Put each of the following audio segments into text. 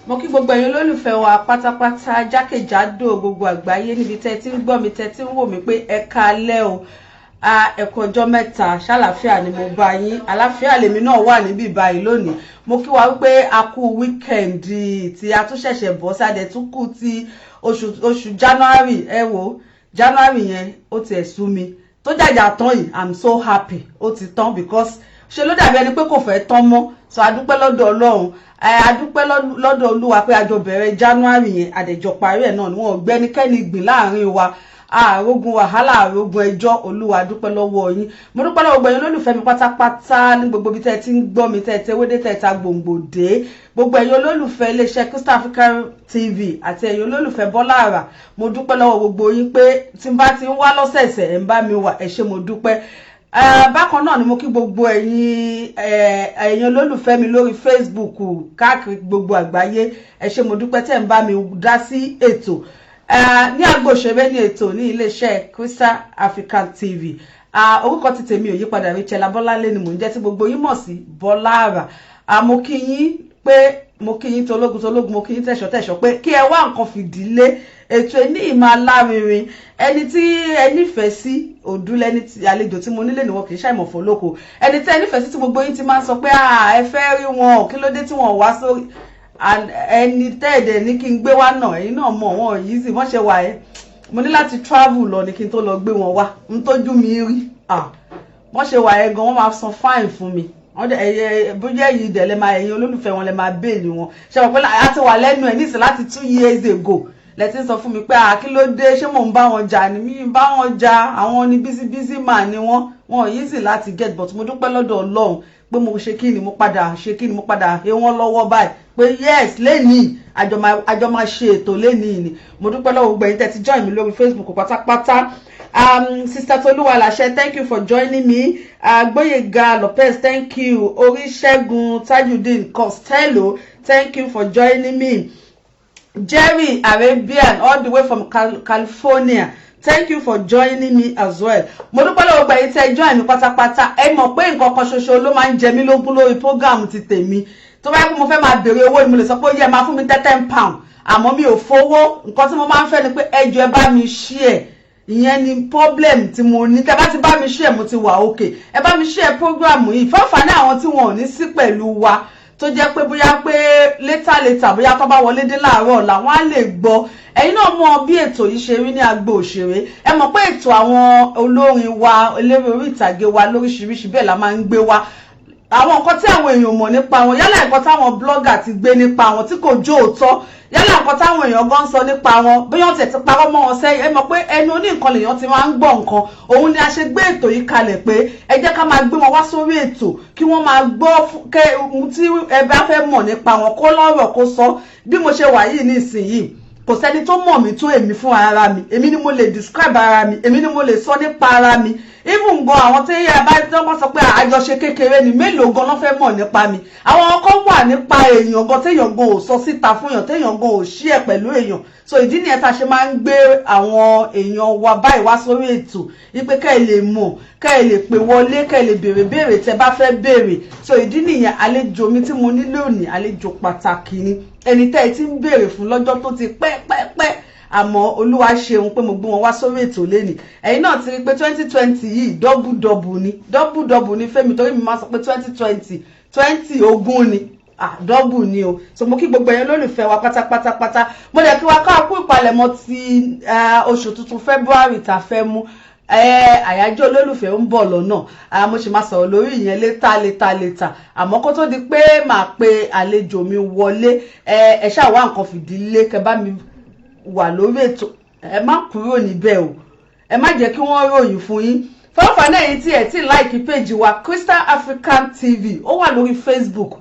mo kí gbogbo ẹ̀yin olólùfẹ́ wa pátápátá jákèjádò gbogbo àgbáyé níbi tẹ́ ti ń gbọ́ mi tẹ́ ti ń wò mí pé ẹ káalẹ́ o ẹ kú ọjọ́ mẹ́ta ṣàlàáfíà ni mo bá yín àlàáfíà lèmi náà wà níbí báyìí lónìí mo kí wa wípé a kú wíkẹ́ndì tí a tún ṣẹ̀ṣẹ̀ bọ́ sáde tún kú ti oṣù January ẹ wo January yẹn ó ti ẹ̀ sú mi tó jàjà tán yìí I'm so happy ó ti tán because ṣe ló dàbí ẹni pé kò fẹ́ tán mọ́ so adúpẹ́ lọ́dọ̀ Ọlọ́run adúpẹ́ lọ́dọ̀ Olúwa pé àjọ bẹ̀rẹ̀ January yẹn àdẹ̀jọ parí ẹ̀ náà ni wọ́n gbẹ́nikẹ́ni gbìn láàrin wa àrógun wàhálà àrógun ẹjọ́ Olúwa dúpẹ́ lọ́wọ́ yín mo dúpẹ́ lọ́wọ́ gbẹ̀yìn olólùfẹ́ mi pátápátá ní gbogbo bí tẹ́ ti ń gbọ́ mi tẹ́ wédé tẹ́ ta gbòǹgbòdé gbogbo ẹ̀yin olólùfẹ́ iléeṣẹ́ Crystal Africa TV àti ẹ̀yin olólùfẹ́ Bọ́lá Àrà mo dúpẹ́ lọ́wọ́ gbogbo yín pé tí n bá ti ń wá lọ́sẹ̀ẹ̀sẹ̀ ẹ̀ ń bá mi wà ẹ ṣé mo dúpẹ́ bákan náà ni mo kí gbogbo ẹ̀yin olólùfẹ́ mi lórí Facebook káàkiri gbogbo àgbáyé ẹ ṣé mo dúpẹ́ tẹ́ ń bá mi dá sí ètò ní agbo òṣèré ní ètò ní iléeṣẹ́ Crystal Africa TV orúkọ ti tèmi ò yípadà Rachel Abọ́lálé ni mò ń jẹ́ tí gbogbo yín mọ̀ sí Bọ́lá Àrà mo kí yín pé mo kí yín tológun mo kí yín tẹ̀ṣọ́ pé kí ẹ wá nǹkan fìdílé ètò ẹni ìmọ̀ alárinrin ẹni tí ẹ nífẹ̀ẹ́ sí òdúlẹ̀ ní àlejò tí mo nílé ni wọn kì í ṣàìmọ̀ fọlọ́kọ ẹni tí ẹ nífẹ̀ẹ́ sí tí gbogbo yín ti máa ń sọ pé ẹ fẹ́ rí wọn kí ló dé tí wọn wá sórí ẹni tẹ́ẹ̀dẹ̀ ní kí n gbé wá náà ẹ̀yin náà mọ̀ wọn yìí sì wọ́n ṣe wà ẹ́ mo ní láti travel lọ ní kí n tó lọ gbé wọn wá n tójú mi rí wọ́n ṣe wà ẹ́ gan wọ́n máa san fine fún mi bóyá èyí dẹ̀ lè máa ẹ̀yin olólùfẹ́ wọn lè máa béèlì wọn ṣe wọ́n pé a ti wà lẹ́nu ẹ̀ nísìn láti 2 years ago lẹ́tí sọ fún mi pé kí ló dé ṣé mò ń bá wọn jà ni mí bá wọn jà àwọn ní busy man ni wọn easy láti get but mo dúpẹ́ lọ́dọ̀ Ọlọ́run pé mo ṣe kí ni mo padà he wọ́n lọ́wọ́ báyìí pé yes lẹ́nìí àjọ máa ṣe ètò lẹ́nìí ni mo dúpẹ́ lọ́wọ́ gbogbo ẹ̀yin tẹ́ ti join mi lórí Facebook pátápátá. Sister Toluwalashe, thank you for joining me. Gboyega Lopez, thank you. Orishegun Tajudeen Costello, thank you for joining me. Jerry Arabian, all the way from California, thank you for joining me as well. Mo dúpẹ́ lọ́wọ́ gbogbo ẹ̀yin tẹ́ join mi pátápátá. Ẹ mọ̀ pé nǹkan kan ṣoṣo ló máa ń jẹ mí lógún lórí program ti tèmi. Tó bá yẹ kó mo fẹ́ máa béèrè owó ni mo lè sọ pé ó yẹ máa fún mi £10. Àmọ́ mi ò fowó. Nǹkan tí mo máa ń fẹ́ ni pé ẹ jọ̀ọ́ ẹ bá mi share. Ìyẹn ni problem tí mo ní. Tẹ́ bá ti bá mi share mo ti wà okay. Ẹ bá mi share program yìí fáfàní àwọn tí wọn ò ní sí pẹ̀lú wa tó jẹ́ pé bóyá pé later bóyá tó bá wọlé dé láàárọ̀ ọ̀la wọ́n á lè gbọ́. Ẹ̀yin náà mọ̀ bí ètò yìí ṣe rí ní agbo òṣèré. Ẹ mọ̀ pé ètò àwọn olórin wa eléré orí ìtàgé wa lóríṣiríṣi bẹ́ẹ̀ la máa ń gbé wa. Àwọn nǹkan tí àwọn èèyàn mọ̀ nípa wọn yálà nǹkan táwọn blogger ti gbé nípa wọn tí kò jó òótọ́ yálà nǹkan táwọn èèyàn gan sọ nípa wọn bí wọ́n ti parọ́ mọ́ wọn sẹ́yìn ẹ mọ̀ pé ẹnu oní nǹkan lèèyàn ti máa ń gbọ́ nǹkan òun ni a ṣe gbé ètò yìí kalẹ̀ pé ẹ jẹ́ ká máa gbé wọn wá sórí ètò kí wọ́n máa gbọ́ tí ẹ bá fẹ́ mọ̀ nípa wọn kó lọ́rọ̀ kó sọ bí mo ṣe wà yìí nísìnyìí kò sẹ́ni tó mọ̀ mí tó èmi fún ara mi èmi ni mo lè describe ara mi èmi ni mo lè sọ nípa ara mi even gan àwọn tí yẹ bá tí wọ́n sọ pé àjọṣe kékeré ni mélòó gan ló fẹ́ mọ̀ nípa mi àwọn ọkọ wà nípa èèyàn gan téèyàn gan ò sọ síta fún èèyàn téèyàn gan ò ṣí ẹ̀ pẹ̀lú èèyàn so ìdí nìyẹn tá a ṣe máa ń gbé àwọn èèyàn wa báyìí wá sórí ètò wípé kẹ́ ẹ lè mọ̀ kẹ́ ẹ lè pè wọlé kẹ́ ẹ lè béèrè tẹ́ bá fẹ́ béèrè so ìdí nìyẹn àlejò mi tí mo ní lónìí àlejò pàtàkì ni ẹni tẹ́ ẹ ti ń béèrè fún lọ́jọ́ tó ti pẹ́ àmọ́ Olúwa ṣeun pé mo gbé wọn wá sórí ètò lẹ́nìí ẹ̀yin náà ti rí pé 2020 yìí double ni Fẹ́mi torí mi máa sọ pé 2020 ogún ni double ni o so mo kí gbogbo ẹ̀yin lólùfẹ́ wa pátápátá mo lè kí wa ká kú ìpalẹ̀mọ́ ti oṣù tuntun February tá fẹ́ mú àyájọ́ olólùfẹ́ ń bọ̀ lọ́nà mo sì máa sọ̀rọ̀ lórí ìyẹn létà àmọ́ kó tó di pé màá pe àlejò mi wọlé ẹ ṣáà wá nǹkan fìdílé kẹ́ bá mi wà lórí ètò ẹ má kúrò níbẹ̀ o ẹ má jẹ́ kí wọ́n ròyìn fún yín fọ́nfàní ẹ̀yin tí ẹ ti like page wa Crystal African TV ó wà lórí Facebook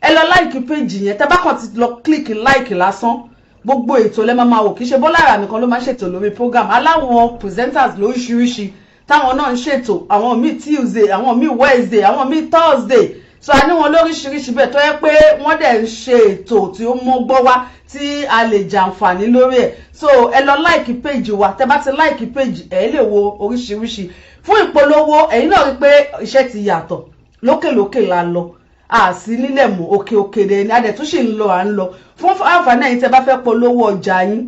ẹ lọ like page yẹn tẹ́ bá kàn ti lọ click like lásán gbogbo ètò lẹ́ máa wò kì í ṣe Bọ́lá Àrà nìkan ló máa ń ṣètò lórí program aláwọn presenters lóríṣiríṣi táwọn náà ń ṣètò àwọn míì Tuesday àwọn míì Wednesday àwọn míì Thursday so a ní wọn lóríṣiríṣi bẹ́ẹ̀ tó yẹ pé wọ́n dẹ̀ ń ṣe ètò tí ó mọ́ gbọ́ wá tí a lè jàǹfààní lórí ẹ̀ so ẹ lọ like page wa tẹ́ bá ti like page ẹ lè wo oríṣiríṣi fún ìpolówó ẹ̀yin náà rí pé iṣẹ́ ti yàtọ̀ lókèlókè la lọ àsí nílẹ̀ mọ́ òkè dẹ̀ ni a dẹ̀ tún ṣì ń lọ à ń lọ fún àǹfààní ẹ̀yin tẹ́ bá fẹ́ polówó ọjà yín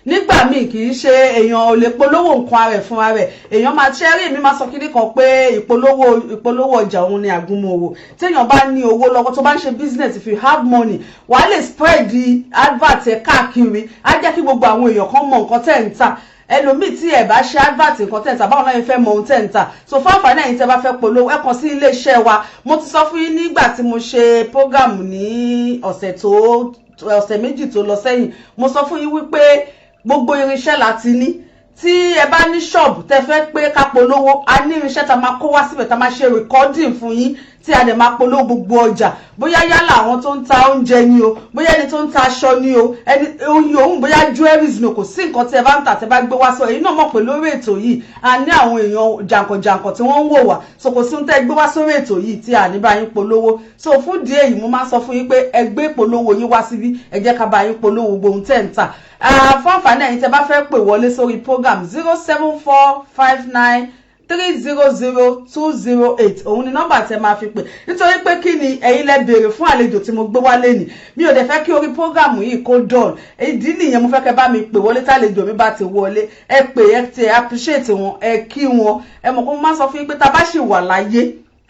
nígbà míì kì í ṣe èèyàn ò lè polówó nǹkan ara ẹ̀ fúnra rẹ̀ èèyàn máa ṣe rí mi máa sọ kíní kan pé ìpolówó ọjà òun ni àgúnmọ̀wò téèyàn bá ní owó lọ́wọ́ tó bá ń ṣe business if you have money wàá lè spread the advert ẹ̀ káàkiri á jẹ́ kí gbogbo àwọn èèyàn kan mọ nǹkan tẹ́ ń tà ẹlòmíì tí ẹ bá ṣe advert nǹkan tẹ́ ń tà báwọn náà fẹ́ mọ ohun tẹ́ ń tà so fún àǹfààní ẹ̀yin tẹ́ bá fẹ́ polówó ẹ kàn sí iléeṣẹ́ wa mo ti sọ fún yín nígbà tí mo ṣe program ní ọ̀sẹ̀ méjì tó lọ sẹ́yìn mo sọ fún yín wípé gbogbo irinṣẹ́ láti ní tí ẹ bá ní ṣọ́ọ̀bù tẹ́ fẹ́ pé ká polówó a ní irinṣẹ́ tá máa kó wá síbẹ̀ tá máa ṣe recording fún yín tí a dẹ̀ máa polówó gbogbo ọjà bóyá yálà àwọn tó ń ta oúnjẹ ni o bóyá ẹni tó ń ta aṣọ ni o ẹni oyin òun bóyá jewelries ni o kò sí nǹkan tí ẹ bá ń tà tẹ́ bá gbé wá sọ èyí náà mọ̀ pé lórí ètò yìí a ní àwọn èèyàn jàǹkànjàǹkàn tí wọ́n ń wò wá so kò sí ohun tẹ́ gbé wá sórí ètò yìí tí a ní bá yín polówó so fún díẹ̀ yìí mo máa sọ fún yín pé ẹ gbé polówó yín wá síbí ẹ jẹ́ ká bá yín polówó gbogbo ohun tẹ́ ń tà fún àǹfààní ẹ̀yin tẹ́ bá fẹ́ pè wọlé sórí program 07459 300-208 òun ni nọ́mbà tẹ́ máa fi pè nítorí pé kí ni ẹ̀yin lẹ béèrè fún àlejò tí mo gbé wálé ni mi ò dẹ̀ fẹ́ kí orí prógrámù yìí kó dọ̀l ìdí nìyẹn mo fẹ́ kẹ́ bá mi pè wọlé tálejò mi bá ti wọlé ẹ pè ẹ ti appreciate wọn ẹ kí wọn ẹ mọ̀ kó mo máa sọ fún yín pé tá a bá ṣì wà láyé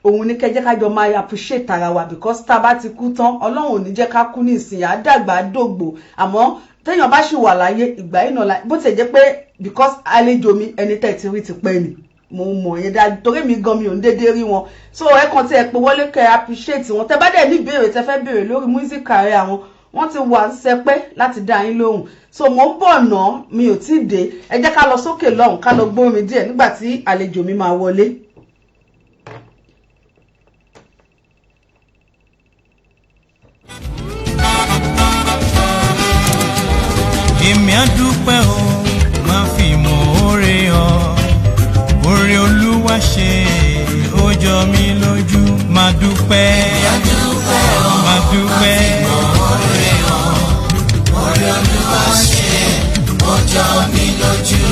òun ní kẹjẹ́ kájọ máa appreciate ara wa because tá a bá ti kú tán Ọlọ́run ò ní jẹ́ ká kú ní ìsìn àdàgbà dògbò àmọ́ téèyàn bá ṣì wà láyé ìgbà yìí náà bó ti jẹ́ pé because àlejò mi ẹni tẹ́ ti rí ti pẹ́ ni mo mọ̀ yẹn dájú torí mi gan mi ò ń dédé rí wọn so ẹ kàn tí ẹ pé wọlé kẹ́ appreciate wọn tẹ́ bá dẹ̀ ní ìbéèrè tẹ́ fẹ́ béèrè lórí music career àwọn wọ́n ti wà ń sẹpẹ́ láti dá yín lóhùn so mo ń bọ̀ ná mi ò tí ì dé ẹ jẹ́ ká lọ sókè lọ́hùn ká lọ gbórin díẹ̀ nígbà tí àlejò mi máa wọlé. èmi á dúpẹ́ o máa fi mọ̀ oore ọ oore Olúwa ṣe ó jọ mí lójú máa dúpẹ́ máa dúpẹ́ oore ọ oore Olúwa ṣe ó jọ mí lójú.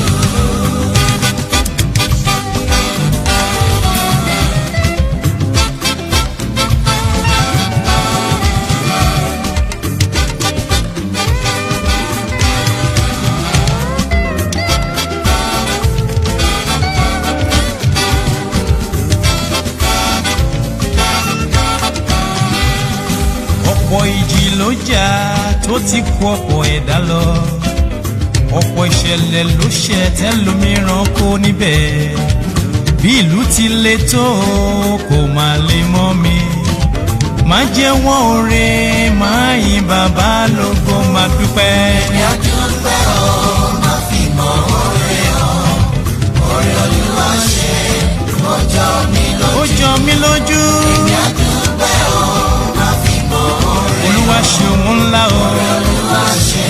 ọ̀pọ̀ ìjì ló jà tó ti kó ọ̀pọ̀ ẹ̀dá lọ ọ̀pọ̀ ìṣẹ̀lẹ̀ ló ṣẹ̀ tẹ́lòmíràn kó níbẹ̀ bí ìlú ti le tó kò má lè mọ́ mi má jẹ́ wọ́n oore má yìn bàbá lógo má dúpẹ́. èmi á dúpẹ́ o má fi mọ̀ oore o oore Olúwa ṣe ó jọ mí lójú. ó jọ mí lójú. èmi á dúpẹ́ o má fi mọ̀ oore o Olúwa ṣe òun ńlá o oore Olúwa ṣe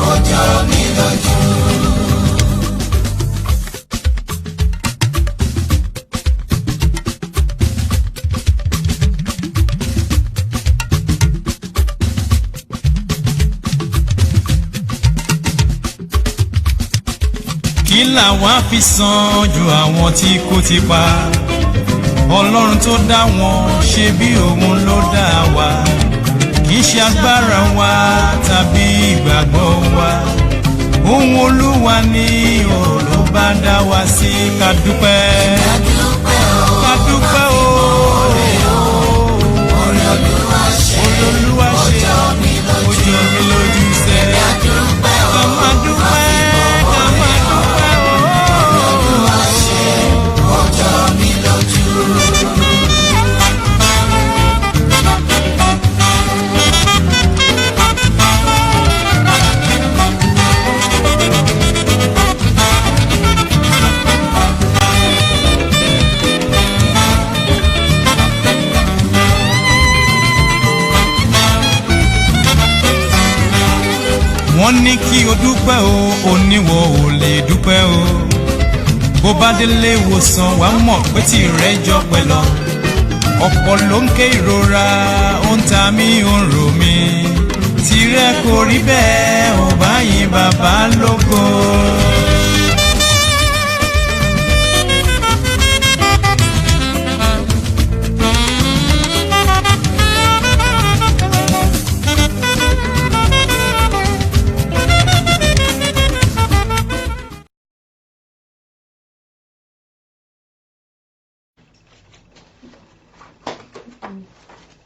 ó jọ mí lójú. kí làwa fi san ju àwọn tí kò ti pa Ọlọ́run tó dá wọn ṣe bí òun ló dá wa kì í ṣe agbára wa tàbí ìgbàgbọ́ wa ohun Olúwa ni ló bá dá wa sí ká dúpẹ́ ká dúpẹ́ o oore Olúwa ṣe ó jọ mí lójú sẹ́ ká má dúpẹ́. wọ́n ní kí o dúpẹ́ o oníwọ̀ ò lè dúpẹ́ o bó bá délé ìwòsàn wà mọ̀ pé tìrẹ jọ pẹ́ lọ ọ̀pọ̀ ló ń ké ìrora ó ń ta mí ó ń rò mí tìrẹ kò rí bẹ́ẹ̀ ò bá yìn bàbá lógo.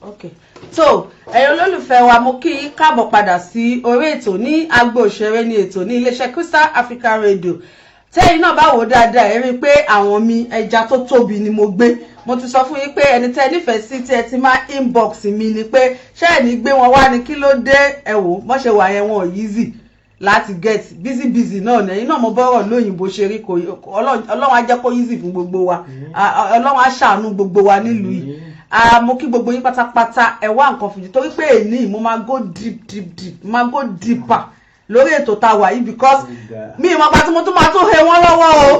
Okay, so ẹ̀yin olólùfẹ́ wa mo kí yín káàbọ̀ padà sí orí ètò ní agbo òṣèré ní ètò ní iléeṣẹ́ Crystal Africa Radio tẹ́yìn náà bá wò dáadáa ẹ rí i pé àwọn mi ẹja tó tóbi ni mo gbé mo ti sọ fún yín pé ẹni tẹ́ nífẹ̀ẹ́ sí tí ẹ ti máa inbox mi ni pé ṣé ẹ̀ ní gbé wọn wá ní kí ló dé ẹ wò bó ṣe wà yẹn wọn ò easy láti get busy náà nẹ̀yìn náà mo bọ́rọ̀ lóyìnbó ṣe rí Ọlọ́run á jẹ́ kó easy fún gbogbo wa Ọlọ́run á ṣàánú gbogbo wa nílùú yìí mo kí gbogbo yín pátápátá ẹ wá nǹkan fìdí torí pé èní mo máa go deep máa go deeper lórí ètò tá a wà yìí because mi ìmọ̀ pàtó mo tún máa tún he wọ́n lọ́wọ́ o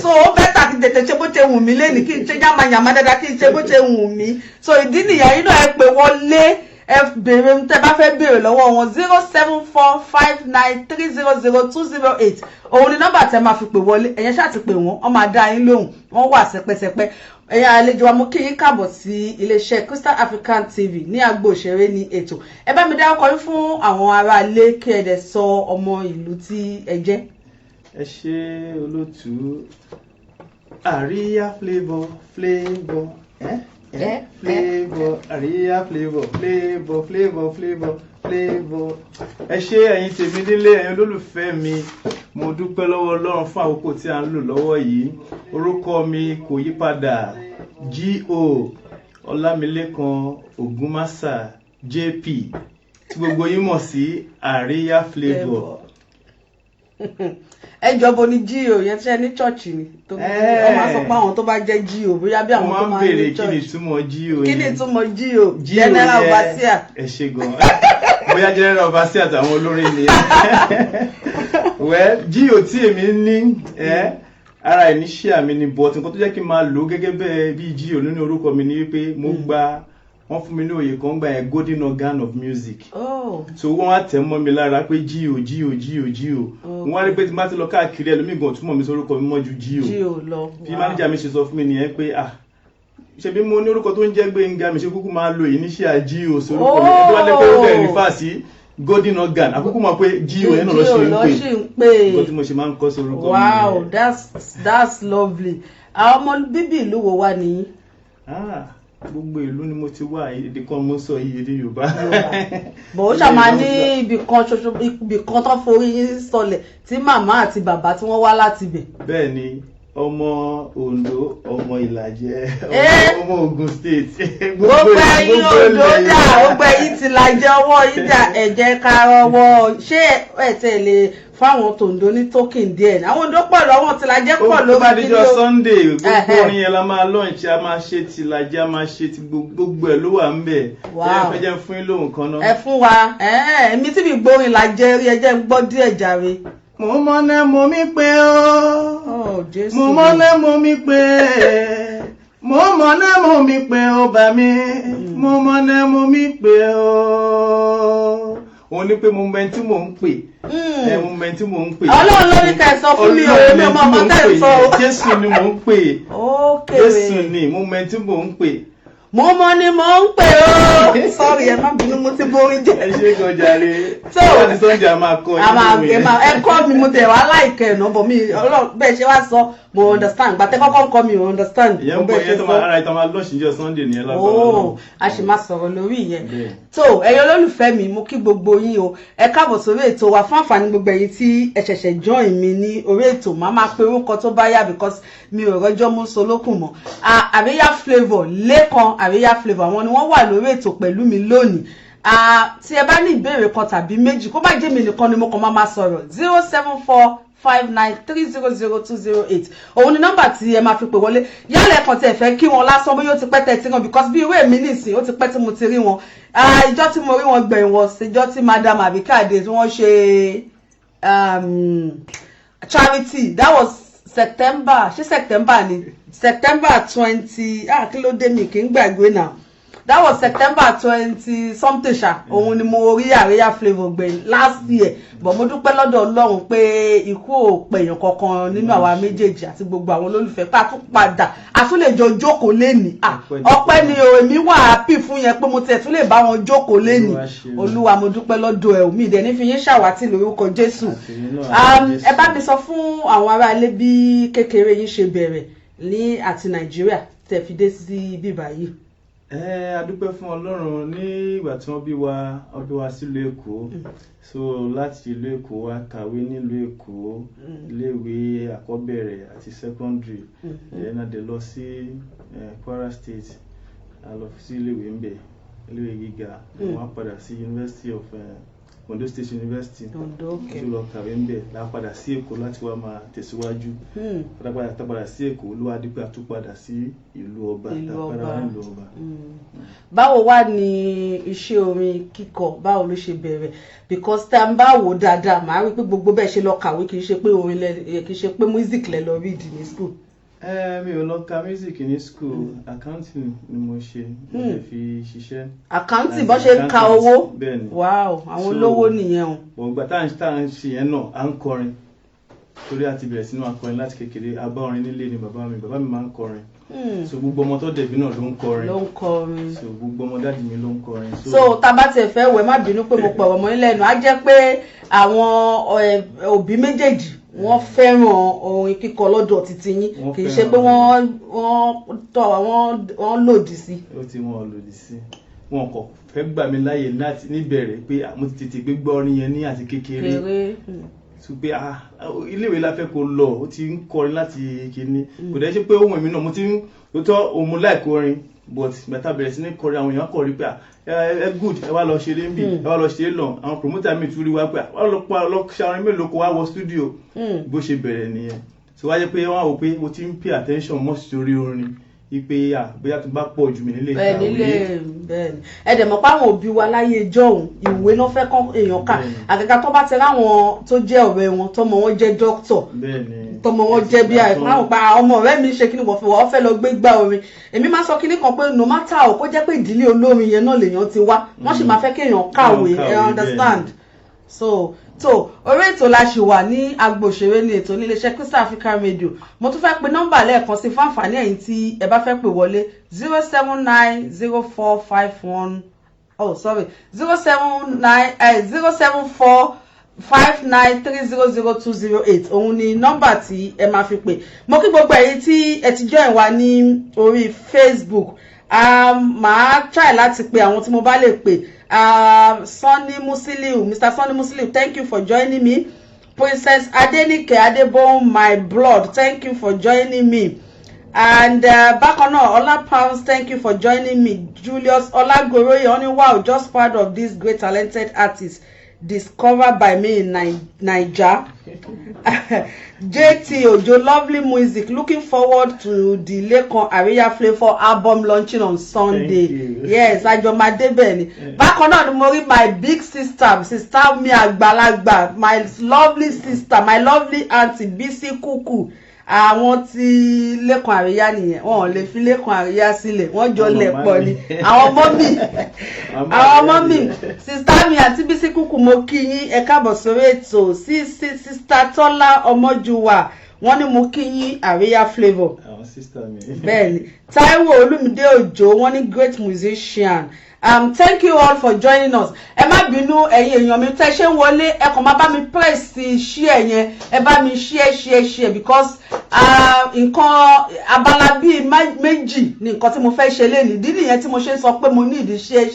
so ó bẹ́tà kí tètè ṣe bó ṣe wù mí lẹ́nìí kí n ṣe yàmàyàmá dáadáa kí n ṣe bó ṣe wù mí so ìdí nìyẹn inú ẹ pé wọlé ẹ béèrè tẹ́ bá fẹ́ béèrè lọ́wọ́ wọn 07459300208 òun ni nọ́mbà tẹ́ máa fi pè wọlé ẹ̀yẹn ṣáà ti pè wọ́n wọ́n máa dá yín lóhùn wọ́n wà sẹpẹsẹpẹ ẹ̀yin àlejò wa mú kí yín káàbọ̀ sí iléeṣẹ́ Crystal African TV ní agbo òṣèré ní ètò ẹ bá mi dárúkọ yín fún àwọn ará ilé kí ẹ dẹ̀ sọ ọmọ ìlú tí ẹ jẹ́. ẹ ṣé olóòtú àríyá flavour flavor àríyá flavour ẹ ṣé ẹ̀yin tèmi nílé ẹ̀yin olólùfẹ́ mi mo dúpẹ́ lọ́wọ́ Ọlọ́run fún àkókò tí a ń lò lọ́wọ́ yìí orúkọ mi kò yí padà G.O. Ọlámilékan Ògúnmáṣà JP tí gbogbo yín mọ̀ sí àríyá flavour. ẹ jọ̀bọ ní G.O. yẹn tí ẹ ní chọọchì ni ọ máa sọ pé àwọn tó bá jẹ́ G.O. bóyá bí àwọn tó máa ń ní chọọchì. kí ni ìtumọ̀ G.O. kí ni ìtumọ̀ G.O. General Overseer. ẹ ṣé gan bóyá General Overseer àtàwọn olórin ni well G.O. tí èmi ní ara ìníṣẹ́ mi ni but nǹkan tó jẹ́ kí n máa lò gẹ́gẹ́ bẹ́ẹ̀ bí G.O. nínú orúkọ mi ni wípé mo gba wọ́n fún mi ní òye kan gba yẹn golden organ of music. So wọ́n wá tẹ̀ mọ́ mi lára pé G.O. wọ́n wá rí pé tí má ti lọ káàkiri ẹlòmíì gan túmọ̀ mi sórúkọ mi mọ́ ju G.O. lọ. bí mánéjà mi ṣe sọ fún mi nìyẹn pé ṣebí mo ní orúkọ tó ń jẹ́ Gbénga mi ṣe kúkú máa lo initial G.O. sórúkọ mi ẹgbẹ́ wá lé pé ó bẹ̀rẹ̀ ní fàásì golden organ àkókò mọ̀ pé G.O. yẹn náà lọ ṣe ń pè nǹkan tí mo ṣe máa ń kọ́ sórúkọ mi. Wow, that's lovely. àwọn ọmọ bíbí ìlú wo wà nìyí? Gbogbo ìlú ni mo ti wá èdè kan mo sọ yìí èdè Yorùbá. bò ó ṣàmà ní ibì kan ṣoṣo ibì kan tó forí sọlẹ̀ tí màmá àti bàbá tí wọ́n wá láti bẹ̀. bẹ́ẹ̀ ni ọmọ Ondo ọmọ Ìlàjẹ ọmọ Ògùn State. gbogbo ẹ̀yin Ondo dà gbogbo ẹ̀yin ti Ìlàjẹ ọwọ́ yìí dà ẹ jẹ́ ká rọwọ́ ṣé ẹ tẹ̀lé fáwọn tòǹdó ní token díẹ̀ àwọn Ondo pọ̀ lọ́wọ́ ti Ìlàjẹ pọ̀ lórí ó bá dijọ́ Sunday gbogbo orin yẹn la máa launch a máa ṣe ti Ìlàjẹ a máa ṣe ti gbogbo ẹ̀ ló wà ń bẹ̀. ẹ jẹ́ fún yín lóhùn kan náà. ẹ fún wa èmi tí mi gbórin Ìlàjẹ rí ẹ jẹ́ ń gbọ́ díẹ̀ jàre. mo mọ̀nà mo mi pé o mo mọ̀nà mo mi pé mo mọ̀nà mo mi pé o bá mi mo mọ̀nà mo mi pé o òun ní pé mo mọ ẹni tí mò ń pè mo mọ ẹni tí mò ń pè. Ọlọ́run ló ní ká ẹ sọ fún mi o èmi ọmọ ọmọ tẹ́ ẹ sọ o. Jésù ni mò ń pè Jésù ni mo mọ ẹni tí mò ń pè. mo mọ ni mo ń pè o. sọ́ọ̀rì ẹ má bínú mo ti borí jẹ. ẹ ṣe gan jàre. tó o ti sọ́njà máa kọ́ ẹ kọ́ mi mo tẹ̀ wá láìkẹ́ ẹ̀ náà bọ̀ mi bẹ́ẹ̀ ṣe wá sọ mo understand gbàtẹ́ kọ́kọ́ kọ́ mi mo understand. ìyẹn ń bọ̀ ìyẹn tó máa ara ìtàn máa lọ́ọ̀ṣì jọ Sunday nìyẹn lábàá. a sì máa sọ̀rọ̀ lórí ìyẹn. tó ẹ̀yin olólùfẹ́ mi mo kí gbogbo yín o ẹ káàbọ̀ sórí ètò wa fún àǹfààní gbogbo ẹ̀yin tí ẹ ṣẹ̀ṣẹ̀ join mi ní orí ètò máa pe orúkọ tó bá yá because mi ò rọ́jọ́ mú solókùn mọ́ àríyá flavour Lékan àríyá flavour àwọn ni wọ́n wà lórí ètò pẹ̀lú mi lónìí tí ẹ bá ní ìbéèrè kan tàbí méjì kó má jẹ́ mi nìkan ni mo kàn máa sọ̀rọ̀ 07459300208 òun ni nọ́mbà tí ẹ máa fi pè wọlé yálẹ̀ kan tí ẹ fẹ́ kí wọn lásán bóyá ó ti pẹ́ tẹ̀ tí wọn because bí ìwé mi nìsín ó ti pẹ́ tí mo ti rí wọn ìjọ́ tí mo rí wọn gbẹ̀yìn wọ̀ sí ìjọ́ tí Madam Abikade tí wọ́n ṣe charity that was September ṣé September ni September 20 kí ló dé mi kì í gbàgbé náà that was September 20 something ṣá òun ni mo rí àríyá flavour gbẹ̀yìn last year but mo dúpẹ́ lọ́dọ̀ Ọlọ́run pé ikú ò pèèyàn kankan nínú àwa méjèèjì àti gbogbo àwọn olólùfẹ́ pé a tún padà a tún lè jọ jókòó lénìí ọpẹ́ ni o èmi wà happy fún yẹn pé mo tiẹ̀ tún lè bá wọn jókòó lénìí Olúwa mo dúpẹ́ lọ́dọ̀ ẹ̀ mi ìdẹ̀ ní fi yín ṣàwátì lórúkọ Jésù ẹ bá mi sọ fún àwọn aráalé bí kékeré yín ṣe bẹ̀rẹ̀ ní àti Nàìjíríà tẹ̀ fi dé sí bíbá yìí. A dúpẹ́ fún Ọlọ́run ní ìgbà tí wọ́n bí wa sílùú Èkó so láti ìlú Èkó wa kàwé nílùú Èkó iléèwé àkọ́bẹ̀rẹ̀ àti secondary náà dé lọ sí Kwara State a lọ sí iléèwé ńbẹ̀ iléèwé gíga wọ́n padà sí University of Ondo State University tó lọ kàwé ńbẹ̀ la padà sí Èkó láti wá máa tẹ̀síwájú padà sí Èkó Olúwa dípẹ́ àtúpadà sí ìlú ọba. Báwo wá ní iṣẹ́ orin kíkọ báwo ló ṣe bẹ̀rẹ̀ because tá n bá wò dáadáa màá rí pé gbogbo bẹ́ẹ̀ ṣe lọ kàwé kì í ṣe pé orin kì í ṣe pé music lẹ lọ read ní school. Mi ò lọ ka music ní school, accounting ni mo ṣe, mo lè fi ṣiṣẹ́. Accounting bó ṣe ń ka owó. Bẹ́ẹ̀ni. Wow, àwọn olówó nìyẹn o. Ògbà tá à ń ṣe yẹn náà, à ń kọrin. Torí a ti bẹ̀rẹ̀ sínú akọrin láti kékeré, a bá orin nílé ni bàbá mi máa ń kọrin. So gbogbo ọmọ tó dẹ̀bí náà ló ń kọrin. So gbogbo ọmọ dáàdì mi ló ń kọrin. So tá bá tiẹ̀ fẹ́ wẹ̀ má bínú pé mo pọ̀ ọmọ yín lẹ́nu, á jẹ́ pé àwọn òbí méjèèjì wọ́n fẹ́ràn orin kíkọ lọ́dọ̀ títí yín, kì í ṣe pé wọ́n lòdì sí. Ó ti wọ́n lòdì sí. Wọn kò fẹ́ gbà mí láyè láti níbẹ̀rẹ̀ pé mo ti tètè gbégbá orin yẹn ní àti kékeré. So pé iléèwé la fẹ́ kó lọ, ó ti ń kọrin láti kíní. Kò dẹ́ ṣe pé ohun èmi náà mo ti ń tọ́ òun láìkó orin, but bàtà bẹ̀rẹ̀ sí ní kọrin àwọn èèyàn kọ̀ rí pé good, ẹ wá lọ ṣeré ń bì, ẹ wá lọ ṣeré lọ. Àwọn promoter mi tún rí wá pé wá lọ ṣàrin mélòó kó wá wọ studio. Bó ṣe bẹ̀rẹ̀ nìyẹn. So wá jẹ́ pé wọ́n á wò pé mo ti ń pay attention mọ́ sórí orin. Ipe bóyá tó bá pọ̀ jù mí nílé ìkàwé. Bẹ́ẹ̀ni. Ẹ dẹ̀ mọ̀ pé àwọn òbí wa láyé ìjọ́un ìwé náà fẹ́ kọ́ èèyàn kà. Àgàgà tó bá tẹ láwọn tó jẹ́ ọ̀rẹ́ wọn, tọmọ wọn jẹ́ dókítọ̀. Bẹ́ẹ̀ni. Tọmọ wọn jẹ́ bí àìkú àwọn pa ọmọ ọ̀rẹ́ mi ṣe kíni wọ́n fẹ́ lọ gbé gbá orin. Èmi máa sọ kíní kan pé no matter how kó jẹ́ pé ìdílé olórin yẹn náà lèèyàn ti wá. Wọ́n sì máa fẹ́ kéèyàn kàwé, ẹ understand. So orí ètò la ṣì wà ní agbo òṣèré ní ètò níléeṣẹ́ Crystal Africa Radio. Mo tún fẹ́ pe nọ́mbà lẹ́ẹ̀kan sí fún àǹfààní ẹ̀yin tí ẹ bá fẹ́ pè wọlé 0790451 07459300208 òun ni nọ́mbà tí ẹ máa fi pè. Mo kí gbogbo ẹ̀yin tí ẹ ti join wa ní orí Facebook. Màá try láti pe àwọn tí mo bá lè pè. Sunny Musiliu, Mr. Sunny Musiliu, thank you for joining me. Princess Adenike Adebon, my blood, thank you for joining me. And bákan náà, Ola Pounds, thank you for joining me. Julius Olagoroye, only wow, just proud of this great talented artist discovered by me in Naija. JT Ojo, lovely music. Looking forward to the Lekan Aria Flavor album launching on Sunday. Yes, Ajomade Beni. Bákan náà ni mo rí my big sister mi àgbàlagbà, my lovely sister, my lovely auntie Bisi Kuku. Àwọn tí Lekan Aria nìyẹn, wọn ò lè fi Lekan Aria sílẹ̀, wọ́n jọ lẹ̀pọ̀ ni. Àwọn ọmọ mi, sister mi àti Bisi Kuku mo kí yín, ẹ káàbọ̀ sórí ètò. Sister Tọ́lá Ọmọjúwà, wọ́n ní mo kí yín Aria Flavor. Àwọn sister mi. Bẹ́ẹ̀ni. Táíwò Olúmídé Òjó, wọ́n ní great musician. Thank you all for joining us. Ẹ má bínú ẹ̀yin èèyàn mi tẹ́ ṣe ń wọlé, ẹ kàn máa bá mi press share yẹn, ẹ bá mi share because nǹkan abala bíi méjì ni nǹkan tí mo fẹ́ ṣe lénìí. Ìdí nìyẹn tí mo ṣe ń sọ pé mo ní ìdí share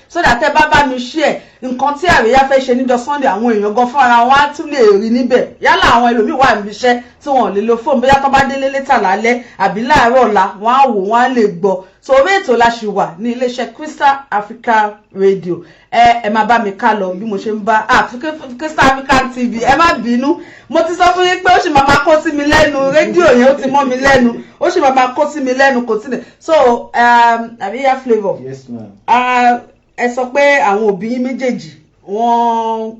so that ẹ bá mi share nǹkan tí Àríyá fẹ́ ṣe níjọ́ Sunday, àwọn èèyàn gan fúnra wọn á tún lè rí níbẹ̀. Yálà àwọn ẹlòmíì wà níbi iṣẹ́ tí wọn ò lè lo fóònù, bóyá tó bá délé létà lálẹ́ àbí láàárọ̀ ọ̀la wọn á wò wọn á lè gbọ́. So orí ètò la ṣì wà ní iléeṣẹ́ Crystal Africa Radio. Ẹ máa bá mi ká lọ bí mo ṣe ń bá Crystal Africa TV. Ẹ má bínú, mo ti sọ fún yín pé ó sì máa kó sí mi lẹ́nu, rédíò yẹn ó ti mọ́ mi lẹ́nu, ó sì máa kó sí mi lẹ́nu kò sí ní. So Aria Flavor. Yes ma'am. Ẹ sọ pé àwọn òbí yín méjèèjì wọ́n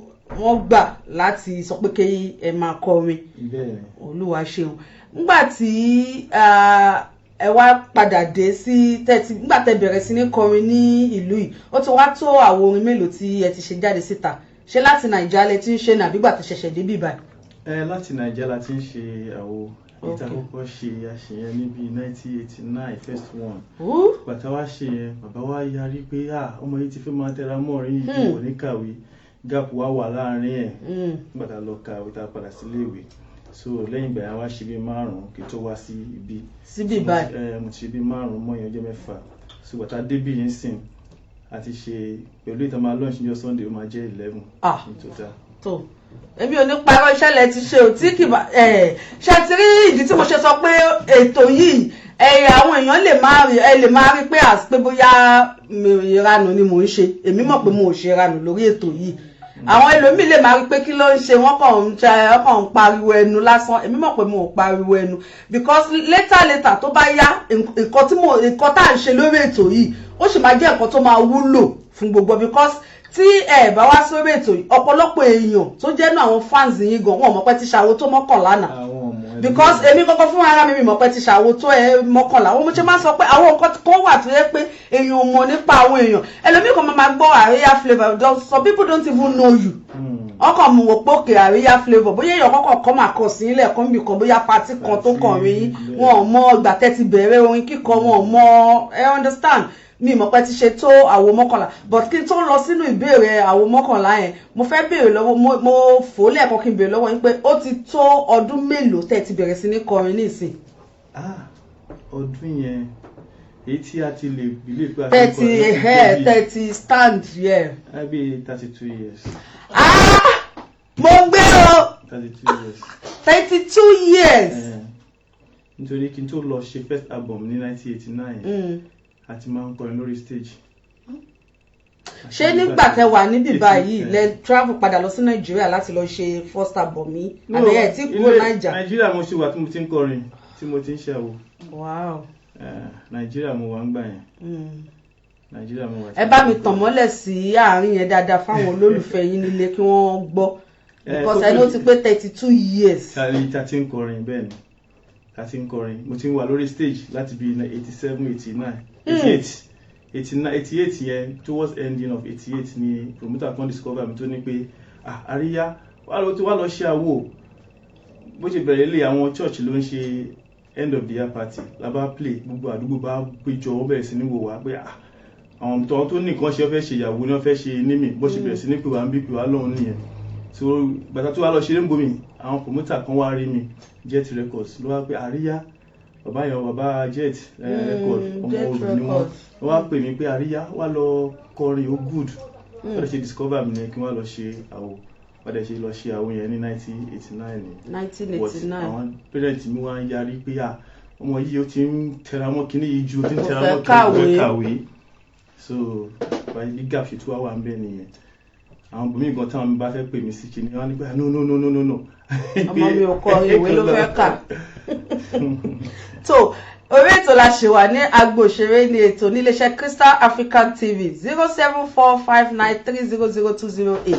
gbà láti sọ pé kí ẹ máa kọrin. Olúwa ṣeun. Nígbà tí ẹ wá padà dé sí nígbà tẹ́ bẹ̀rẹ̀ sí ní kọrin ní ìlú yìí, ó ti wá tó àwọn orin mélòó tí ẹ ti ṣe jáde síta? Ṣé láti Nàìjíríà lẹ ti ń ṣe ní àbígbà tó ṣẹ̀ṣẹ̀ dé bí báyìí? Láti Nàìjíríà la ti ń ṣe àwo ìtàkọ́kọ́ ṣe àṣeyẹn níbi 1989 first one. Bàtà wá ṣe yẹn, bàbá wa yarí pé ọmọ yìí ti fẹ́ máa tẹra mọ́ orin yìí, kò ní kàwé, gap wá wà láàrin ẹ̀. Bàtà lọ kàwé, tá a padà sílé ìwé. So lẹ́yìn ìgbà yẹn wá ṣe bí 5 kí tó wá sí ibi. Síbí báyìí. Mo ti ṣe bí 5 mọ́yàn ọjọ́ 6. So bàtà débí yẹn sìn àti ṣe pẹ̀lú ìtàn máa launch ní Sunday ó máa jẹ́ 11 ní total. tó èmi ò ní parọ́ iṣẹ́ lẹ ti ṣe ò tí kì bá ṣe ti rí ìdí tí mo ṣe sọ pé ètò yìí àwọn èèyàn lè máa rí pé àti bóyá ìranù ni mò ń ṣe èmi mọ̀ pé mo ò ṣe ìranù lórí ètò yìí àwọn ẹlòmíì lè máa rí pé kí ló ń ṣe wọ́n kàn ń pariwo ẹnu lásán èmi mọ̀ pé mo ò pariwo ẹnu because later tó bá yá nǹkan tá à ń ṣe lórí ètò yìí ó sì máa jẹ́ nǹkan tó máa wúlò fún gbogbo because tí ẹ bá wá sórí ètò yìí ọ̀pọ̀lọpọ̀ èèyàn tó jẹ́ náà àwọn fans yín gan wọn mọ̀ pé ti ṣàwo tó mọ́kàn lánàá because èmi kọ́kọ́ fún ara mi mọ̀ pé ti ṣàwo tó ẹ mọ́kànlá wọ́n mo ṣe máa sọ pé àwọn nǹkan kan wà tó yẹ pé èèyàn mọ̀ nípa àwọn èèyàn ẹlòmíì kan máa gbọ́ àríyá flavour some people don't even know you ọkàn mú wò pé òkè àríyá flavour bóyá èèyàn kọ́kọ́ kọ́ máa kàn sí ilẹ̀ kan bì kan bóyá pati kan tó kàn rí wọn ò mọ ìgbà tẹ́ ti bẹ̀rẹ̀ orin kíkọ wọn ò mọ ẹ understand mi mọ̀ pé ti ṣe tó àwo mọ́kànlá but kí n tó lọ sínú ìbéèrè àwo mọ́kànlá yẹn mo fẹ́ béèrè lọ́wọ́ mo fò lẹ́ẹ̀kan kí n béèrè lọ́wọ́ yín pé ó ti tó ọdún mélòó tẹ́ ti bẹ̀rẹ̀ sí ní kọrin nísìn. ọdún yẹn èyí tí a ti lè bílẹ̀ pé a ti kọrin 30 stand yẹ. Maybe 32 years. Mo gbé o. 32 years. 32 years. Nítorí kí n tó lọ ṣe first album ní 1989 àti máa ń kọrin lórí stage. Ṣé nígbà tẹ́ wà níbí báyìí lẹ travel padà lọ sí Nàìjíríà láti lọ ṣe first album mi àbí ẹ tí kúrò Naija? Nàìjíríà mo ṣe wà tí mo ti ń kọrin tí mo ti ń ṣàwò. Wow. Nàìjíríà mo wà ń gbà yẹn. Nàìjíríà mo wà. Ẹ bá mi tàn mọ́lẹ̀ sí àárín yẹn dáadáa fáwọn olólùfẹ́ yín nílé kí wọ́n gbọ́ because I know ti pé 32 years. Tàbí ta ti ń kọrin bẹ́ẹ̀ ni ta ti ń kọrin mo ti ń wà lórí stage láti bí 87 89 88 yẹn towards ending of 88 ni promoter kan discover mi tó ní pé àríyá wà lọ ṣe àwo bó ṣe bẹ̀rẹ̀ ilé àwọn church ló ń ṣe end of the year party lábá play gbogbo àdúgbò bá péjọ ó bẹ̀rẹ̀ sí ní wò wá pé àwọn tó ní nǹkan ṣe fẹ́ ṣe ìyàwó náà fẹ́ ṣe nímì bó ṣe bẹ̀rẹ̀ sí ní pé wà ń bí pé wà lọ́hùn nìyẹn so gbàtà tó wà lọ ṣe léńgbò mi àwọn promoter kan wá rí mi Jet Records ló wá pé àríyá bàbá Jet Record ọmọ òru ni wọ́n wá pè mí pé àríyá wà lọ kọrin ó good wọ́n lè ṣe discover mi ní kí wọ́n lọ ṣe àwò padà ṣe lọ ṣe àwọn yẹn ní 1989 ni 1989 àwọn parents mi wá ń yarí pé ọmọ yìí ó ti ń tẹra mọ́ kíní yìí ju ó ti ń tẹra mọ́ kíní kàwé so báyìí gap ṣe tó wà ń bẹ nìyẹn àwọn bòmí gan táwọn mi bá fẹ́ pè mí sí kíní wọ́n ní pé no ọmọ mi ò kọ ìwé ló fẹ́ kà tó orí ètò la ṣe wà ní agbo òṣèré ní ètò níléeṣẹ́ Crystal African TV 07459300208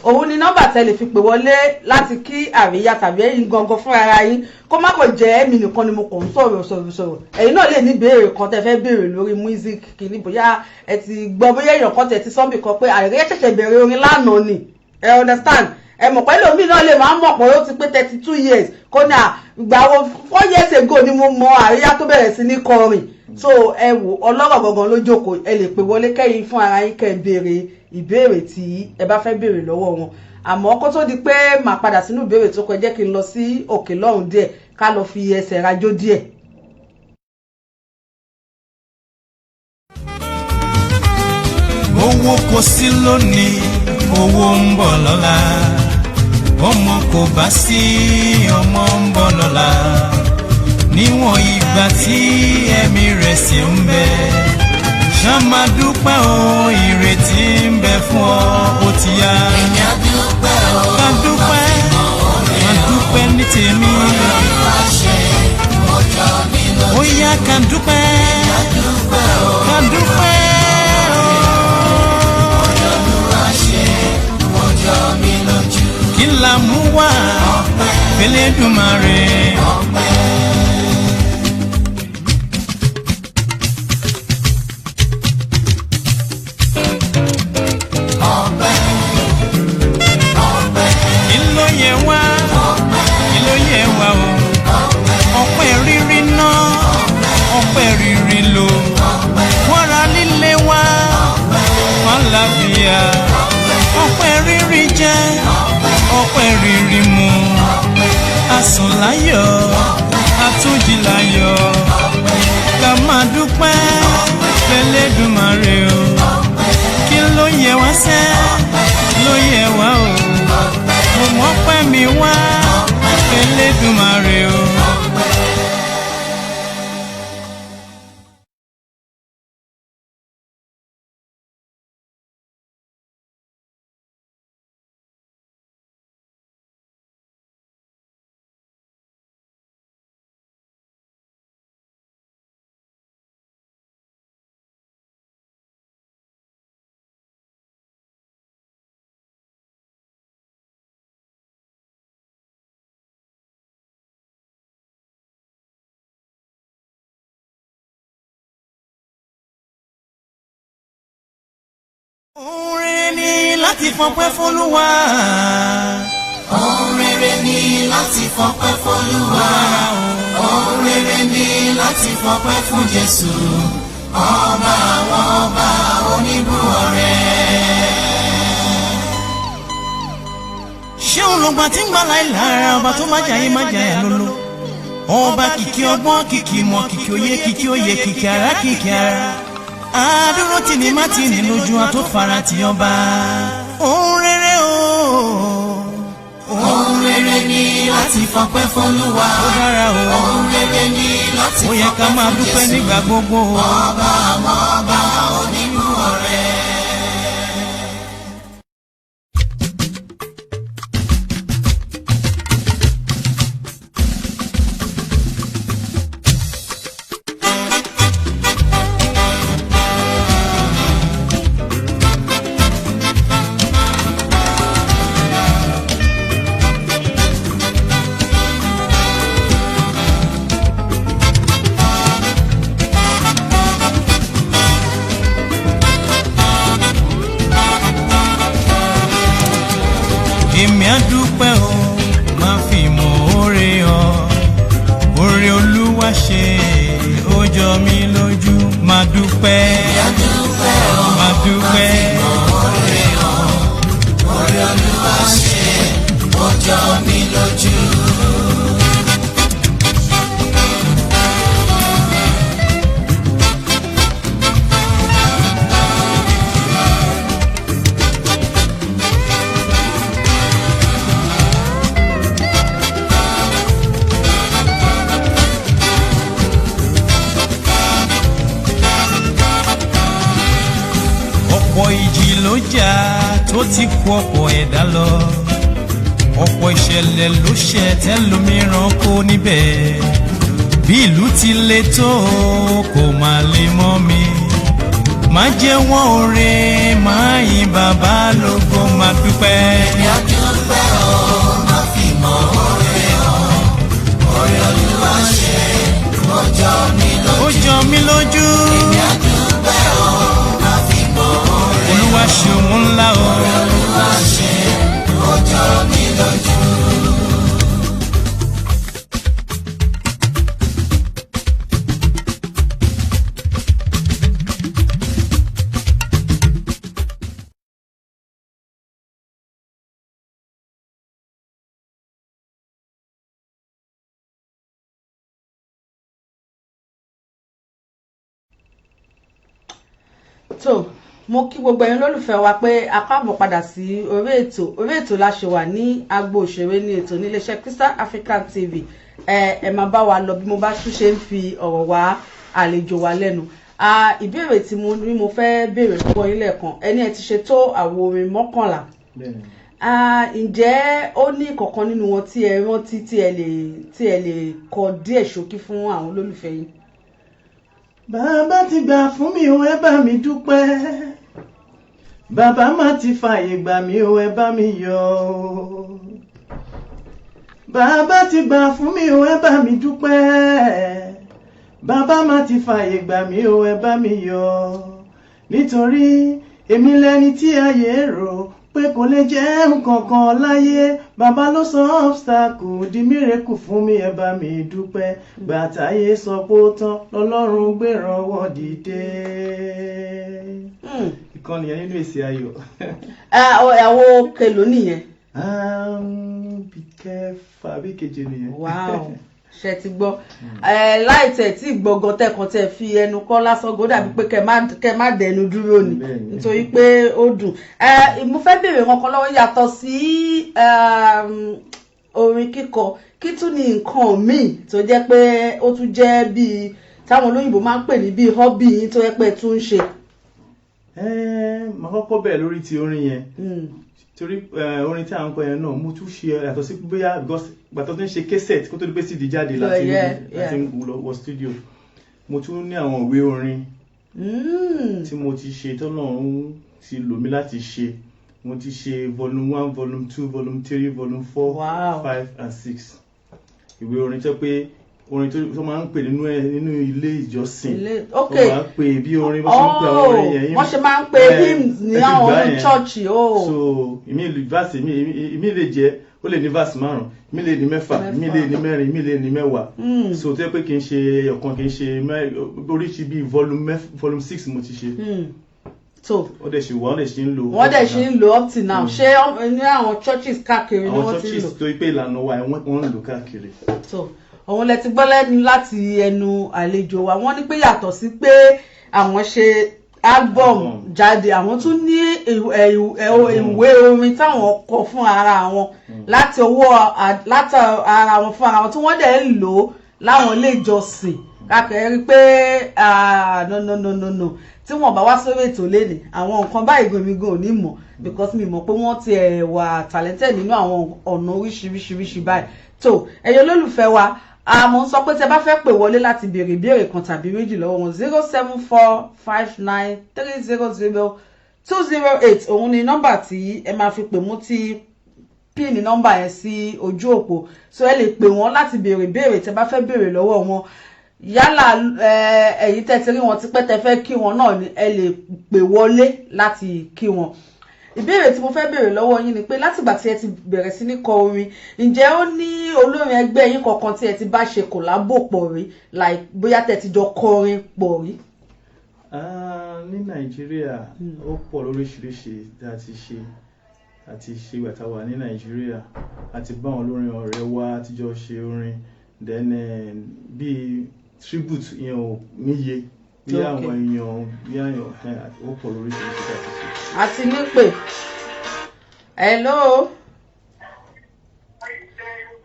òun ni nọ́mbà tẹ́ lè fi pè wọlé láti kí àríyá tàbí ẹ̀yin gangan fún ara yín kó má kàn jẹ́ èmi nìkan ni mo kàn ń sọ̀rọ̀ ẹ̀yin náà lè ní béèrè kan tẹ́ fẹ́ béèrè lórí music kìíní bóyá ẹ ti gbọ́ bóyá èèyàn kan tẹ́ ti sọ́nbì kan pé àríyá ṣẹ̀ṣẹ̀ bẹ̀rẹ̀ orin lánàá ni ẹ understand ẹ mọ̀ pé lómi náà lè máa ń mọ̀ pé ó ti pé 32 years kó ní ìgbà wo 4 years ago ni mo mọ àríyá tó bẹ̀rẹ̀ sí ní kọrin so ẹ wò ọlọ́rọ̀ gangan ló jókòó ẹ lè pè wọlé kẹ́yìn fún ara yín kẹ́ béèrè ìbéèrè tí ẹ bá fẹ́ béèrè lọ́wọ́ wọn àmọ́ kó tó di pé màá padà sínú ìbéèrè tó kọ jẹ́ kí n lọ sí òkè lọ́hùn díẹ̀ ká lọ fi ẹsẹ̀ rajó díẹ̀. owó kò sí lónìí owó ń bọ̀ lọ́la ọmọ kò bá sí ọmọ ń bọ̀ lọ́la níwọ̀n ìgbà tí ẹ̀mí rẹ̀ sì ń bẹ ṣá máa dúpẹ́ o ìrètí ń bẹ fún ọ ó ti yá ká dúpẹ́ ní tèmi ó yá ká dúpẹ́ kí la mú wá Elédùmarè. Kí ló yẹ wá o ọpẹ́ rírí ná ọpẹ́ rírí lò wọ́n ra líle wá wọ́n lábìyà ọpẹ́ rírí jẹ ọpẹ́ rírí mu asùn láyọ̀ àtúnjì láyọ̀ ká máa dúpẹ́ f'Ẹlẹ́dùmarè o kí ló yẹ wá sẹ́ ló yẹ wá o mo mọ́pẹ́ mi wá f'Ẹlẹ́dùmarè o. Ohun rere ni láti fọpẹ́ f'Olúwa. Ohun rere ni láti fọpẹ́ f'Olúwa. Ohun rere ni láti fọpẹ́ fún Jésù. Ọba àwọn ọba oníbùọrẹ. Ṣé olùgbà tí ń gbà láìlára ọba tó má jayé má jayà lólo? Ọba kìkì ọgbọ́n kìkì ìmọ̀ kìkì òye kìkì òye kìkì ara kìkì ara. Adúró tì ní má tì ní lójú àtó fara tì ọba. Ohun rere o. Ohun rere ni láti fọpẹ́ f'Olúwa. Ó dára o. Ohun rere ni láti Ó yẹ ká fọpẹ́ máa fún dúpẹ́ Jésù. nígbà gbogbo. Ọba àwọn ọba oníbùọrẹ. Èmi á dúpẹ́ o, máa fi mọ̀ oore ọ. Oore Olúwa ṣe, ó jọ mí lójú. Máa dúpẹ́, máa dúpẹ́. Oore Olúwa ṣe, ó jọ mí lójú. Ọ̀pọ̀ ìjì ló jà tó ti kó ọ̀pọ̀ ẹ̀dá lọ. Ọ̀pọ̀ ìṣẹ̀lẹ̀ ló ṣẹ̀ tẹ́lòmíràn kó níbẹ̀. Bí ìlú ti le tó kò máa lè mọ́ mi. Má jẹ́ wọ́n oore, máa yìn bàbá lógo, máa dúpẹ́. Ìyá dúpẹ́ o, máa fi mọ̀ oore o. Oore Olúwa ṣe, ó jọ mí lójú. Ó jọ mí lójú. Ìyá dúpẹ́ o, máa fi mọ̀ oore. Olúwa ṣe òun ńlá o. Olúwa ṣe, ó jọ mí lójú. tó mo kí gbogbo ẹ̀yin lólùfẹ́ wa pé a káàbọ̀ padà sí orí ètò la ṣe wà ní agbo òṣèré ní ètò níléeṣẹ́ Crystal African TV. ẹ máa bá wa lọ bí mo bá tún ṣe ń fi ọ̀rọ̀ wá àlejò wa lẹ́nu. ìbéèrè tí mo ní mo fẹ́ béèrè lọ́wọ́ yín lẹ́ẹ̀kan, ẹni ẹ ti ṣe tó àwo orin 11. ǹjẹ́ ó ní kankan nínú wọn tí ẹ rántí tí ẹ lè kọ díẹ̀ ṣókí fún àwọn olólùfẹ́ yín? Bàbá ti gbà fún mi o, ẹ bá mi dúpẹ́. Bàbá má ti fààyè gbà mí o, ẹ bá mi yọ̀ o. Bàbá ti gbà fún mi o, ẹ bá mi dúpẹ́. Bàbá má ti fààyè gbà mí o, ẹ bá mi yọ̀. Nítorí èmi lẹni tí ayé rò pé kò lè jẹ́ nǹkan kan láyé. Bàbá ló sọ obstacle di miracle fún mi, ẹ bá mi dúpẹ́. Gbàtàyé sọ pé ó tán lọ́lọ́run gbérànwọ́ dìde. Ìkànnì yẹn nínú èsì ayọ̀. àwo kèlò nìyẹn. Bí kẹfà bí keje nìyẹn. Wow. Ṣé ti gbọ́ láì tẹ̀ tí gbọ̀ngàn tẹ̀kàn tẹ̀ fi ẹnu kọ́ lásán gó dàbí pé kẹ má dẹnu dúró ni nítorí pé ó dùn. Mo fẹ́ béèrè wọn kan lọ́wọ́ yàtọ̀ sí orin kíkọ, kí tún ni nǹkan míì tó jẹ́ pé ó tún jẹ́ bíi táwọn olóyìnbó máa ń pè ní bíi hobby yín tó yẹ pé tún ń ṣe? Màá kọ́kọ́ bẹ̀rẹ̀ lórí ti orin yẹn. Torí orin tí à ń kọ yẹn náà mo tún ṣe yàtọ̀ sí bóyá because gbàtọ́ tó ń ṣe cassette kó tó di pé CD jáde láti wọ studio. Mo tún ní àwọn ìwé orin tí mo ti ṣe tọ́lọ́run ti lò mí láti ṣe. Mo ti ṣe volume 1, volume 2, volume 3, volume 4, 5 and 6. Ìwé orin tó pé orin tó máa ń pè nínú ilé ìjọsìn. Ok. Wọ́n máa ń pè bí orin bó ṣe ń pè àwọn orin yẹn. Wọ́n ṣe máa ń pè hymns ní àwọn chọ́ọ̀chì. So ìmí lè jẹ́ ó lè ní verse 5, ìmí lè ní 6, ìmí lè ní 4, ìmí lè ní 10. So tó yẹ pé kì í ṣe ọ̀kan, kì í ṣe oríṣi bíi volume 6 mo ti ṣe. So wọ́n dẹ̀ ṣe ń lò. Wọ́n dẹ̀ ṣe ń lò up till now. Ṣé ní àwọn churches káàkiri ni wọ́n ti ń lò? Àwọn churches tó pé ìlànà wa wọ́n ń lò káàkiri. So òun lẹ ti gbọ́ lẹ́nu láti ẹnu àlejò wa. Wọ́n ní pé yàtọ̀ sí pé àwọn ṣe album jáde, àwọn tún ní ìwé orin táwọn kọ fún ara wọn láti ara wọn fún ara wọn tí wọ́n dẹ̀ ń lò láwọn ilé ìjọsìn káàkiri rí pé no tí wọ́n bá wá sórí ètò lẹ́nìí àwọn nǹkan báyìí gomigo ò ní mọ̀ because mi mọ̀ pé wọ́n ti wà talented nínú àwọn ọ̀nà oríṣiríṣi báyìí. tó ẹ̀yin olólùfẹ́ wa mo ń sọ pé tẹ bá fẹ́ pè wọlé láti béèrè ìbéèrè kan tàbí méjì lọ́wọ́ wọn 07459300208 òun ni nọ́mbà tí ẹ máa fi pè mú tí pin nọ́mbà yẹn sí ojú òpó so ẹ lè pè wọ́n láti béèrè ìbéèrè tẹ bá fẹ́ béèrè lọ́wọ́ wọn yálà ẹ̀yin tẹ́ ti rí wọn tipẹ́ tẹ́ fẹ́ kí wọn náà ni ẹ lè pè wọlé láti kí wọn. Ìbéèrè tí mo fẹ́ béèrè lọ́wọ́ yín ni pé látìgbà tí ẹ ti bẹ̀rẹ̀ sí ní kọ orin ǹjẹ́ ó ní olórin ẹgbẹ́ yín kankan tí ẹ ti bá ṣe kòlábò pọ̀ rí like bóyá tẹ́ ti jọ kọrin pọ̀ rí? Ní Nàìjíríà ó pọ̀ lóríṣiríṣi tí a ti ṣe ìgbà tá a wà ní Nàìjíríà àti bá àwọn olórin ọ̀rẹ́ wa àtijọ́ ṣe orin then bí tribute yẹn ò níye bí àwọn èèyàn bí àyàn ó pọ̀ lóríṣiríṣi tí a ti ṣe. Àti nípè hello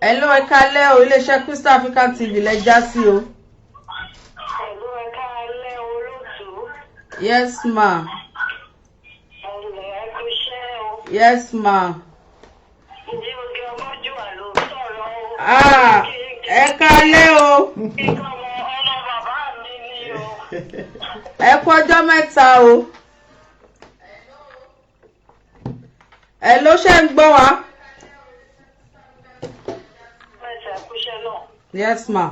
ẹ kálẹ́ o iléeṣẹ́ Crystal African TV lẹ já sí o. Hello ẹ kálẹ́ olóòtú. Yes ma. Ẹ kú iṣẹ́ o. Yes ma. Ìdí oge ọmọjúwà ló sọ̀rọ̀ o. Ẹ kálẹ́ o. Ìkọ́ ọmọ bàbá mi ni o. Ẹ kú ọjọ́ mẹ́ta o. Ẹ ló ṣe ń gbọ́ wa. Mẹ́sẹ̀ kúṣẹ́ náà. Yes ma.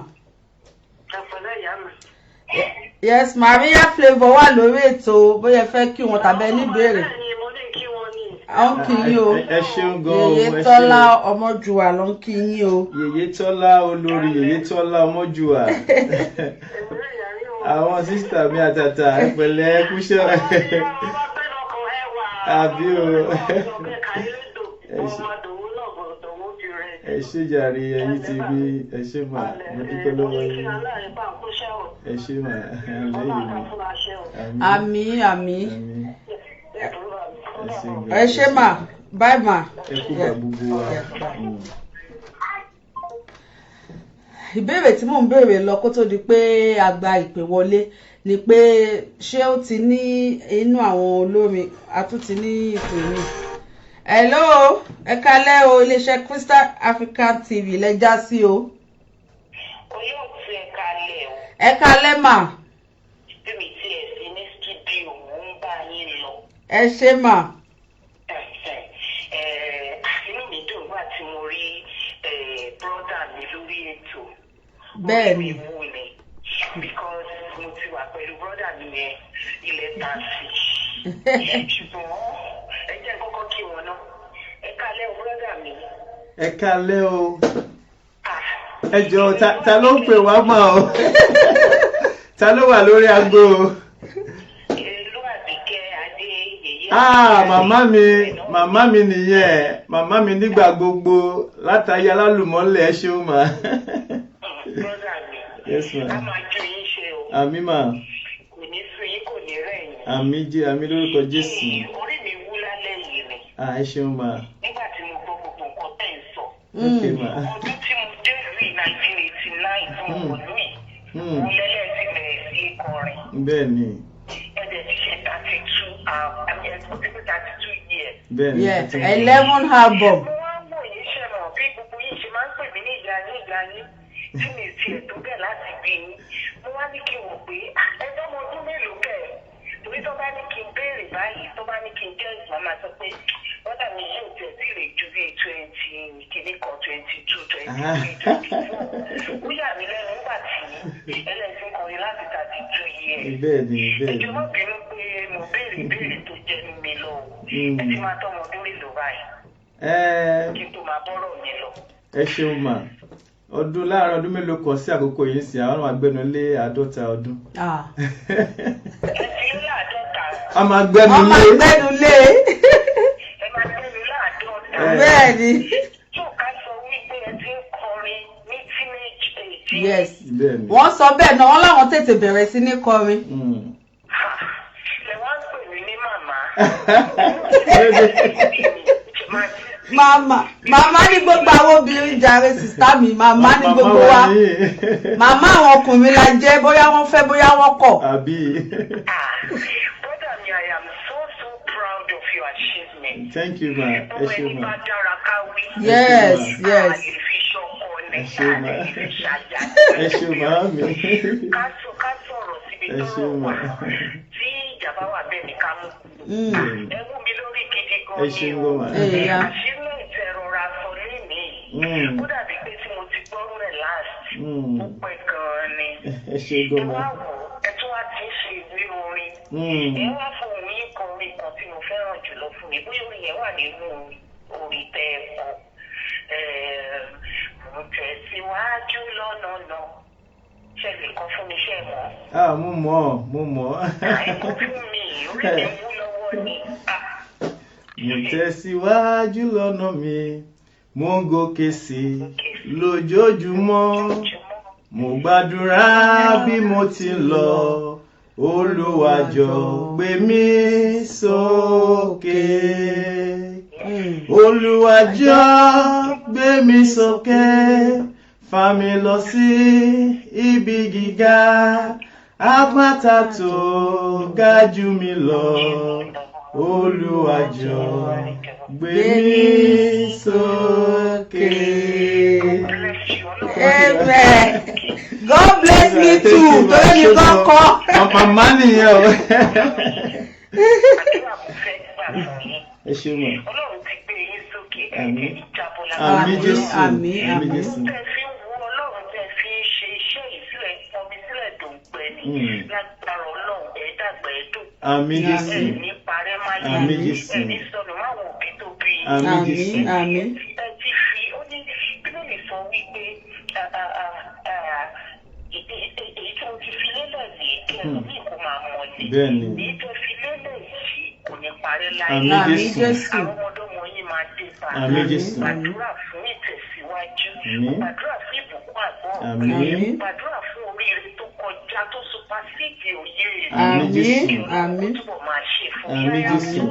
Ẹ̀pẹ̀lẹ́ ìyá mi. Yes ma. Maria Flavour wà lórí ètò bóyá fẹ́ kí wọn tàbí ẹni béèrè. Bẹ́ẹ̀ni mo ní kí wọ́n ní. À ń kí yín o. Ẹ ṣeun gan o. Yèyé Tọ́lá Ọmọjúwà ló ń kí yín o. Yèyé Tọ́lá olórí Yèyé Tọ́lá Ọmọjúwà. Àwọn sísítà mi àtàtà ẹ̀pẹ̀lẹ́ kúṣẹ́. Àbí o. Ẹ ṣé jàre ẹ̀yin ti bí ẹ ṣé mà mo dúpẹ́ lọ́wọ́ yín. Ẹ ṣé mà lẹ́yìn mi. Àmín. Ẹ ṣé mà bye ma. Ẹ kú bá gbogbo wa. Ìbéèrè tí mò ń béèrè lọ kó tó di pé a gba ìpè wọlé ni pé ṣé ó ti ní inú àwọn olórin a tún ti ní ìpè mi. Hello ẹ kálẹ́ o iléeṣẹ́ Crystal African TV lẹ já sí o. Olóòtú ẹ kálẹ́ o. Ẹ kálẹ́ mà. Bíbi tí ẹ sí ní stúdíò mo ń bá yín lọ. Ẹ ṣé mà. Inú mi dùn nígbà tí mo rí brọ́dà mi lórí ètò. Bẹ́ẹ̀ni. Ó wù mí because mo ti wà pẹ̀lú brọ́dà mi yẹn ilẹ̀ tàṣì. Ṣùgbọ́n ẹ jẹ́ kọ́kọ́ kí wọn náà. Ẹ kálẹ́ o brọ́dà mi. Ẹ kálẹ́ o. Ẹ jọ̀ọ́ ta ló ń pè wá mọ́ o? Ta ló wà lórí aago o? Ìlú Àbíkẹ́ Adé Yèyé. Màmá mi nìyẹn. Màmá mi nígbà gbogbo látàyè alálùmọ́lẹ̀ ẹ ṣeun mà. Brọ́dà mi. Yes ma. A máa ju yín ṣe o. Àmín mà. Kò ní sún yín kò ní rẹ̀ yín. Àmín lórúkọ Jésù. Orí mi wú lálẹ́ yìí ni. Ẹ ṣeun mà. Nígbà tí mo gbọ́ gbogbo nǹkan tẹ̀ ń sọ. Okay mà. Ọdún tí mo dé rí 1989 tí mo wọ̀ lóyè. Mo lẹ́lẹ́ ti bẹ̀rẹ̀ sí kọrin. Bẹ́ẹ̀ni. Ẹ̀dẹ̀ ti ṣe 32 years. Bẹ́ẹ̀ni. 11 album. Mo wá ń wò yín ṣe mọ̀ bí gbogbo yín ṣe máa ń pè mí ní ìyá yín tí mi tiẹ̀ tó bẹ̀ láti bí yín. Mo wá ní kí n wò pé ẹjọ́ ọmọ ọdún mélòó kẹ̀ torí tó bá ní kí n béèrè báyìí tó bá ní kí n jẹ́ ìgbà máa sọ pé bọ́dà mi yóò tẹ̀ sí rè ju bí 20 kìíní kan 22 23 24. Ó yà mí lẹ́nu ẹlẹ́sìn kọrin láti 32 years. Bẹ́ẹ̀ni. Ẹjọ́ má bínú pé mo béèrè tó jẹ́ mi lọ. Ẹ ti máa tọ́ ọmọ ọdún mélòó báyìí. Kí n tó máa bọ́rọ̀ mi lọ. Ẹ ṣeun mà. Ọdún láàárín ọdún mélòó kan sí àkókò yìí sí àwọn agbẹnu lé 50 ọdún. Ẹ ti lé 50. A máa gbẹnu lé. Ẹ máa gbẹnu lé. Ẹ máa gbẹnu lé 50. Bẹ́ẹ̀ni. Yóò ká sọ wípé ẹ ti ń kọrin ní teenage age. Yes. Bẹ́ẹ̀ni. Wọ́n sọ bẹ́ẹ̀ náà wọ́n láwọn tètè bẹ̀rẹ̀ sí ní kọrin. Lẹ wá ń pè mí ní màmá. Màmá ní gbogbo àwọn obìnrin jàre sìstá mi, màmá ní gbogbo wa. Màmá àwọn ọkùnrin la jẹ́ bóyá wọ́n fẹ́ bóyá wọ́n kọ̀. Àbí. Brother mi, I am so proud of your achievement. Thank you, ma. Ẹ ṣé ma. Yes. Ẹ ṣé ma mi. Ká sọ̀rọ̀ síbi tó rọ̀ wá. Tí ìjàmbá wà bẹ́ẹ̀ ni ká mú. Ẹ wú mi lórí gidi gan Ẹ ṣé ni o. ma. Àṣírí ìtẹ̀rọra sọ lénìí. Ó dàbí pé tí mo ti gbọ́rú ẹ̀ last. Ó pẹ́ gan-an ni. Ẹ ṣé Ẹ ma. wá wò ẹ tún wá ti ń ṣe ìwé orin. Ẹ wá fún òun yín kan orin kan tí mo fẹ́ràn jùlọ fún mi. Bóyá orin yẹn wà nínú orin tẹ́ ẹ kọ. Mo tẹ̀síwájú lọ́nà náà. Ṣé lè kọ́ fún mi ṣe mọ́? Mo mọ̀. Àìkú fún mi, orí mi wú lọ́wọ́ ni. Mo tẹ̀síwájú lọ́nà mi, mo ń gòkè sí lójoojúmọ́. Mo gbàdúrà bí mo ti ń lọ, Olúwa jọ̀ọ́ gbé mi sókè. Olúwa jọ̀ọ́ gbé mi sókè, fà mí lọ sí ibi gíga, àpáta tó ga jù mí lọ. Olúwa jọ̀ọ́ gbé mi sókè. Amen. God bless me too. Torí mi kọ́ kọ́. Màmá nìyẹn o. Àdúrà mo fẹ́ gbà fún yín. Ẹ ṣé ma. Ọlọ́run ti gbé yín sókè Àmín. ẹ̀ẹ́dẹ̀ ìjábọ̀ Àmín Jésù. Àmín. Àmín Jésù. Tẹ́ fi ń wo Ọlọ́run tẹ́ fi ń ṣe iṣẹ́ yìí sílẹ̀ pọnmi sílẹ̀ tó ń gbẹ ni. Lágbára Ọlọ́run ẹ̀ẹ́dàgbà ẹ̀dùn. Àmín Jésù. Ẹ̀ẹ́ní parẹ́ máa yẹ. Àmín Jésù. Ẹ̀ẹ́ní sọnù máa wọ òbí tó bí yín. Àmín Jésù. Àmín. Ẹ ti fi ó ní Bíbélì sọ wípé èyí tó ti fi lélẹ̀ lé kí ẹlòmíì kó máa mọ̀ ní. Bẹ́ẹ̀ni. Èyí tó fi lélẹ̀ yìí kò ní parẹ́ láyé. Àmín Àmín Jésù. Jésù. Àwọn ọmọdọ́mọ yín máa dé bá. Àmín Jésù. Gbàdúrà fún ìtẹ̀síwájú. Àmín. Gbàdúrà fún ìbùkún àgọ́. Àmín. Gbàdúrà fún oríire tó kọjá tó supersede òye rẹ̀. Àmín Jésù. Àmín. Ó túbọ̀ máa ṣe fún Àmín yín. I am Jésù.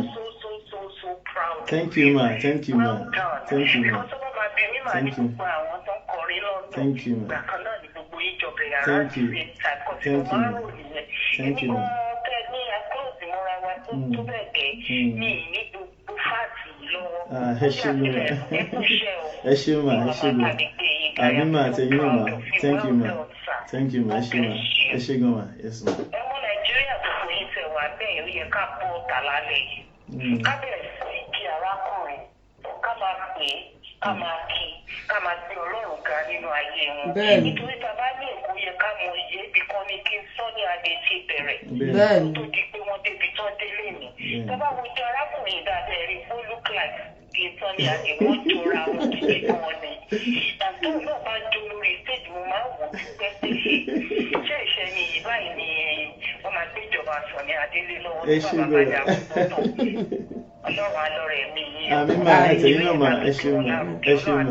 so proud. Thank you ma. Thank you ma. Well done. Thank you ma. Because ọba máa bí mi máa ní Thank you. gbogbo àwọn tó ń kọrin lọ́dọ̀. Thank you, ma. Ìgbà kan náà ni gbogbo yín jọ bẹ̀rẹ̀ ara Thank you. ti ṣe ìtàkọ́ tí mo Thank you, máa ń ma. rò nìyẹn. Thank you, Èmi ma. gan tẹ́ ní aclose mọ́ra wa tó bẹ̀ gẹ́ ní ní gbogbo fáàtì lọ́wọ́. Ẹ ṣé ma. Ẹ kú iṣẹ́ o. Ẹ ṣé ma. Ẹ ṣé ma. Àmín ma. Àtẹ̀yìn náà ma. Thank you ma. Thank you ma. Ẹ ṣé ma. Ẹ ṣé gan ma. Yes ma. Ọmọ Nàìjíríà tó kò yín tẹ̀ wá bẹ́ẹ̀ ó yẹ ká bọ́ ọ̀tà lálẹ́ yìí. Ká bẹ̀rẹ̀ sí kí arákùnrin ká máa pè é ká máa kí ká máa gbé Ọlọ́run ga nínú ayé wọn. Bẹ́ẹ̀ni. Nítorí tá a bá ní èkó yẹ ká mọ iye ibì kan ní kí n sọ ní adé ti bẹ̀rẹ̀. Bẹ́ẹ̀ni. Tó di pé wọ́n débi tán délé ni. Tá a bá wo ti arákùnrin dáadáa rí ó look like kí n sọ ní adé wọ́n jọra wọn gidi gan ni. Àtọ́ náà bá jó lórí stage mo máa ń wò ó pípẹ́ pé iṣẹ́ ìṣẹ́ ni yìí báyìí ni wọ́n máa gbé ìjọba sọ ní adélé lọ́wọ́ Ẹ tó ṣé bàbá gan. bàjá gbogbo Ọlọ́run alọ́rẹ̀ mi yìí. Àmín ma. Àtẹ̀yìn náà ma. Ẹ ṣé ma. Ẹ ṣé ma.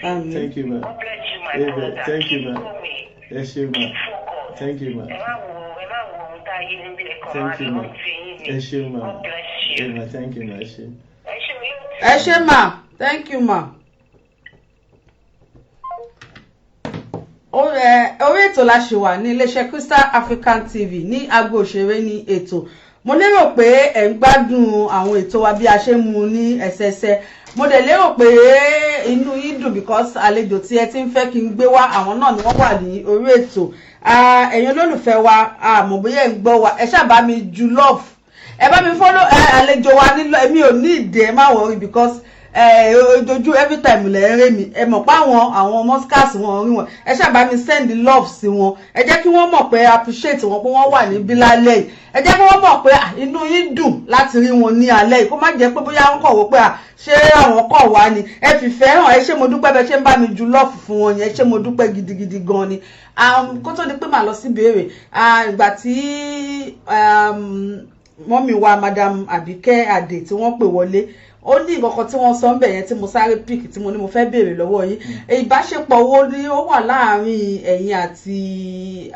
Àmín. Thank you ma. God bless you my Amen. brother. Thank you, Keep ma. going. Ẹ ṣé ma. Keep focused. Thank you ma. Ẹ má wo ohun tá a yé níbi ẹ̀kọ́ Thank máa you, lọ ma. sí yín ni. Ẹ ṣé ma. God bless you. Ẹ ma. Thank you ma. Ẹ ṣé. Ẹ ṣé mi. Ẹ ṣé ma. Thank you ma. Orí ètò la ṣe wà ní iléeṣẹ́ Crystal African TV ní agbo òṣèré ní ètò. Mo lérò pé ẹ̀ ń gbádùn àwọn ètò wa bí a ṣe ń mú ní ẹsẹsẹ. Mo dẹ̀ lérò pé inú yín dùn because àlejò tí ẹ ti ń fẹ́ kí n gbé wá àwọn náà ni wọ́n wà ní orí ètò. Ẹ̀yin olólùfẹ́ wa àmọ́ bóyá ẹ̀ ń gbọ́ wa ẹ ṣáà bá mi ju love. Ẹ bá mi follow àlejò wa nílò èmi ò ní ìdè ẹ má worry because ojojú every time lẹ ń rẹ́ mi ẹ mọ̀ pé àwọn Muscas wọn rí wọn ẹ ṣàbá mi send love sí wọn ẹ jẹ́ kí wọ́n mọ̀ pé appreciate wọn pé wọ́n wà níbí lálẹ́ yìí ẹ jẹ́ kí wọ́n mọ̀ pé inú yín dùn láti rí wọn ní alẹ́ yìí kó má jẹ́ pé bóyá wọ́n kọ̀ wò pé ṣé àwọn kọ̀ wá ni ẹ fìfẹ́ hàn ẹ ṣé mo dúpẹ́ bẹ́ẹ̀ ṣe ń bá mi ju love fún wọn yẹn ẹ ṣé mo dúpẹ́ gidigidi gan ni kó tó di pé màá lọ sí ìbéèrè ìgbà tí mọ́mì wa madam Àbíkẹ́ Adé tí wọ́n pè wọlé ó ní ìkọ̀kọ̀ tí wọ́n sọ ń bẹ̀ yẹn tí mo sáré pick tí mo ní mo fẹ́ béèrè lọ́wọ́ yín ìbáṣepọ̀ wo ni ó wà láàárín ẹ̀yin àti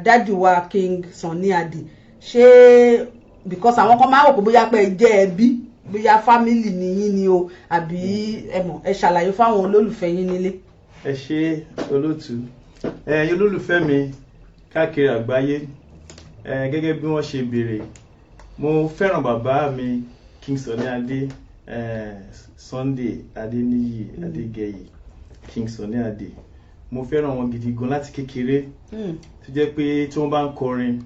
dádì wa King Sunny Adé ṣé because àwọn kan máa ń rò pé bóyá pé ẹ jẹ́ ẹbí bóyá family nìyí ni o àbí ẹ ṣàlàyé fáwọn olólùfẹ́ yín nílé. ẹ ṣé olóòtú ẹ̀yin olólùfẹ́ mi káàkiri àgbáyé gẹ́gẹ́ bí wọ́n ṣe béèrè mo fẹ́ràn bàbá mi King Sunny Adé Sunday Adéníyì Adégẹyè King Sunny Adé mo fẹ́ràn wọn gidi gan láti kékeré tó jẹ́ pé tí wọ́n bá ń kọrin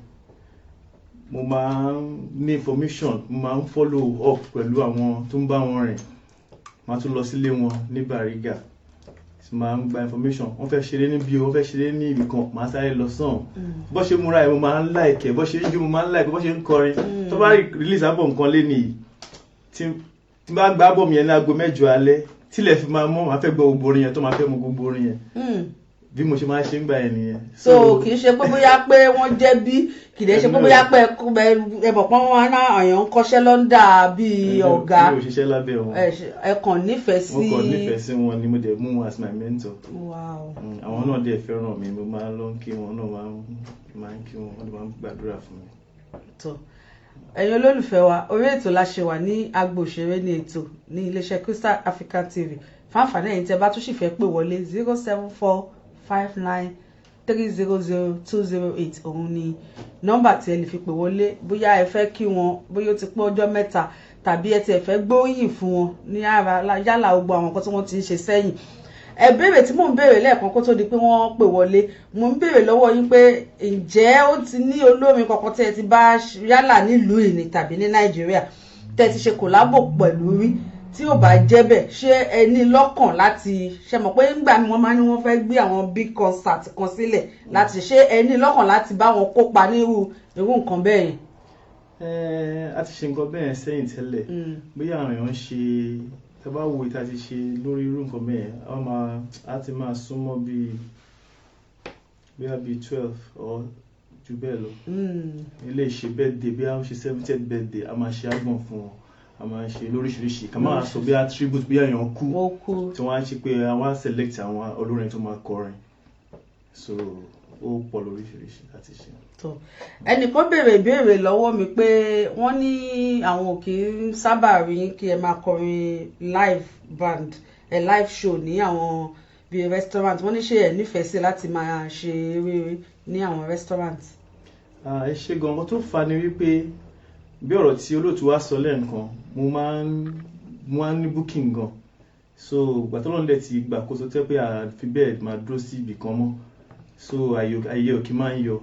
mo máa ń ní information mo máa ń follow up pẹ̀lú àwọn tó ń bá wọn rìn máa tún lọ sílé wọn ní Bariga máa ń gba information wọ́n fẹ́ ṣeré níbi wọ́n fẹ́ ṣeré ní ibì kan máa sáré lọ sàn bó ṣe múra ẹ̀ mo máa ń like bó ṣe ń jó mo máa ń like bó ṣe ń kọrin tó bá release album kan lé nìyí tí bá gba album yẹn ní aago 9 alẹ́ tílẹ̀ fi máa mọ́ máa fẹ́ gbọ́ gbogbo orin yẹn tó máa fẹ́ mọ gbogbo orin yẹn bí mo ṣe máa ṣe ń gbà yẹn nìyẹn. so kì í ṣe pé bóyá pé wọ́n jẹ́ bí kì í ṣe pé bóyá pé ẹ mọ̀ pé wọ́n á àyàn ń kọ́ṣẹ́ lọ́ndà bíi ọ̀gá mi ò ṣiṣẹ́ lábẹ́ wọn ẹ kàn nífẹ̀ẹ́ sí. mo kàn nífẹ̀ẹ́ sí wọn ni mo dẹ̀ mú wọn as my mentor. Wow. àwọn náà dẹ̀ fẹ́ràn mi mo máa ń lọ kí wọn náà máa ń kí wọn wọ́n máa ń gbàdúrà fún mi. tó ẹ̀yin olólùfẹ́ wa orí ètò la ṣe wà ní agbo òṣèré ní ètò ní iléeṣẹ́ Crystal Africa TV fáǹfààní ẹ̀yin tẹ́ bá tún sì fẹ́ pè wọlé 07459300208 òun ni nọ́mbà tí ẹ lè fi pè wọlé bóyá ẹ fẹ́ kí wọn bóyá ó ti pé ọjọ́ mẹ́ta tàbí ẹ ti ẹ fẹ́ gbóríyìn fún wọn ní yálà gbogbo àwọn nǹkan tí wọ́n ti ń ṣe sẹ́yìn ìbéèrè tí mò ń béèrè lẹ́ẹ̀kan kó tó di pé wọ́n pè wọlé mò ń béèrè lọ́wọ́ yín pé ǹjẹ́ ó ti ní olórin kankan tí ẹ ti bá yálà nílùú ìní tàbí ní Nàìjíríà tẹ́ ti ṣe kòlábò pẹ̀lú rí tí ò bá jẹ́ bẹ́ẹ̀ ṣé ẹ ní lọ́kàn láti ṣe mọ̀ pé nígbà mi wọ́n máa ní wọ́n fẹ́ gbé àwọn big concert kan sílẹ̀ láti ṣé ẹ ní lọ́kàn láti bá wọn kópa ní irú nǹkan bẹ́ẹ̀ yẹn. a ti ṣe nǹkan bẹ́ẹ̀ sẹ́yìn tẹ́lẹ̀ bóyá àwọn èèyàn ń ṣe tẹ́bá wo ìta ti ṣe lórí irú nǹkan bẹ́ẹ̀ a ti máa súnmọ́ bíi 12 or jù bẹ́ẹ̀ lọ ilé ìṣe birthday bí a ń ṣe 70th birthday a máa ṣe àgbọ̀n fún wọn a máa ń ṣe lóríṣiríṣi ká máa sọ bí a tribute bí èèyàn kú tí wọ́n á ṣe pé àwọn á select àwọn olórin tó máa kọrin so ó pọ̀ lóríṣiríṣi láti ṣe. ẹnìkan béèrè ìbéèrè lọ́wọ́ mi pé wọ́n ní àwọn ò kì í sábà rí kí ẹ máa kọrin live band live show ní àwọn bíi restaurant wọ́n ní ṣé ẹ nífẹ̀ẹ́ sí láti máa ṣe eré ní àwọn restaurant. ẹ ṣe gan-an tó fa ni wípé bí ọ̀rọ̀ tí olóòtú wa sọ lẹ́ẹ̀kan mo máa ń ní booking gan so gbàtọ́lọ́ndẹ̀ ti gbàkóso tẹ́ pé àfi bẹ́ẹ̀ máa dúró sí ibì kan mọ́ so ayé òkè máa ń yọ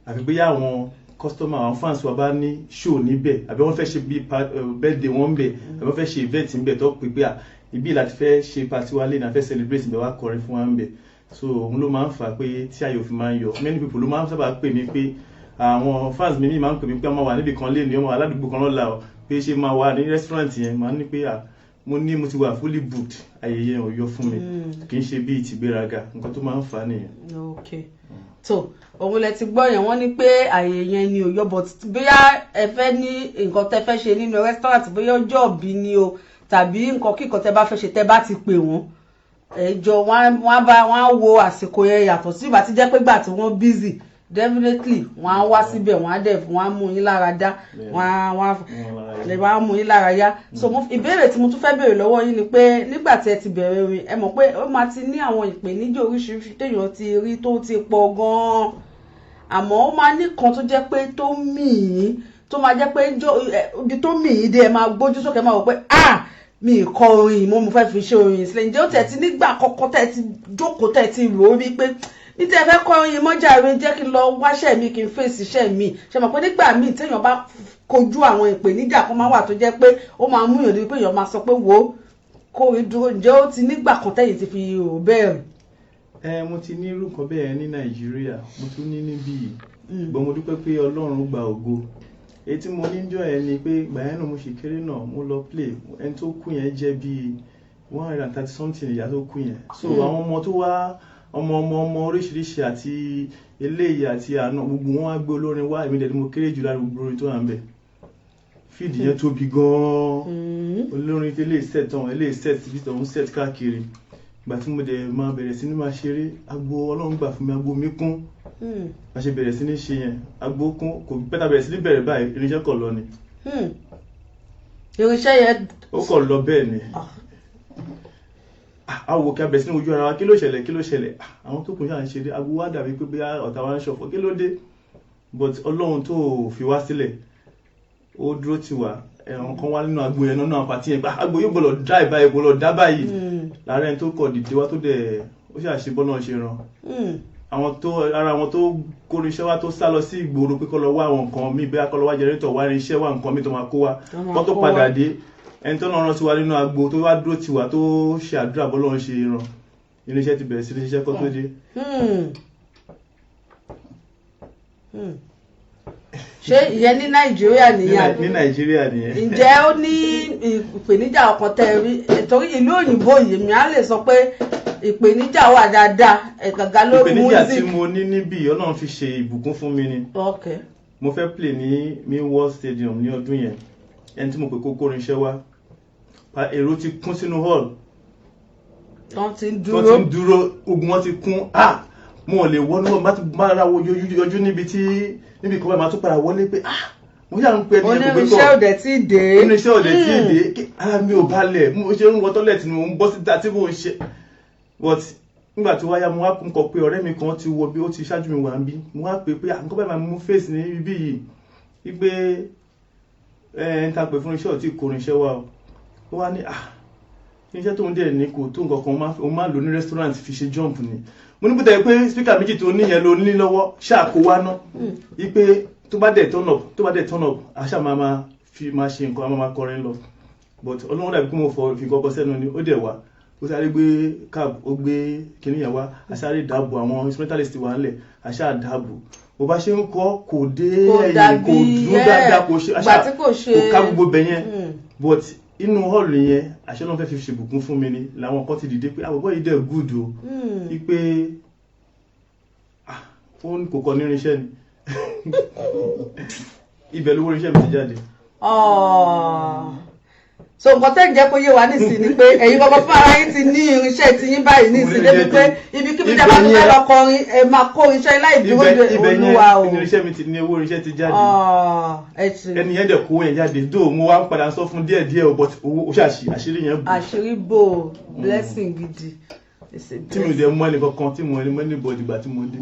àfi bóyá àwọn customer àwọn fans wa bá ní show níbẹ̀ àbí wọ́n fẹ́ ṣe bí birthday wọn bẹ̀ àbí wọ́n fẹ́ ṣe event níbẹ̀ tó pé pé ibi láti fẹ́ ṣe party wa lé náà fẹ́ celebrate níbẹ̀ wá kọrin fún wa níbẹ̀ so òun ló máa ń fà pé tí ayé òfin máa ń yọ many people ló máa ń sábà pè mí pé àwọn fans mi máa ń pè mí pé ọmọ wà níbi kan lé ní ọmọ aládùúgbò kan lọ́la ọ pé ṣe máa wà ní restaurant yẹn máa ní pé mo ti wà fully booked ayẹyẹ ò yọ fún mi kì í ṣe bíi tìgbéraga nǹkan tó máa ń fà á nìyẹn. ok tó òun lẹ ti gbọ́ yẹn wọ́n ní pé àyè yẹn ni ò yọ but bóyá ẹ fẹ́ ní nǹkan tẹ́ fẹ́ ṣe nínú restaurant bóyá ọjọ́ òbí ni o tàbí nǹkan kíkan tẹ́ bá fẹ́ ṣe tẹ́ bá ti pè wọ́n ẹjọ́ wọ́n á wo àsìkò yẹn yàtọ̀ sí ìgbà tí jẹ́ pé gbà tí wọ́n busy definitely wọ́n á wá síbẹ̀ wọ́n á mú yín lára dá wọ́n á mú yín lára yá so ìbéèrè tí mo tún fẹ́ béèrè lọ́wọ́ yín ni pé nígbà tí ẹ ti bẹ̀rẹ̀ orin ẹ mọ̀ pé ó máa ti ní àwọn ìpèníjà oríṣiríṣi téèyàn ti rí tó ti pọ̀ gan-an àmọ́ ó máa ní kan tó jẹ́ pé tó mì yín tó máa jẹ́ pé ibi tó mì yín dé ẹ máa gbójú sókè máa wò pé mi kọ orin mo fẹ́ fi ṣe orin sílẹ̀ ǹjẹ́ ó tẹ̀ ti nígbà kọ́kọ́ tẹ̀ ti jókòó tẹ̀ ti rò ó rí pé ní tẹ́ fẹ́ kọ́ oyin mọ́jà rẹ jẹ́ kí n lọ wáṣẹ́ mi kí n fèsì iṣẹ́ mi ṣe mọ̀ pé nígbà míì téèyàn bá kojú àwọn ìpèníjà kan máa wà tó jẹ́ pé ó máa mú ìyàn pé èèyàn máa sọ pé wo kórin dúró ǹjẹ́ ó ti nígbà kan tẹ́yìn ti fi rò bẹ́ẹ̀ rí. Mo ti ní irú kan bẹ́ẹ̀ ní Nàìjíríà, mo tún ní níbí yìí. Gbọ́n mo dúpẹ́ pé Ọlọ́run gba ògo. Èyí tí mo ní jọ ẹ ni pé ìgbà yẹn náà mo ṣe kéré náà mo lọ play, ẹni tó kú yẹn jẹ́ bíi 130 something ìyá tó kú yẹn. So àwọn ọmọ tó wá ọmọ oríṣiríṣi àti eléyìí àti àna gbogbo wọn wá gbé olórin wá, èmi dẹ̀ ni mo kéré jù lára gbogbo orin tó wà ń bẹ̀. Fíìdì yẹn tóbi gan-an, olórin tí eléyìí set tán eléyìí set bí tọ̀hún set káàkiri. Ìgbà tí mo dẹ̀ máa bẹ̀rẹ̀ sí ní máa ṣeré, agbo Ọlọ́run gbà fún mi, agbo mi kún. A ṣe bẹ̀rẹ̀ sí ní ṣe yẹn, agbo kún, kò pẹ́ta bẹ̀rẹ̀ sí ní bẹ̀rẹ̀ báyìí, irinṣẹ́ kọ̀ lọ ni. Irinṣẹ́ yẹn ó kọ̀ lọ bẹ́ẹ̀ ni. Àwọ̀ kí a bẹ̀rẹ̀ sí ní ojú ara wa, kí ló ṣẹlẹ̀, àwọn tó kùn ṣáà ń ṣeré, agbo wa dàbí pé bí ọ̀tá wa ń ṣọ̀fọ̀, kí ló dé? But Ọlọ́run tó fi wá sílẹ̀, ó dúró tì wá. Ẹ̀wọ̀n kan wá nínú agbo yẹn náà pàtí yẹn, agbo yóò gbọ́dọ̀ dá ìbáyìí, gbọ́dọ̀ dá báyìí. Láàárẹ̀ ẹni tó kọ̀ dìde wá tó dẹ̀ ó ṣàṣe bọ́lá ṣe ràn. Ara àwọn tó kórin iṣẹ́ wá tó sá lọ sí ìgboro pé kó lọ wá àwọn nǹkan míì, bẹ́ẹ̀ kó lọ wá jẹrẹ́tọ̀ wá irinṣẹ́ wá nǹkan míì tó máa kó wá. Wọ́n tó padà dé, ẹni tó náà rán sí wa nínú agbo tó wá dúró tì wá tó ṣe àdúrà bọ́lá ṣe ràn. Irinṣẹ́ ti bẹ̀rẹ̀ sí ní ṣiṣẹ́ kó tó dé. Ṣé ìyẹn ní Nàìjíríà nìyẹn? Ní Nàìjíríà nìyẹn. Ǹjẹ́ ó ní ìpèníjà ọkàn tẹ́ rí? Torí ìlú òyìnbó yìí mi á lè sọ pé ìpèníjà wà dáadáa ẹ̀gàgà lórí music. Ìpèníjà tí mo ní níbí Ọlọ́run fi ṣe ìbùkún fún mi ni. Okay. Mo fẹ́ play ní Millwall Stadium ní ọdún yẹn, ẹni tí mo pè kó kórin iṣẹ́ wá, èrò ti kún sínú hall. Wọ́n ti ń dúró, ogun wọn ti kún. Mo ò lè wọnú máa ra ojú níbi kan báyìí máa tún padà wọlé pé mo yà ń pẹ́ ní ẹ̀kọ́ pé kọ́ oníṣẹ́ òdẹ̀ tí dé. Oníṣẹ́ òdẹ̀ tí dé, ara mi ò balẹ̀, mo ṣe ń wọ tọ́lẹ̀tì ni mo ń bọ́ síta tí mo ń ṣe. But nígbà tí wáyà mo wá kún kọ pé ọ̀rẹ́ mi kan ti wọ bí ó ti ṣáájú mi wà ń bí, mo wá pé nǹkan báyìí máa mú face ní ibi yìí wípé ń ta pé fún iṣẹ́ ọ̀tí kórin iṣẹ́ wa ó wá ní iṣẹ́ tó ń dẹ̀ ní kò tó nǹkan kan ó máa lò ní restaurant fi ṣe jump ni. Mo ní bùtẹ̀ pé speaker méjì tó níyẹn ló ní lọ́wọ́ ṣáàkó wá ná wípé tó bá dẹ̀ turn up àṣà máa ṣe nǹkan máa kọrin lọ. But Ọlọ́run dàbí pé mo fi kọ́kọ́ sẹ́nu ni ó dẹ̀ wá, ó sáré gbé cab, ó gbé kinní yẹn wá, àṣàrí dáàbò àwọn instrumentalist wà ńlẹ̀, àṣà dáàbò bó bá ṣe ń kọ́ kò dé ẹ̀yìn kò dúró dáadáa kò ká gbogbo bẹ̀yẹn. But inú hall yẹn àṣẹ náà fẹ́ fi ṣèbùkún fún mi ni làwọn kan ti dìde pé àbọ̀bọ̀ yìí dẹ̀ good o wípé fóònù kò kọ ní irinṣẹ́ ni ibẹ̀ lówó irinṣẹ́ mi ti jáde. So nǹkan tẹ́ ń jẹ́ kó yé wa nísìnyí ni pé ẹ̀yin kọ́kọ́ fún ara yín ti ní irinṣẹ́ tí yín báyìí nísìnyí débi pé ibikíbi tẹ́ bá tún fẹ́ lọ kọrin ẹ máa kó irinṣẹ́ láì dúró de Olúwa o. Ibẹ̀ yẹn irinṣẹ́ mi ti ní owó irinṣẹ́ ti jáde. Ẹni yẹn dẹ̀ kó yẹn jáde dóò mo wá ń padà sọ fún díẹ̀díẹ̀ o but owó ṣàṣì àṣírí yẹn bò. Àṣírí bò blessing gidi. Tí mo dẹ̀ mọ́ ẹnì kankan tí mo mọ́ ẹnì bọ̀dì ìgbà tí mo dé.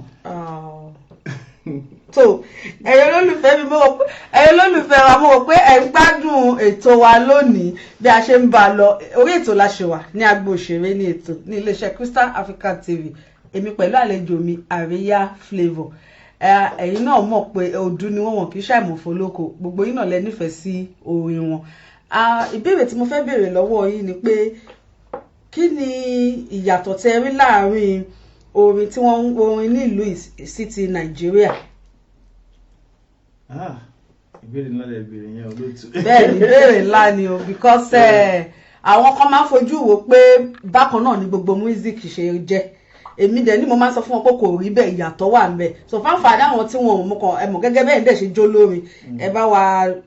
So ẹ̀yin olólùfẹ́ wa mo rò pé ẹ̀ ń gbádùn ètò wa lónìí bí a ṣe ń bá a lọ. Orí ètò la ṣe wà ní agbo òṣèré ní ètò ní iléeṣẹ́ Crystal Africa TV, èmi pẹ̀lú àlejò mi Àríyá Flavour. Ẹ̀yin náà mọ̀ pé ọdún ni wọ́n kì í ṣàìmọ̀fọ́ lóko, gbogbo yín náà lẹ nífẹ̀ẹ́ sí orin wọn. Ìbéèrè tí mo fẹ́ béèrè lọ́wọ́ yín ni pé kí ni ìyàtọ̀ tẹ́ rí láàárín orin tí wọ́n ń orin nílùú sí ti Nàìjíríà? Ìbéèrè ńlá lẹ béèrè yẹn olóòtú. Bẹ́ẹ̀ni ìbéèrè ńlá ni o because àwọn kan máa ń fojú wò pé bákan náà ni gbogbo music ṣe jẹ́. Èmi dẹ̀ ni mo máa ń sọ fún wọn pé kò rí bẹ́ẹ̀, ìyàtọ̀ wà ń bẹ̀. So fáńfààní àwọn tí wọn ò mú kan ẹ̀mọ̀ gẹ́gẹ́ bẹ́ẹ̀ dẹ̀ ṣe jó lórin ẹ bá wa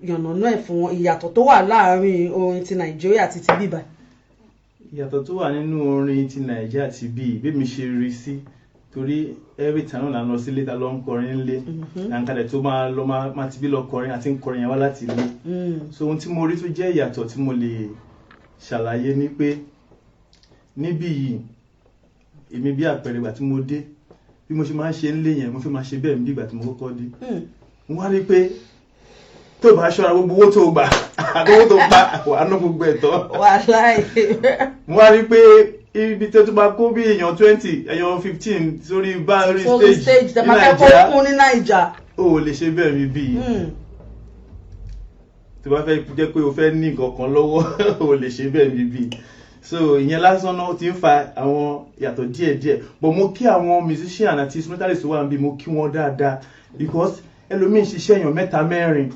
yànnàná ẹ̀ fún wọn ìyàtọ̀ tó wà láàárín orin ti Nàìjíríà àti ti bíbá. Ìyàtọ̀ tó wà nínú orin ti Nàìjíríà àti bí mi ṣe rí sí torí every time náà lọ sílé ta lọ ń kọrin nílé àǹkalẹ̀ tó máa ti bí lọ kọrin àti ń kọrin yẹn wá láti ilé. So ohun tí mo rí tó jẹ́ ìyàtọ̀ tí mo lè ṣàlàyé ni pé níbí yìí èmi bí àpẹẹrẹ ìgbà tí mo dé bí mo ṣe máa ń ṣe nílé yẹn mo fi máa ṣe bẹ́ẹ̀ níbi ìgbà tí mo kọ́kọ́ dé. Mo wá rí pé tó bá ṣọ́ra gbogbo owó tó gbà àgbówó tó gbà wà ná gbogbo ẹ̀tọ́. Mo wá rí pé ibi tó bá kó bí èèyàn 20 èèyàn 15 sórí báárí stage ní Nàìjíríà o lè ṣe bẹ́ẹ̀ mi bí tó bá fẹ́ jẹ́ pé o fẹ́ ní nǹkan kan lọ́wọ́ o lè ṣe bẹ́ẹ̀ mi bí. so ìyẹn lásán náà ti ń fa àwọn yàtọ̀ díẹ̀díẹ̀ but mo kí àwọn musician àti instrumentalist wà níbí mo kí wọn dáadáa because ẹlòmíì ṣiṣẹ́ èèyàn 3-4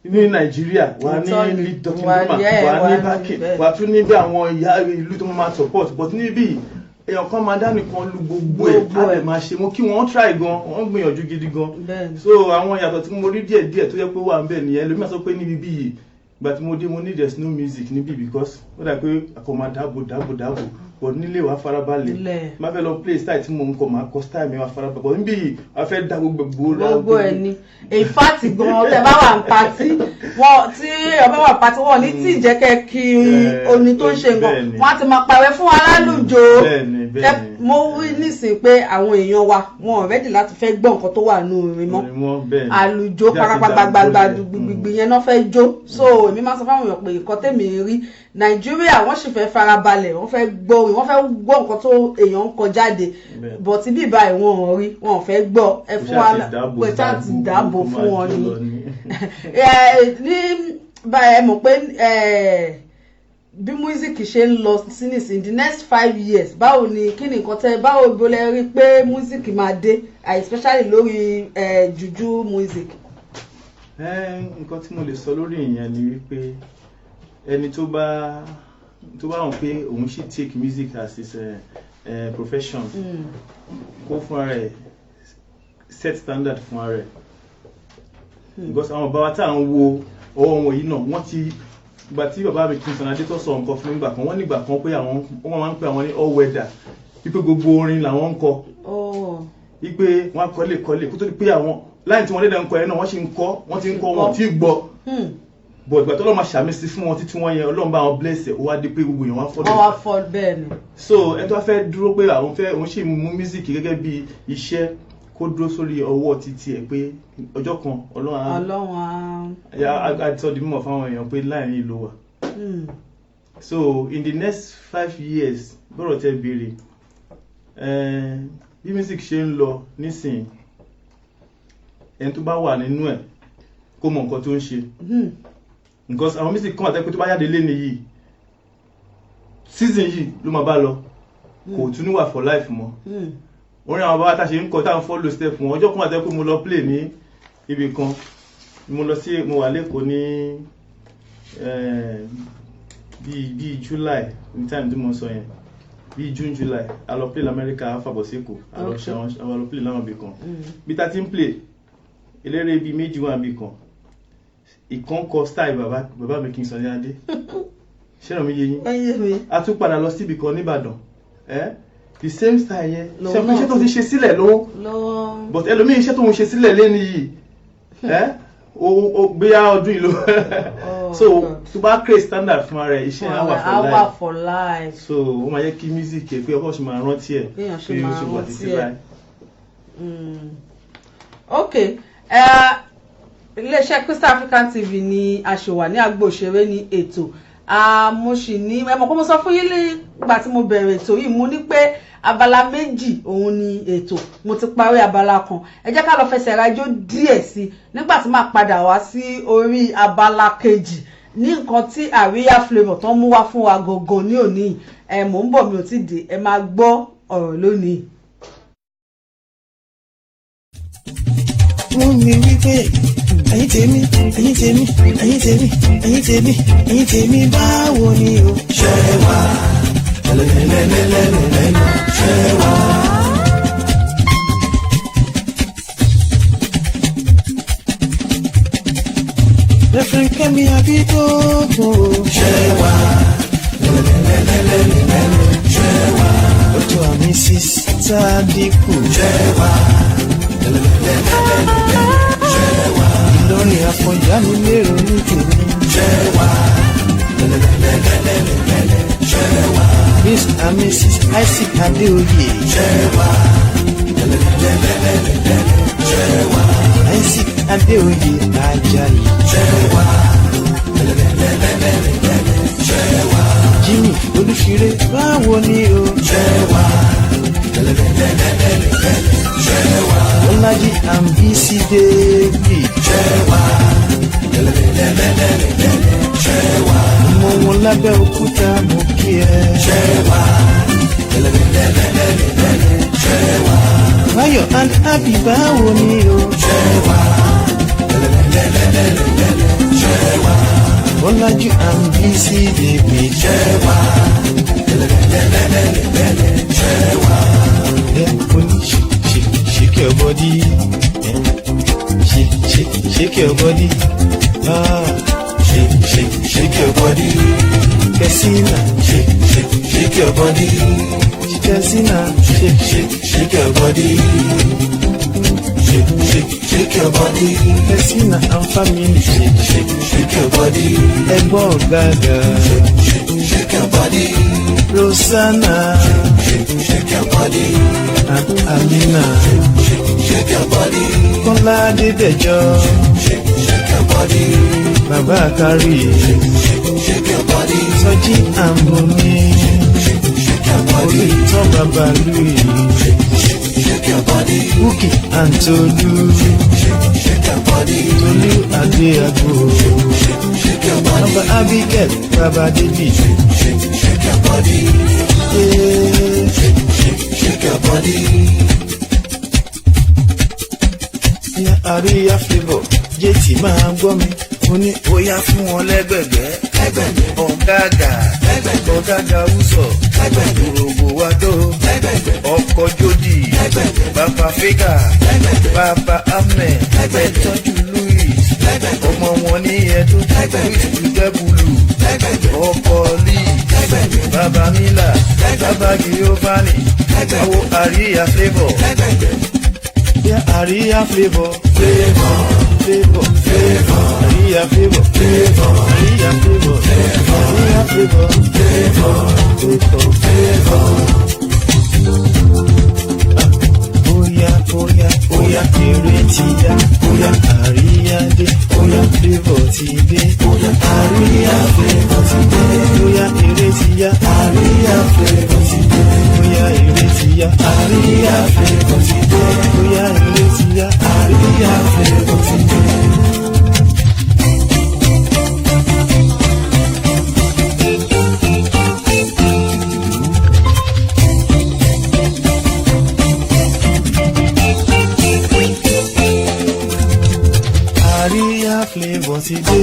ní Nàìjíríà wà ní lead document wà ní backing wà tún níbi àwọn ìyá ìlú tó máa support but níbí èèyàn kan máa dá nìkan lu gbogbo ẹ̀ á lè máa ṣe mo kí wọ́n try gan wọ́n gbìyànjú gidi gan so àwọn yàtọ̀ tí mo rí díẹ̀díẹ̀ tó yẹ pé wà ń bẹ̀ nìyẹn ẹlòmíì sọ pé níbi bíi ìgbà tí mo dé mo need there's no music níbí because ó dà pé àkọ́ máa dáàbò but nílé wa farabalẹ̀ má fẹ́ lọ play style tí mo ń kọ máa kọ style mi wa farabalẹ̀ but níbí wa fẹ́ dá gbogbo ẹni ìfàtì gan tẹ bá wà ń patí wọn tí ọba wà pàtí wọn ní tí ìjẹ́kẹ́ kí oní tó ń ṣe nǹkan wọn á ti máa pàwẹ́ fún alálùjọ mo rí nísìn pé àwọn èèyàn wa wọn ò rẹ́dì láti fẹ́ gbọ́ nǹkan tó wà nínú orin mọ́ àlùjọ parapàgbàgbàgbà gbìgbì yẹn náà fẹ́ jó so èmi máa sọ fáwọn èèyàn pé nǹkan tèmi rí Nàìjíríà wọ́n sì fẹ́ farabalẹ̀ wọ́n fẹ́ gbọ́ orin wọ́n fẹ́ gbọ́ nǹkan tó èèyàn ń kọ jáde but bí báyìí wọn ò rí wọn ò fẹ́ gbọ́ ẹ fún wa pé tá ti dáàbò fún wọn ni ní báyìí ẹ mọ̀ pé bí music ṣe ń lọ sí nísìnyí the next 5 years báwo ni kí ni nǹkan tẹ báwo ló lè rí pé music máa dé especially lórí juju music. nǹkan tí mo lè sọ lórí ìyẹn ni wípé ẹni tó bá wọn pé òun ṣì take music as his profession kó fúnra rẹ̀ set standard fúnra rẹ̀ because àwọn bàbá tá à ń wo ọwọ́ wọn yìí náà wọ́n ti ìgbà tí bàbá mi Kingston Adé tó sọ nǹkan fún nígbà kan wọ́n nígbà kan pé àwọn wọ́n máa ń pè àwọn ní all weather wípé gbogbo orin làwọn ń kọ wípé wọ́n á kọ́lé kó tó di pé àwọn láì tí wọ́n dédé ń kọ yẹn náà wọ́n ti ń kọ́ wọn tí gbọ́ but ìgbà tó lọ́ọ́ máa ṣàmì sí fún wọn títí wọ́n yẹn Ọlọ́run bá wọn bless ẹ̀ ó wá dé pé gbogbo èèyàn wá fọ́ bẹ́ẹ̀ ni. so ẹni tó fẹ́ dúró pé òun ṣì mú music gẹ́gẹ́ bí iṣẹ́ kó dúró sórí ọwọ́ títí ẹ̀ pé ọjọ́ kan Ọlọ́run á sọ di mímọ̀ fáwọn èèyàn pé láàrin ìlú wa so in the next 5 years bọ́rọ̀ tẹ́ béèrè bí music ṣe ń lọ nísìnyí ẹni tó bá wà nínú ẹ̀ kó mọ nǹkan tó ń ṣe because àwọn music kan àtẹ́pẹ́ tó bá jáde lé nìyí season yìí ló máa bá lọ kò tún níwà for life mọ́ orin àwọn bàbá tá ṣe ń kọ tá ń follow step wọn ọjọ́ kan àtẹ́pẹ́ mo lọ play ní ibì kan mo wà lẹ́kọ̀ọ́ ní bíi July ní time tí mo sọ yẹn bíi June July a lọ play l'Amẹ́ríkà afábọ̀ sẹ́kọ̀ a lọ ṣe àwọn lọ play láwọn ibì kan bí tá ti ń play eléré bíi méjì wà níbì kan ìkan kọ style bàbá mi Kingston Adé ṣẹ́ràn mi yé yín a tún padà lọ síbì kan nìbàdàn the same style yẹn ṣe pé iṣẹ́ tó ti ṣe sílẹ̀ lọ́wọ́ but ẹlòmíì iṣẹ́ tó ń ṣe sílẹ̀ lẹ́ni yìí ó gbéyà ọdún ìlú so tó bá create standard fún ara ẹ̀ iṣẹ́ àwa for life so ó máa yẹ kí music ẹ̀ pé ọkọ̀ ṣe máa rántí ẹ̀ pé ó ṣe wà títí láì. Okay. Iléeṣẹ́ Crystal African TV ni a ṣe wà ní agbo òṣèré ní ètò mo sì ní ẹ mọ̀ pé mo sọ fún yín nígbà tí mo bẹ̀rẹ̀ ètò yìí mo ní pé abala méjì òun ni ètò mo ti parí abala kan ẹ jẹ́ ká lọ fẹsẹ̀ rajó díẹ̀ sí nígbà tí màá padà wá sí orí abala kejì ní nǹkan tí àríyá flavour tó ń mú wá fún wa gọ̀gọ̀ ní òní mò ń bọ̀ mi ò tí dé ẹ máa gbọ́ ọ̀rọ̀ lónìí. Wọ́n mi wípé ẹ̀yin tèmi báwo ni o. Ṣé wà lẹ́lẹ́lẹ́lẹ́lẹ́lẹ́ ṣé wà. Reverend Kẹ́mi Abídógún o. Ṣé wà lẹ́lẹ́lẹ́lẹ́lẹ́ ṣé wà. Dr. Ami Sista Dínkù. Ṣé wà. Ìlọrin Àfọ̀njá mi lérò ní tèmi. Ṣẹ́wà. Miss and Mrs. Isaac Adéoyè. Ṣẹ́wà. Isaac Adéoyè Ajayi. Ṣẹ́wà. Jimmy Olúfiré báwo ni o. Ṣẹ́wà. Bọ́lájí Ambisi David. Ṣẹ́wà. Ọmọ wọn lábẹ́ òkúta mo kí ẹ. Ṣẹ́wà, lẹ́lẹ́lẹ́lẹ́lẹ́lẹ́lẹ́, ṣẹ́wà. Báyọ̀ and happy báwo ni o. Ṣẹ́wà, lẹ́lẹ́lẹ́lẹ́lẹ́lẹ́, ṣẹ́wà. Bọ́lájú and Bísí bèbè. Ṣẹ́wà, lẹ́lẹ́lẹ́lẹ́lẹ́lẹ́, ṣẹ́wà. Shake your body. Shake your body. Shake your body. Kessina, Shake your body. Kessina, Shake your body. Shake your body. Kessina and family. Shake your body. Ẹ̀gbọ́n Gaga, Shake your body. Rosanna, Shake your body. and Amina, Shake your body. Kọ́lá Adédèjọ́, Shake your body. Bàbá Kárí, Shake your body. Sọ́jí Àmúmi, Shake your body. Olùtọ́ Bàbá Louis, Shake your body. Bukky and Tolú, Shake your body. Tolú Adéagbo, Shake your body. Bàbá Abigail, Bàbá David. Shake your body. Yeah. Shake your body. Àríyá flavour jẹ́tì máa gbọ́ mi mo ní óyá fún wọn lẹ́gbẹ̀gbẹ́ ọ̀gágà wúsọ̀ òrògbò wádó ọkọ̀ jódì bàbá fígà bàbá ahmed ẹ̀tọ́jú louis ọmọ wọn ní ẹ̀tọ́ ìdẹ́bùlù ọkọ̀ lee bàbá mila bàbá giovanni àwọ̀ àríyá flavour. Àríyá flavour, Àríyá flavour, Àríyá flavour, Àríyá flavour. Oya èrè ti yá, oya àríyá dé, oya flavour ti dé, àríyá flavour ti dé, oya èrè ti yá, àríyá flavour ti dé, oya èrè ti yá, àríyá flavour ti dé, oya èrè ti yá, àríyá flavour ti dé. Àríyá flavour ti dé,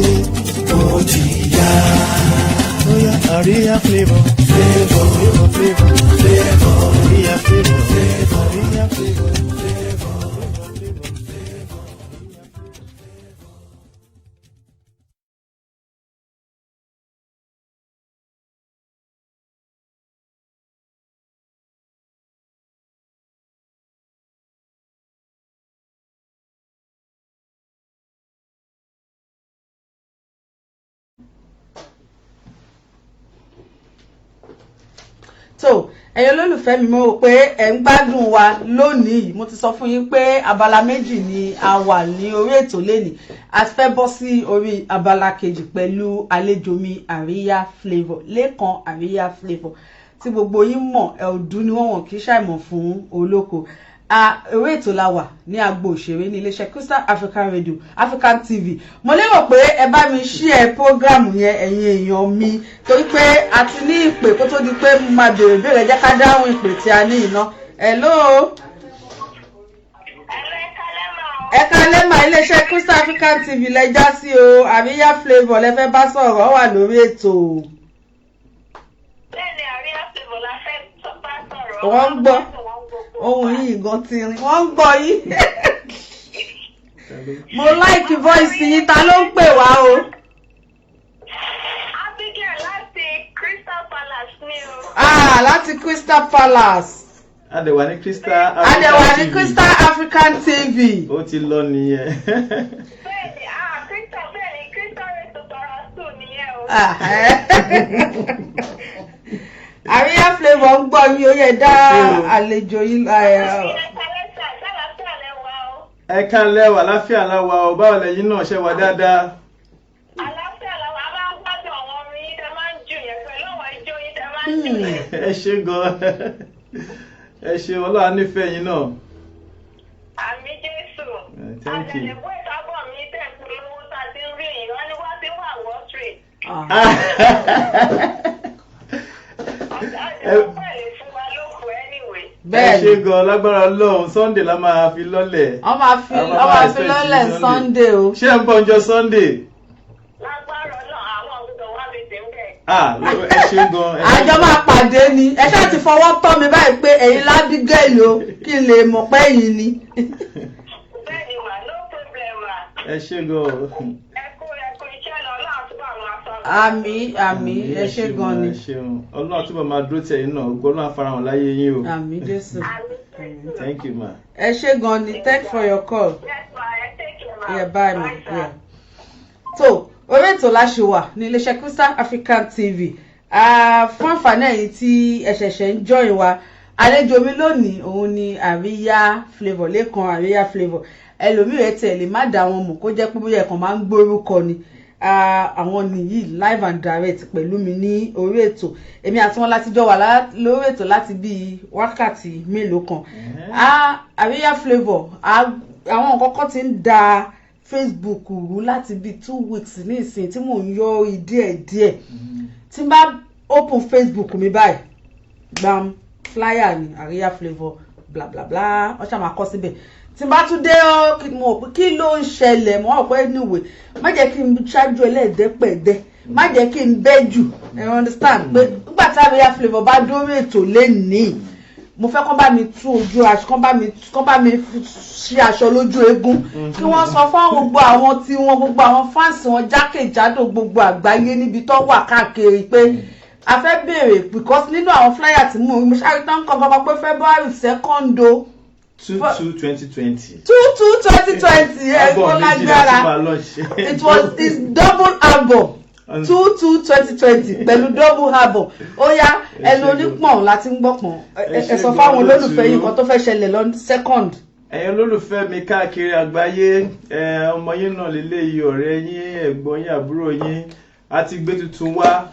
ó ti yá. Oya àríyá flavour, Àríyá flavour, Àríyá flavour. So ẹ̀yin olólùfẹ́ mi mo rò pé ẹ̀ ń gbádùn wa lónìí. Mo ti sọ fún yín pé abala méjì ni a wà ní orí ètò lénìí. A fẹ́ bọ́ sí orí abala kejì pẹ̀lú àlejò mi Àríyá flavour, Lékan Àríyá flavour tí gbogbo yín mọ̀ ọdún ni wọ́n kì í ṣàìmọ̀ fún olóko. Orí ètò la wà ní agbo òṣèré ní iléeṣẹ́ Crystal African Radio, African TV. Mo lérò pé ẹ bá mi share program yẹn ẹ̀yin èèyàn mi torí pé a ti ní ìpè kó tó di pé mo máa béèrè béèrè jẹ́ ká dáhùn ìpè tí a ní iná. Hello. Ẹ kálẹ́ mà iléeṣẹ́ Crystal African TV lẹ já sí o. Àríyá flavour lẹ fẹ́ bá sọ̀rọ̀ wà lórí ètò. Bẹ́ẹ̀ni Àríyá flavour la fẹ́ bá sọ̀rọ̀. Wọ́n ń gbọ́. Ohun yìí gan ti rin. Wọ́n ń gbọ́ yín. Mo like voice yín, ta ló ń pè wá o? Abigail láti Crystal Palace ni o. Láti Crystal Palace. Adẹ̀wà ní Crystal African TV. Ó ti lọ nìyẹn. Bẹ́ẹ̀ni, Crystal Resto Parasu nìyẹn o. Àríyá flavour ń gbọ́ mi ó yẹ dá àlejò yìí. Ẹ kálẹ́ wà láfíà láwa o, báwo lẹ́yìn náà ṣe wà dáadáa? Àlàáfíà làwọn a máa ń gbádùn àwọn orin yín tẹ́ máa ń jù yẹn pẹ̀lú àwọn ijó yín tẹ́ máa ń jù yẹn. Ẹ ṣé gan. Ẹ ṣé Ọlọ́run nífẹ̀ẹ́ yín náà. Àmì Jésù. Thank you. Àjẹ̀lẹ̀bú ìtàbọ̀ mi tẹ̀ polówó tá a ti ń rí èyí wọ́n ní wá sí wà Wall Street. Bẹ́ẹ̀ ṣe gan lágbára Ọlọ́run Sunday la máa fi lọ́lẹ̀. Wọ́n máa fi lọ́lẹ̀ Sunday o. Ṣé ń bọ̀ ọjọ́ Sunday? Lágbára Ọlọ́run àwọn ọ̀gbọ̀n wá mi tẹ̀ ń bẹ̀. Ẹ ṣe gan. Àjọ máa pàdé ni. Ẹ ṣáà ti fọwọ́ tọ́ mi báyìí pé ẹ̀yin Lábígẹ́lì o kí n lè mọ̀ pé ẹ̀yin ni. Bẹ́ẹ̀ni wà, no problem wà. Ẹ ṣe gan. Ẹ kú iṣẹ́ lọ Ọlọ́run túbọ̀ àwọn afárá. Àmín ẹ ṣé gan ni. Ọlọ́run túbọ̀ máa dúró tẹ̀yìn náà gbọ́ náà farahàn láyé yín o. Àmín Jésù. Thank you ma. Ẹ ṣé gan ni. Thanks for your call. Yes ma, ẹ take care ma. Yeah, bye ma. Yeah. So orí ètò láṣẹ wà ní iléeṣẹ́ Crystal African TV. Fún àǹfààní ẹ̀yin tí ẹ ṣẹ̀ṣẹ̀ ń join wa, àlejò mi lónìí òun ni Àríyá Flavour, Lékan Àríyá Flavour. Ẹlòmíràn tẹ̀ lè má dá wọn mọ̀ kó jẹ́ pé bóyá ẹ̀kan máa ń gbórúkọ ni. Àwọn nìyí live and direct pẹ̀lú mi ní orí ètò. Èmi àti wọn láti jọ wà lórí ètò láti bí wákàtí mélòó kan. Àríyá Flavour àwọn nǹkan kan ti ń da Facebook rú láti bí 2 weeks ní ìsìn tí mò ń yọ orí díẹ̀díẹ̀. Tí n bá open Facebook mi báyìí gbam flyer ni Àríyá Flavour bla bla bla wọ́n ṣáà máa kọ síbẹ̀. Tí n bá tún dé mo pé kí ló ń ṣẹlẹ̀ mo wọ́n pẹ́ níwèé má jẹ́ kí n ṣáájú ẹlẹ́ẹ̀dẹ́pẹ̀ẹ́dẹ́ má jẹ́ kí n bẹ́ jù ẹ understand pé nígbà tí Àríyá Flavour bá dórí ètò lénìí mo fẹ́ kán bá mi tú ojú aṣọ kán bá mi ṣí aṣọ lójú eégún kí wọ́n sọ fún gbogbo àwọn tí wọ́n gbogbo àwọn fáǹsì wọn jákèjádò gbogbo àgbáyé níbi tó wà káàkiri pé a fẹ́ béèrè because nínú àwọn flyer tí mo ṣáà tán kankan pé February 2nd o 2/2/2020. 2/2/2020 ẹ̀gbọ́n lágbára it's double album 2/2/2020 pẹ̀lú double album ó yá ẹnu onípọ̀n láti ń gbọ́pọ̀n ẹ sọ fáwọn olólùfẹ́ yìí kan tó fẹ́ ṣẹlẹ̀ lọ 2nd. Ẹ̀yin olólùfẹ́ mi káàkiri àgbáyé ọmọ yín náà lélẹ́yìí ọ̀rẹ́ yín ẹ̀gbọ́n yín àbúrò yín a ti gbé tuntun wá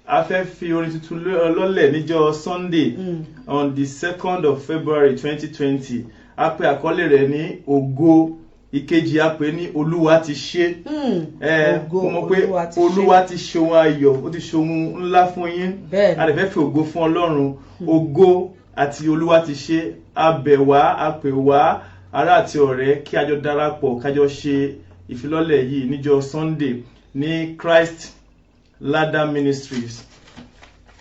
a fẹ́ fi orin tuntun lọ́lẹ̀ níjọ́ Sunday on the 2nd of February 2020 a pè àkọlé rẹ̀ ní ògo ìkejì a pè ní Olúwa ti ṣe mo pé Olúwa ti ṣe ohun ayọ̀ ó ti ṣe ohun ńlá fún yín a lè fẹ́ fi ògo fún Ọlọ́run ògo àti Olúwa ti ṣe a bẹ̀ wá a pè wá ará àti ọ̀rẹ́ kí a jọ darapọ̀ ká jọ ṣe ìfilọ́lẹ̀ yìí níjọ́ Sunday ní Christ Ladder Ministries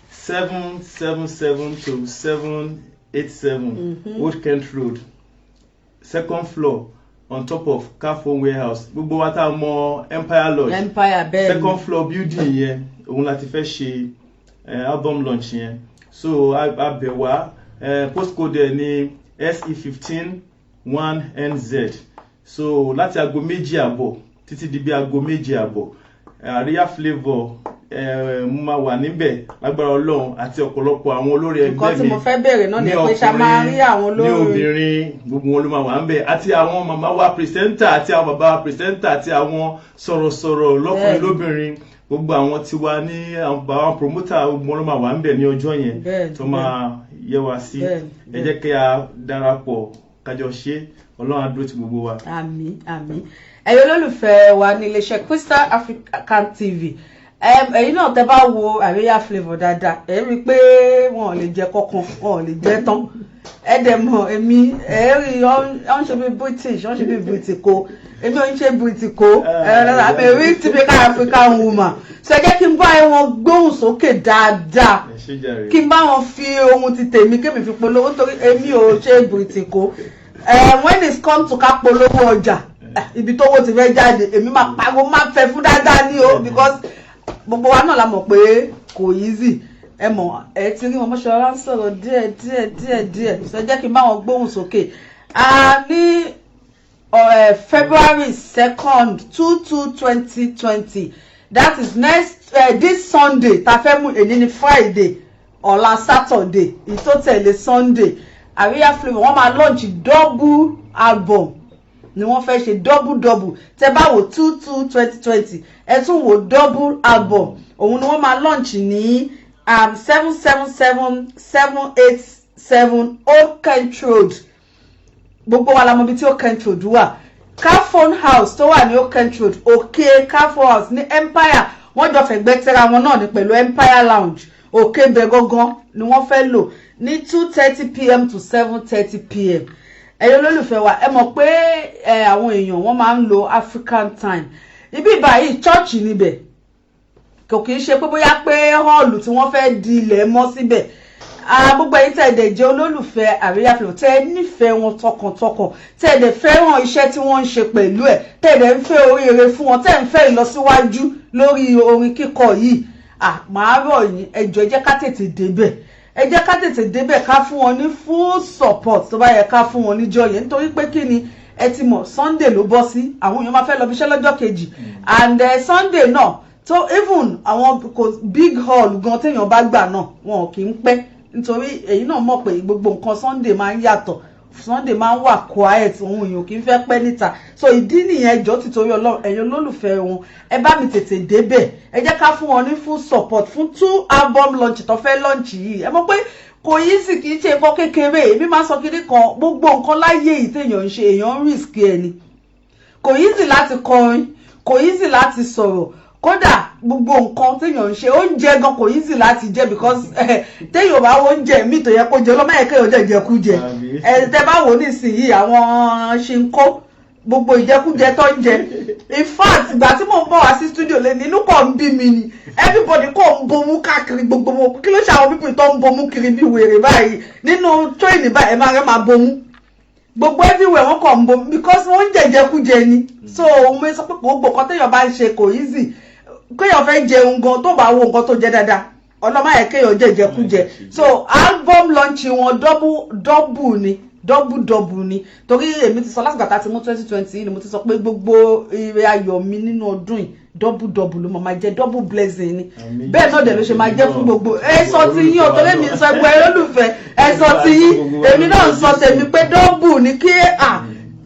777 to 787 Old Kent Road 2nd floor on top of Carphone Warehouse gbogbo wa tá mọ̀ Empire Lodge bẹ́ẹ̀ 2nd floor building yẹn òun láti fẹ́ ṣe album launch yẹn so a bẹ̀ wá postcode ẹ̀ ní SE15 1NZ so láti aago 2:30 títí di bí aago 2:30 Àríyá Flavour mo máa wà níbẹ̀ lágbára Ọlọ́run àti ọ̀pọ̀lọpọ̀ àwọn olórí ẹgbẹ́ mi nǹkan tí mo fẹ́ bẹ̀rẹ̀ náà ni pé ṣá máa rí àwọn olórí ní obìnrin gbogbo wọn ló máa wà níbẹ̀ àti àwọn màmá wa pírẹsẹ́ńtà àti àwọn bàbá wa pírẹsẹ́ńtà àti àwọn sọ̀rọ̀sọ̀rọ̀ lọ́kùnrin lóbìnrin gbogbo àwọn tí wà ní àwọn bàbá promoter gbogbo wọn ló máa wà níbẹ̀ ní ọjọ́ yẹn tó máa yẹ wá sí ẹ jẹ́ kí a darapọ̀ kájọ ṣe Ọlọ́run á dúró ti gbogbo wa. Àmín àmín. Ẹ̀yin olólùfẹ́ wa ní iléeṣẹ́ Crystal African TV ẹ̀yin náà tẹ́ bá wo Àríyá Flavour dáadáa ẹ rí i pé wọn ò lè jẹ kankan wọn ò lè jẹ tán ẹ dẹ̀ mọ̀ èmi ẹ rí ọ́n ṣe bí British ọ́n ṣe bí Britico èmi ò ń ṣe Britico àmì rí typical African woman ṣe jẹ́ kí n bá wọn gbóhùn sókè dáadáa kí n bá wọn fi ohun ti tèmi kémi fi polówó nítorí èmi ò ṣe Britico when it's come to ká polówó ọjà ibi tówó ti fẹ́ jáde èmi máa pariwo máa fẹ́ fún dáadáa ní o because gbogbo wa náà la mọ̀ pé kò easy ẹ mọ̀ ẹ ti rí wọn mọ́ṣọ́ ara ń sọ̀rọ̀ díẹ̀ ṣe jẹ́ kí n bá wọn gbóhùn sókè ní February 2nd 2020 that is this Sunday ta fẹ́ mú èyí ní Friday ọ̀la Saturday ìtótẹ̀lé Sunday Àríyá Flavour wọ́n máa launch double album ni wọ́n fẹ́ ṣe double tẹ́ bá wò 2/2/2020 ẹ tún wò double album òun ni wọ́n máa launch ní 777 787 Old Kent Road gbogbo wa la mọ̀ bí tí Old Kent Road wà Carphone House tó wà ní Old Kent Road òkè Carphone House ní Empire wọ́n jọ fẹ̀gbẹ́ tẹ́ra wọn náà ní pẹ̀lú Empire Lounge Òkèbè gangan ni wọ́n fẹ́ lò ní 2:30 p.m. to 7:30 p.m. ẹ̀yin olólùfẹ́ wa ẹ mọ̀ pé àwọn èèyàn wọ́n máa ń lo African time ibi báyìí church níbẹ̀ kò kì í ṣe pé bóyá pé hall tí wọ́n fẹ́ di ilẹ̀ mọ́ síbẹ̀ gbogbo ẹ̀yin tẹ̀dẹ̀ jẹ́ olólùfẹ́ Àríyá Flavour tẹ́ nífẹ̀ẹ́ wọn tọkàntọkàn tẹ̀dẹ̀ fẹ́ràn iṣẹ́ tí wọ́n ń ṣe pẹ̀lú ẹ̀ tẹ̀dẹ̀ ń fẹ́ oríire fún wọn tẹ̀ ń fẹ́ ìlọsíwájú lórí orin kíkọ yìí màá rọ̀ yín ẹ jọ̀ọ́ ẹ jẹ́ ká tètè débẹ̀ ẹ jẹ́ ká tètè débẹ̀ ká fún wọn ní full support tó bá yẹ ká fún wọn níjọ́ yẹn nítorí pé kí ni ẹ ti mọ̀ Sunday ló bọ́ sí àwọn èèyàn máa fẹ́ lọ bíṣẹ́ lọ́jọ́ kejì and Sunday náà so even àwọn big hall gan téèyàn bá gbà náà wọn kì í pẹ́ nítorí èyí náà mọ̀ pé gbogbo nǹkan Sunday máa ń yàtọ̀ Sunday máa ń wà quiet ohun èèyàn kì í fẹ́ pẹ́ níta so ìdí nìyẹn ẹjọ́ títorí Ọlọ́run ẹ̀yin olólùfẹ́ wọn ẹ bá mi tètè débẹ̀ ẹ jẹ́ ká fún wọn ní full support fún 2 album launch tó fẹ́ launch yìí ẹ mọ̀ pé kò yí sì kì í ṣe nǹkan kékeré èmi máa sọ kiri kan gbogbo nǹkan láyé yìí téèyàn ń ṣe èèyàn ń risk ẹni kò yí sì láti kọrin kò yí sì láti sọ̀rọ̀ kódà gbogbo nǹkan téèyàn ń ṣe oúnjẹ gan kò easy láti jẹ because téèyàn bá wo oúnjẹ míì tó yẹ kó jẹ lọ́mọ yẹ kéèyàn jẹ ìjẹkújẹ tẹ bá wò nísìnyí àwọn ṣinkó gbogbo ìjẹkújẹ tó ń jẹ in fact ìgbà tí mò ń bọ̀ wá sí studio lé nínú kò ń bí mi ni everybody kò ń bomú káàkiri gbogbo wọn kí ló ṣe àwọn pípì tó ń bomú kiri bí wèrè báyìí nínú train báyìí ẹ máa rẹ máa bomú gbogbo everywhere wọn kò ń bomú because wọn ń jẹ ìjẹkújẹ ni so mo sọ pé gbogbo nǹkan téèyàn bá ń ṣe kò easy kéèyàn fẹ́ jẹun gan tó bá wo nǹkan tó jẹ dáadáa ọlọ́mọ yẹ kéèyàn jẹ ìjẹkújẹ so album launch wọn double ni torí èmi ti sọ láti gbàtà tí mú 2020 ni mo ti sọ pé gbogbo ire ayọ̀ mi nínú ọdún yìí double ló máa jẹ double blessing ni bẹ́ẹ̀ náà dẹ̀ ló ṣe máa jẹ́ fún gbogbo ẹ sọ ti yín ọ̀tọ̀ lẹ́mi sọ ẹgbẹ́ ẹ lólùfẹ́ ẹ sọ ti yín èmi náà sọ tèmi pé double ni kí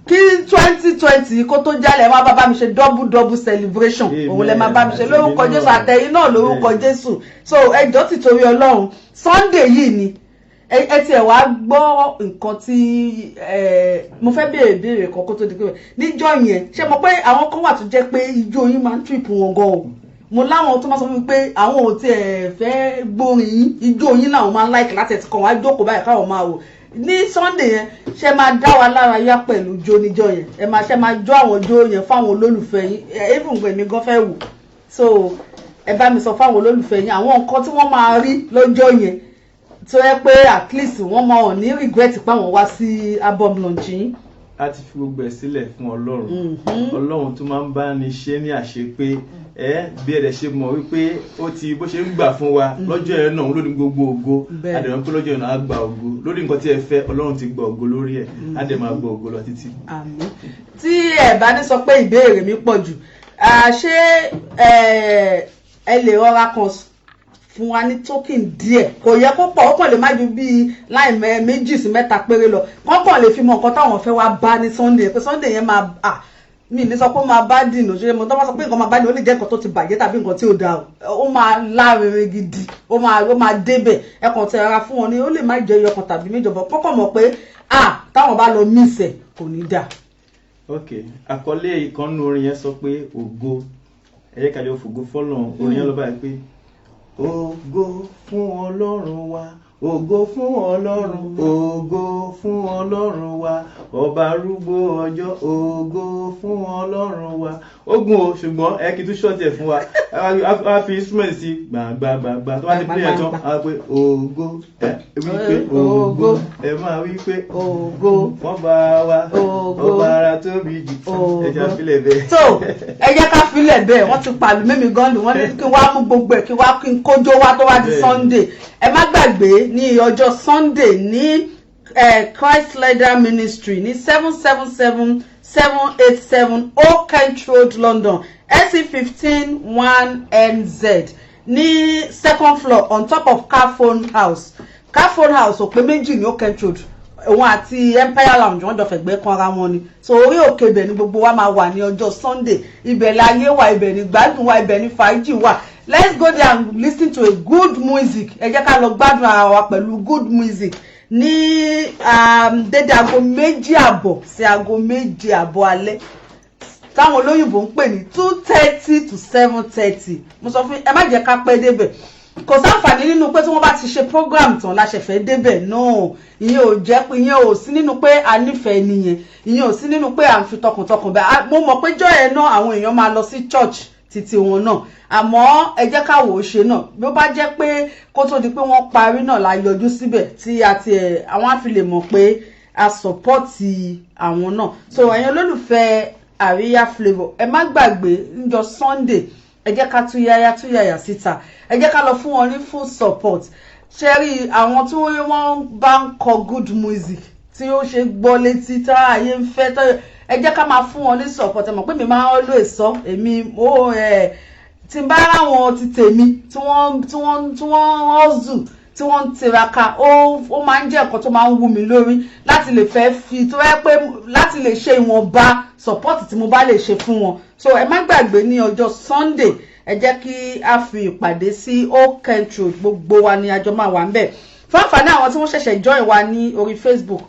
2020 kó tó jálẹ̀ ẹ máa bá mi ṣe double celebration òun lẹ máa bá mi ṣe lórúkọ Jésù àtẹ̀yìn náà lórúkọ Jésù so ẹjọ́ ti torí Ọlọ́run Sunday yìí ni ẹ tiẹ̀ wá gbọ́ nǹkan tí mo fẹ́ béèrè kan kó tó di pé níjọ́ yẹn ṣé mo pé àwọn kan wà tó jẹ́ pé ijó yín máa ń trip wọn gan o mo láwọn tó máa sọ fún mi pé àwọn ò tiẹ̀ fẹ́ gbórin yín ijó yín làwọn máa ń like láti ẹ̀ ti kàn wá jókòó báyìí káwọn máa wò ní Sunday yẹn ṣe máa dá wa lára yá pẹ̀lú jó níjọ́ yẹn ṣe máa jó àwọn jó yẹn fáwọn olólùfẹ́ yín even gbèmí gan fẹ́ wò so ẹ bá mi sọ fáwọn olólùfẹ́ yín àwọn nǹkan tí wọ́n máa rí lọ́jọ́ yẹn tó yẹ pé at least wọ́n máa ò ní regret pé àwọn wá sí album launch yín. a ti fi gbogbo ẹ̀ sílẹ̀ fún Ọlọ́run Ọlọ́run tó máa ń bá ní ṣe ní àṣepé bí ẹ̀dẹ̀ ṣe mọ̀ wípé ó ti bó ṣe ń gbà fún wa lọ́jọ́ yẹn náà lórí gbogbo ògo àdèmọ̀ pé lọ́jọ́ yẹn náà á gba ògo lórí nǹkan tí ẹ fẹ́ Ọlọ́run ti gba ògo lórí ẹ̀ àdèmọ̀ á gba ògo lọ títí. àmín tí ẹ bá ní sọ pé ìbéèrè mi pọ̀ jù ṣé ẹ lè rọra kan fún wa ní token díẹ̀ kò yẹ kó pọ̀ ó kàn lè má ju bíi láì méjì sí mẹ́ta péré lọ wọ́n kàn lè fi mọ nǹkan táwọn fẹ́ wá bá ní Sunday pé Sunday yẹn máa mi ní sọ pé ó máa bá dìnnà ṣe mo tó bá sọ pé nǹkan máa bá dìnnà ó lè jẹ́ nǹkan tó ti bàjẹ́ tàbí nǹkan tí ò dáa ó máa lárinrin gidi ó máa débẹ̀ ẹ̀kan tẹ ara fún wọn ni ó lè má jẹ́ ẹyọkan tàbí méjọba kọ́kọ́ mọ̀ pé táwọn bá lọ mísẹ̀ kò ní dà. ok àkọlé ìkànnì orin yẹn sọ pé ògo ẹ̀yẹ́ kàlẹ́ òfògo fọ́lọ́run orin yẹn lọ báyìí pé ògo fún Ọlọ́run wa ògo fún Ọlọ́run ògo fún Ọlọ́run wa ọba arúgbó ọjọ́ ògo fún Ọlọ́run wa ogun o ṣùgbọ́n ẹ kì í tún ṣọ́ọ̀tì ẹ̀ fún wa a fi instrument sí gbàgbàgbà tó bá ti pín ẹ̀ tán a pé ògo wípé ògo ẹ máa wípé ògo wọ́n bá wa ọba ara tóbi jù ẹ jẹ́ ká filẹ̀ bẹ́ẹ̀. so ẹ jẹ́ ká filẹ̀ bẹ́ẹ̀ wọ́n ti pàlù mímí gan ni wọ́n ní kí wá mú gbogbo ẹ̀ kí wá kí n kójó wá tó wá di Sunday ẹ má gbàgbé ní ọjọ́ Sunday ní Christ Leader Ministry ní 777 Old Kent Road London SE15 1NZ ní second floor on top of Carphone House òpè méjì ní Old Kent Road òun àti Empire Lounge wọ́n jọ fẹ̀gbẹ́ kanra wọn ni so orí òkè ibẹ̀ ni gbogbo wa máa wà ní ọjọ́ Sunday ibẹ̀ láyé wà ibẹ̀ ní gbádùn wà ibẹ̀ ní fàájì wà let's go there and listen to a good music ẹ jẹ́ ká lọ gbádùn ara wa pẹ̀lú good music ní dédé aago 2:30 sí aago 2:00 alẹ́ táwọn olóyìnbó ń pè ní 2:30 to 7:30 mo sọ fún ẹ má jẹ́ ká pẹ́ débẹ̀ kò sáǹfààní nínú pé tí wọ́n bá ti ṣe program tán la ṣe fẹ́ débẹ̀ náà ìyẹn ò jẹ́ pé ìyẹn ò sí nínú pé a nífẹ̀ẹ́ nìyẹn ìyẹn ò sí nínú pé à ń fi tọkàntọkàn bẹ́ẹ̀ mo mọ̀ pé jọ́ ẹ̀ náà àwọn èèyàn máa lọ sí church títí wọn náà àmọ́ ẹ jẹ́ ká wò ó ṣe náà bí ó bá jẹ́ pé kó tó di pé wọ́n parí náà la yọjú síbẹ̀ tí àwọn á fi lè mọ̀ pé a sọ̀pọ́ọ̀tì àwọn náà so ẹ̀yin olólùfẹ́ Àríyá Flavour ẹ má gbàgbé níjọ́ Sunday ẹ jẹ́ ká túyáyá síta ẹ jẹ́ ká lọ fún wọn ní full support ṣe rí àwọn tí wọ́n bá ń kọ good music tí ó ṣe gbọ́ létí tá ayé ń fẹ́ tó ẹ jẹ́ ká máa fún wọn ní support ẹ mọ̀ pé mi máa ń always sọ èmi tí n bá ráwọn ti tèmi tí wọ́n hustle tí wọ́n ń tiraka ó máa ń jẹ́ nǹkan tó máa ń wú mi lórí láti lè fẹ́ fi tó yẹ pé láti lè ṣe ìwọ̀nba support tí mo bá lè ṣe fún wọn so ẹ má gbàgbé ní ọjọ́ Sunday ẹ jẹ́ kí a fi ìpàdé sí Old Kent Road gbogbo wa ni àjọ máa wà ń bẹ̀ fún àǹfààní àwọn tí wọ́n ṣẹ̀ṣẹ̀ join wa ní orí Facebook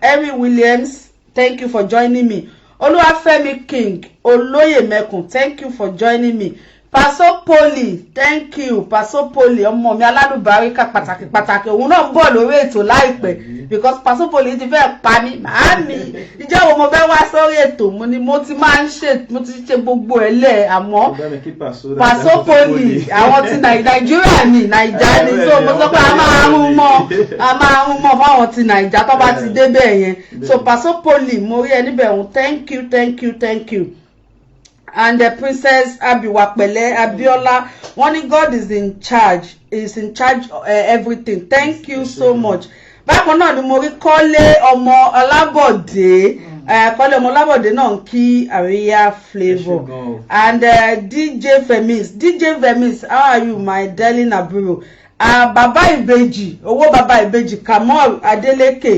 Henry Williams thank you for joining me Olúwafẹ́mi King Olóyèmẹkùn thank you for joining me Paso Poli thank you Paso Poli ọmọ mi alálùbáríkà pàtàkì òun náà ń bọ̀ lórí ètò láìpẹ́ because Paso Poli ti fẹ́ pa mí màámi ìjọ́ wo mo fẹ́ wá sórí ètò mo ni mo ti ṣe gbogbo ẹ̀ lẹ̀ àmọ́ Paso Poli àwọn ti Nàìjíríà ní Nàìjà ni so mo sọ pé a máa ń mọ̀ fáwọn ti Nàìjà tó bá ti débẹ̀ yẹn so Paso Poli mo rí ẹ níbẹ̀ òun thank you. And the Princess Abiwapele Abiola wọ́n God is in charge everything thank you so much bákan náà ni mo rí Kọ́lé ọmọ Ọlábọ̀dé Kọ́lé ọmọ Ọlábọ̀dé náà ń kí Àríyá Flavour and DJ Femis how are you my darling àbúrò bàbá ìbejì owó bàbá ìbejì Kamal Adeleke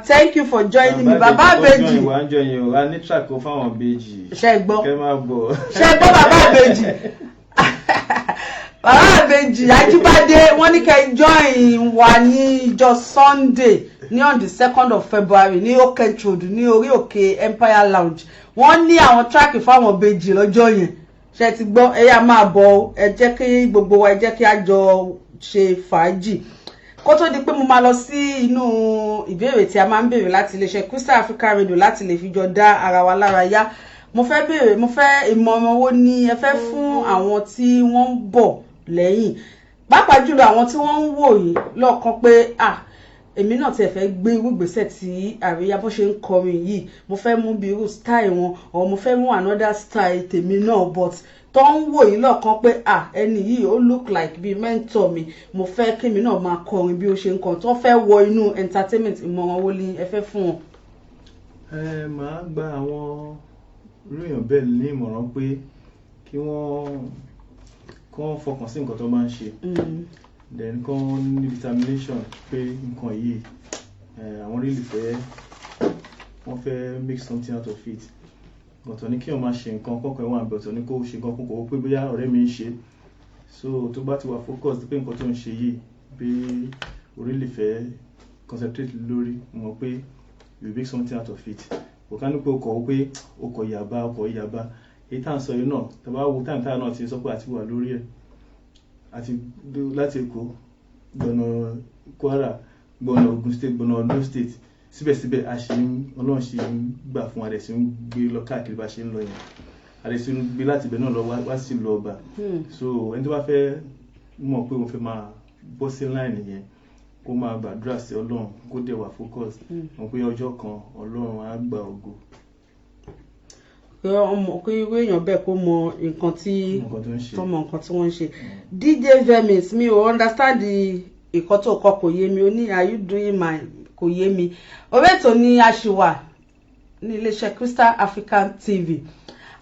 thank you for joining me bàbá ìbejì wà ń jọyìn o a ní track o fáwọn ìbejì ṣe gbọ́ bàbá ìbejì bàbá ìbejì Ajíbádé wọ́n ní kẹ́ join wa ní ìjọ Sunday ní on the 2nd of February ní Old Kent Road ní orí òkè Empire Lounge wọ́n ní àwọn track fáwọn ìbejì lọ́jọ́ yẹn ṣe ti gbọ́ ẹ yá máa bọ̀ ẹ jẹ́ kí gbogbo wa ẹ jẹ́ kí a jọ ṣe fàájì kó tó di pé mo máa lọ sí inú ìbéèrè tí a máa ń béèrè láti iléeṣẹ́ Crystal Africa Radio láti lè fi jọ dá ara wa lára yá mo fẹ́ ìmọ̀ràn wo ni ẹ fẹ́ fún àwọn tí wọ́n ń bọ̀ lẹ́yìn pàápàá jùlọ àwọn tí wọ́n ń wò yìí lọ́ọ̀kan pé èmi náà ti fẹ́ gbé ìgbésẹ̀ tí Àríyá bó ṣe ń kọrin yìí mo fẹ́ mú bí irú style wọn or mo fẹ́ mú another style tèmi náà but tó ń wò yìí lọ́ọ̀kan pé ẹni yìí ó look like bí mentor mi mo fẹ́ kémi náà máa kọrin bí ó ṣe ń kọrin tó fẹ́ wọ inú entertainment ìmọ̀ràn wo ni ẹ fẹ́ fún wọn. Màá gba àwọn lóyún bẹ́ẹ̀ ní ìmọ̀ràn pé kí wọ́n fọkàn sí nǹkan tó máa ń ṣe then kí wọ́n ní determination pé nǹkan yìí àwọn really wọ́n fẹ́ make something out of it ọ̀tọ̀ ní kí wọ́n máa ṣe nǹkan kọ́kọ́ ẹ̀wọ̀n àbẹ̀ ọ̀tọ̀ ní kó ṣe nǹkan kọ́kọ́ pé bóyá ọ̀rẹ́ mi ń ṣe so tó bá ti wà focus pé nǹkan tó ń ṣe yìí pé orí lè fẹ́ concentrate lórí mọ̀ pé you make something out of it kò ká ní pé ọkọ̀ yàbá èyí tá à ń sọ yìí náà tàbá wo táǹtà náà ti sọ pé àti wà lórí ẹ̀ àti láti Èkó gbọ̀nà Kwara gbọ̀nà Ògùn state gbọ̀nà Ondo state síbẹ̀síbẹ̀ Ọlọ́run ṣe ń gbà fún àdẹ̀sí ń gbé lọ káàkiri bá ṣe ń lọ yẹn àdẹ̀sí ń gbé láti ibẹ̀ náà lọ wá sí lọ ọba so ẹni tó bá fẹ́ mọ̀ pé òun fẹ́ máa bọ́ sí line yẹn kó máa gbàdúrà sí Ọlọ́run kó dẹ̀ wà focus mọ̀ pé ọjọ́ kan Ọlọ́run á gba ògo. Kí irú èèyàn bẹ́ẹ̀ kó mọ nǹkan tí wọ́n ń ṣe. DJ Vemis mi ò understand ìkọ́ tó kọ kò yé mi ó ní are you doing my kò yé mi orí ètò ni a ṣì wà ní iléeṣẹ́ Crystal African TV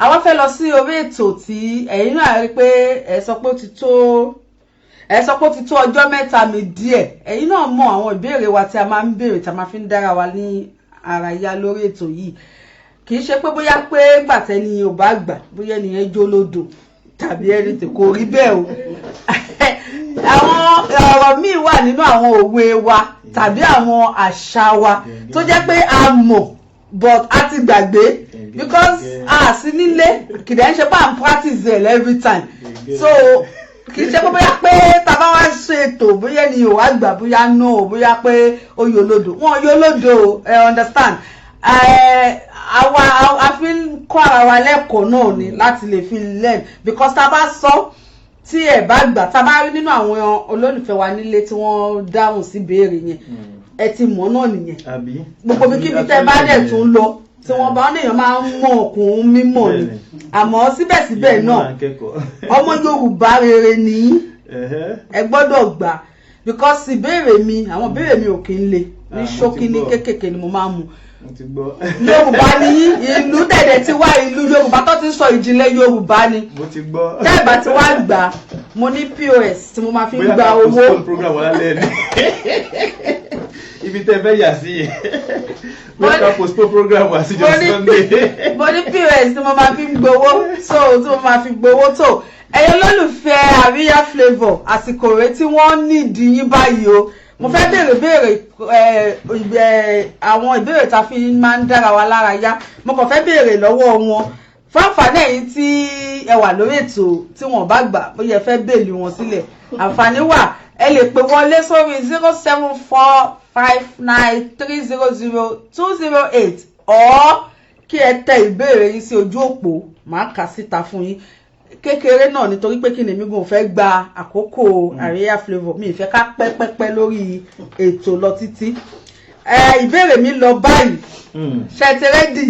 àwọn fẹ́ lọ sí orí ètò tí ẹ̀yin náà rí pé ẹ sọ pé ó ti tó ọjọ́ mẹ́ta mi díẹ̀ ẹ̀yin náà mọ àwọn ìbéèrè wa tí a máa ń béèrè tí a máa fi ń dára wa ní ara yá lórí ètò yìí kì í ṣe pé bóyá pé gbàtẹ́ni ò bá gbà bóyá ẹnìyẹn jó lódò tàbí ẹni tí kò rí bẹ́ẹ̀ o àwọn ọ̀rọ̀ míì wà nínú àwọn òwe wa tàbí àwọn àṣà wa tó jẹ́ pé a mọ̀ but a ti gbàgbé because sí nílé kìdẹ̀ ń ṣe pé I'm practice there every time so kì í ṣe pé bóyá pé tàbá wá ṣe ètò bóyá ni ò wá gbà bóyá no bóyá pé ó yolódò wọn yolódò understand àwa a fi ń kọ́ ara wa lẹ́kọ̀ọ́ náà ni láti lè fi learn because tá a bá sọ tí ẹ bá gbà tá a bá rí nínú àwọn olólùfẹ́ wa nílé tí wọ́n dáhùn sí ìbéèrè yẹn ẹ ti mọ̀ náà nìyẹn gbogbo bí kíbi tẹ́ bá dẹ̀ tún lọ tí wọ́n bá níyàn máa ń mọ̀ ọkùnrin mímọ̀ ni àmọ́ síbẹ̀síbẹ̀ náà ọmọ Yorùbá rere ni ẹ gbọ́dọ̀ gbà because ìbéèrè mi àwọn ìbéèrè mi ò kí ń le ní ṣókí ní kékèké ni mo máa ń mu Yorùbá ni ìlú tẹ̀dẹ̀ ti wá ìlú Yorùbá tó ti sọ ìjìnlẹ̀ Yorùbá ni tẹ́ẹ̀bà ti wá gbà mo ní POS tí mo máa fi gba owó ibi tẹ́ fẹ́ yà sí mo ká postpone program wá sí just Sunday mo ní POS tí mo máa fi gbowó so tí mo máa fi gbowó tó ẹ̀yin olólùfẹ́ Àríyá Flavour àsìkò rẹ̀ tí wọ́n nídìí yín báyìí o mo fẹ́ béèrè àwọn ìbéèrè tá a fi máa ń dára wa lára yá mo kàn fẹ́ béèrè lọ́wọ́ wọn fún àǹfààní ẹ̀yin tí ẹ wà lórí ètò tí wọ́n bá gbà bóyá ẹ fẹ́ béèlì wọn sílẹ̀ àǹfààní wà ẹ lè pè wọlé sórí 07459300208 or kí ẹ tẹ ìbéèrè yín sí ojú òpó màá kà síta fún yín kékeré náà nítorí pé kí ni mi gùn fẹ́ gba àkókò Àríyá Flavour mi ìfẹ́ ká pẹ́pẹ́pẹ́ lórí ètò lọ títí ìbéèrè mi lọ báyìí ṣé ti rẹ́dì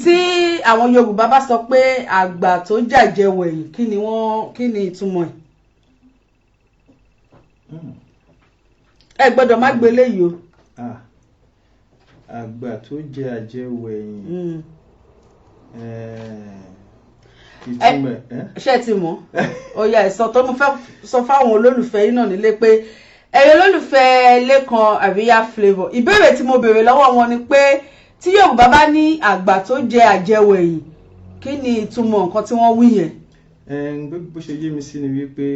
tí àwọn Yorùbá bá sọ pé àgbà tó jàjẹ wẹ̀yìn kí ni ìtumọ̀ ẹ gbọ́dọ̀ má gbélé yìí o àgbà tó jẹ àjẹwẹ̀yìn ṣé ti mọ̀ ó yá ìsọ tó mo fẹ́ sọ fáwọn olólùfẹ́ yìí náà nílé pé ẹ̀yin olólùfẹ́ Lékan Àríyá Flavour ìbéèrè tí mo béèrè lọ́wọ́ wọn ni pé tí Yorùbá bá ní àgbà tó jẹ àjẹwẹ̀yìn kí ni ìtumọ̀ nǹkan tí wọ́n wí yẹn. bó ṣe yé mi sí ni wípé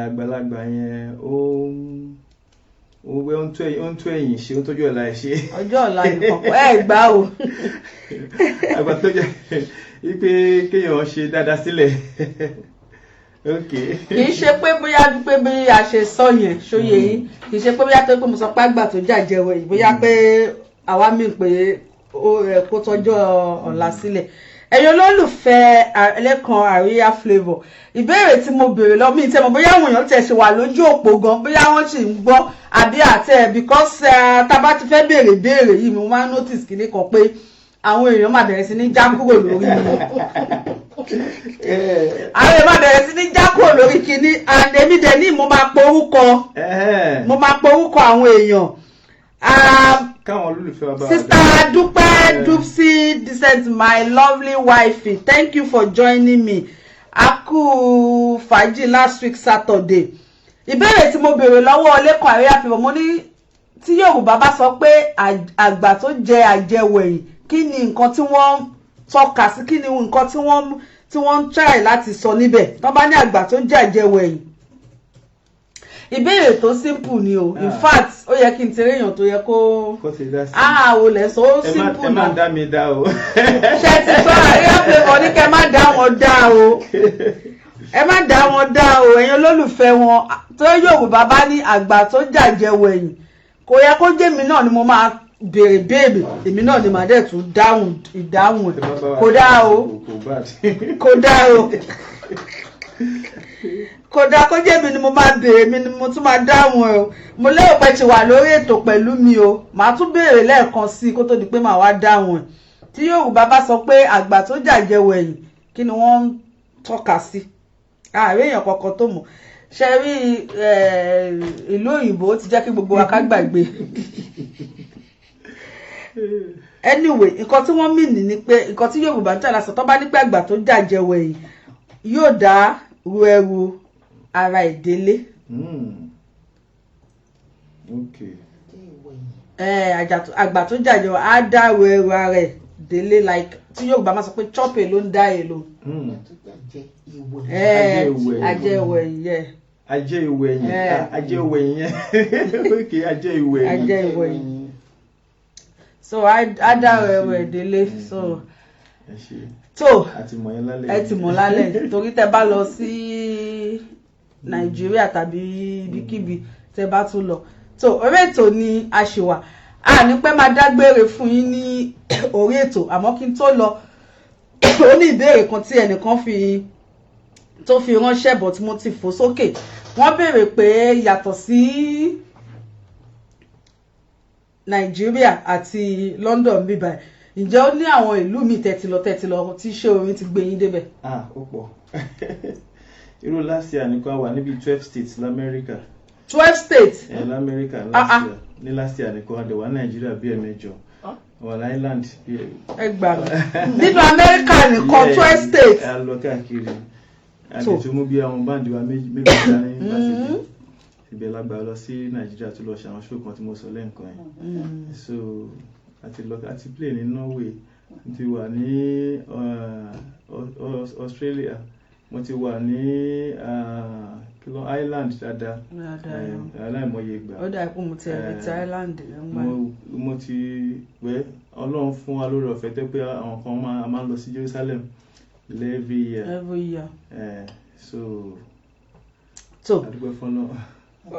àgbàlagbà yẹn ó ń tó ẹ̀yìn ṣe ó ń tọ́jú ọ̀la ẹ̀ ṣe. ọjọ́ ọ̀la nìkan gbá o. àgbà tó jẹ́ wípé kéèyàn ṣe dáadáa sílẹ̀. kì í ṣe pé bóyá dúpẹ́ bí a ṣe sọ yẹn ṣóyè yín kì í ṣe pé bóyá tó pé mo sọ pé àgbà tó jàjẹwẹ̀ yìí bóyá pé àwa mí pé kó tọ́jú ọ̀la sílẹ̀. ẹ̀yin olólùfẹ́ Lékan Àríyá Flavour ìbéèrè tí mo béèrè lọ mi tẹ́ mọ̀ bóyá àwọn èèyàn tẹ̀ ṣe wà lójú òpó gan bóyá wọ́n sì ń gbọ́ àbí àtẹ̀ because tá bá ti fẹ́ béèrè yìí mo máa ń notice kíní kan pé àwọn èèyàn máa bẹ̀rẹ̀ sí ní já kúrò lórí àwọn èèyàn máa bẹ̀rẹ̀ sí ní já kúrò lórí kíní and èmi dẹ̀ ní mo máa pe orúkọ àwọn èèyàn. káwọn olólùfẹ́ wa bá Sister Dúpẹ́ Dupsy Decent, my lovely wifey, thank you for joining me. Aku fàájì last week Saturday. Ìbéèrè tí mo béèrè lọ́wọ́ Lékan Àríyá Flavour mo ní tí Yorùbá bá sọ pé àgbà tó jẹ àjẹwẹ̀yìn kí ni nǹkan tí wọ́n tọ́ka sí kí ni nǹkan tí wọ́n ń try láti sọ níbẹ̀ tó bá ní àgbà tó jẹ àjẹwẹ̀yìn. Ìbéèrè tó simple ni o in fact ó yẹ kí n tẹ̀lé èèyàn tó yẹ kó o lè sọ ó simple náà. ẹ má dá mi dá o. ṣe ti sọ Àríyá Flavour ní kẹ́ má dá wọn dá o ẹ má dá wọn dá o ẹ̀yin olólùfẹ́ wọn tó Yorùbá bá ní àgbà tó jàjẹwẹ̀yìn kò yẹ kó jẹ́ mi náà ni mo máa béèrè èmi náà ni màá dẹ̀ tún ìdáhùn ẹ̀ kò dá o kódà kó jẹ́ mi ni mo máa béèrè mi ni mo tún máa dáhùn ẹ̀ o mo lérò pé ti wà lórí ètò pẹ̀lú mi o màá tún béèrè lẹ́ẹ̀kan sí i kó tó di pé màá wá dáhùn ẹ̀ tí Yorùbá bá sọ pé àgbà tó jàjẹwẹ̀yìn kí ni wọ́n ń tọ́ka sí ààrẹ èèyàn kankan tó mọ̀ ṣe rí ìlú òyìnbó ti jẹ́ kí gbogbo wa ká gbàgbé anyway nǹkan tí wọ́n mìíní ni pé nǹkan tí Yorùbá ń tẹ̀lé àṣọ tó bá ní pé àgbà tó jàjẹwẹ̀yìn yóò dá ru ẹrù ara ìdílé. àgbà tó jàjẹ á dá ru ẹrù ara ìdílé like tí Yorùbá máa sọ pé chop ló ń dá èlò. àjẹwẹ̀yìn yẹ. ajẹwẹ̀yìn yẹn ok ajẹwẹ̀yìn. so á dá ẹ̀wẹ̀ délé so ẹ ṣe tó àti mọ̀ yẹn lálẹ́ ẹ ti mọ̀ lálẹ́ torí tẹ́ bá lọ sí Nàìjíríà tàbí ibikíbi tẹ́ bá tún lọ tó orí ètò ni a ṣe wà a ní pẹ́ máa dágbére fún yín ní orí ètò àmọ́ kí n tó lọ ó ní ìbéèrè kan tí ẹnìkan tó fi ránṣẹ́ bọ̀ tí mo ti fò sókè wọ́n béèrè pé yàtọ̀ sí Nàìjíríà àti London bíbá ǹjẹ́ ó ní àwọn ìlú míì tẹ́tí lọ tí ṣé orin ti gbé yín débẹ̀. Ó pọ̀ irú last year nìkan wà níbi 12 states lamẹ́ríkà. 12 states. Lamẹ́ríkà last year ní last year nìkan àdè wà Nàìjíríà bí ẹ̀mẹjọ wà ní Ireland. ẹ gbà mí nínú Amẹ́ríkà nìkan 12 states. a lọ káàkiri àdètò mú bí àwọn báńdì wa méjì dání láti ibẹ̀ lágbára lọ sí Nàìjíríà tó lọ ṣe àwọn ṣó kan tí mo sọ lẹ́ǹkan yẹn so àti play ní Norway mo ti wà ní Australia mo ti wà ní Ireland dáadáa aláìmọye ìgbà. ó dà pé mo ti ẹ̀rẹ̀ ti Ireland mo ti wẹ́ Ọlọ́run fún wa lórí ọ̀fẹ́ tẹ́ pé àwọn kan máa ń lọ sí Jerusalem every year. So àdúgbò fún náà.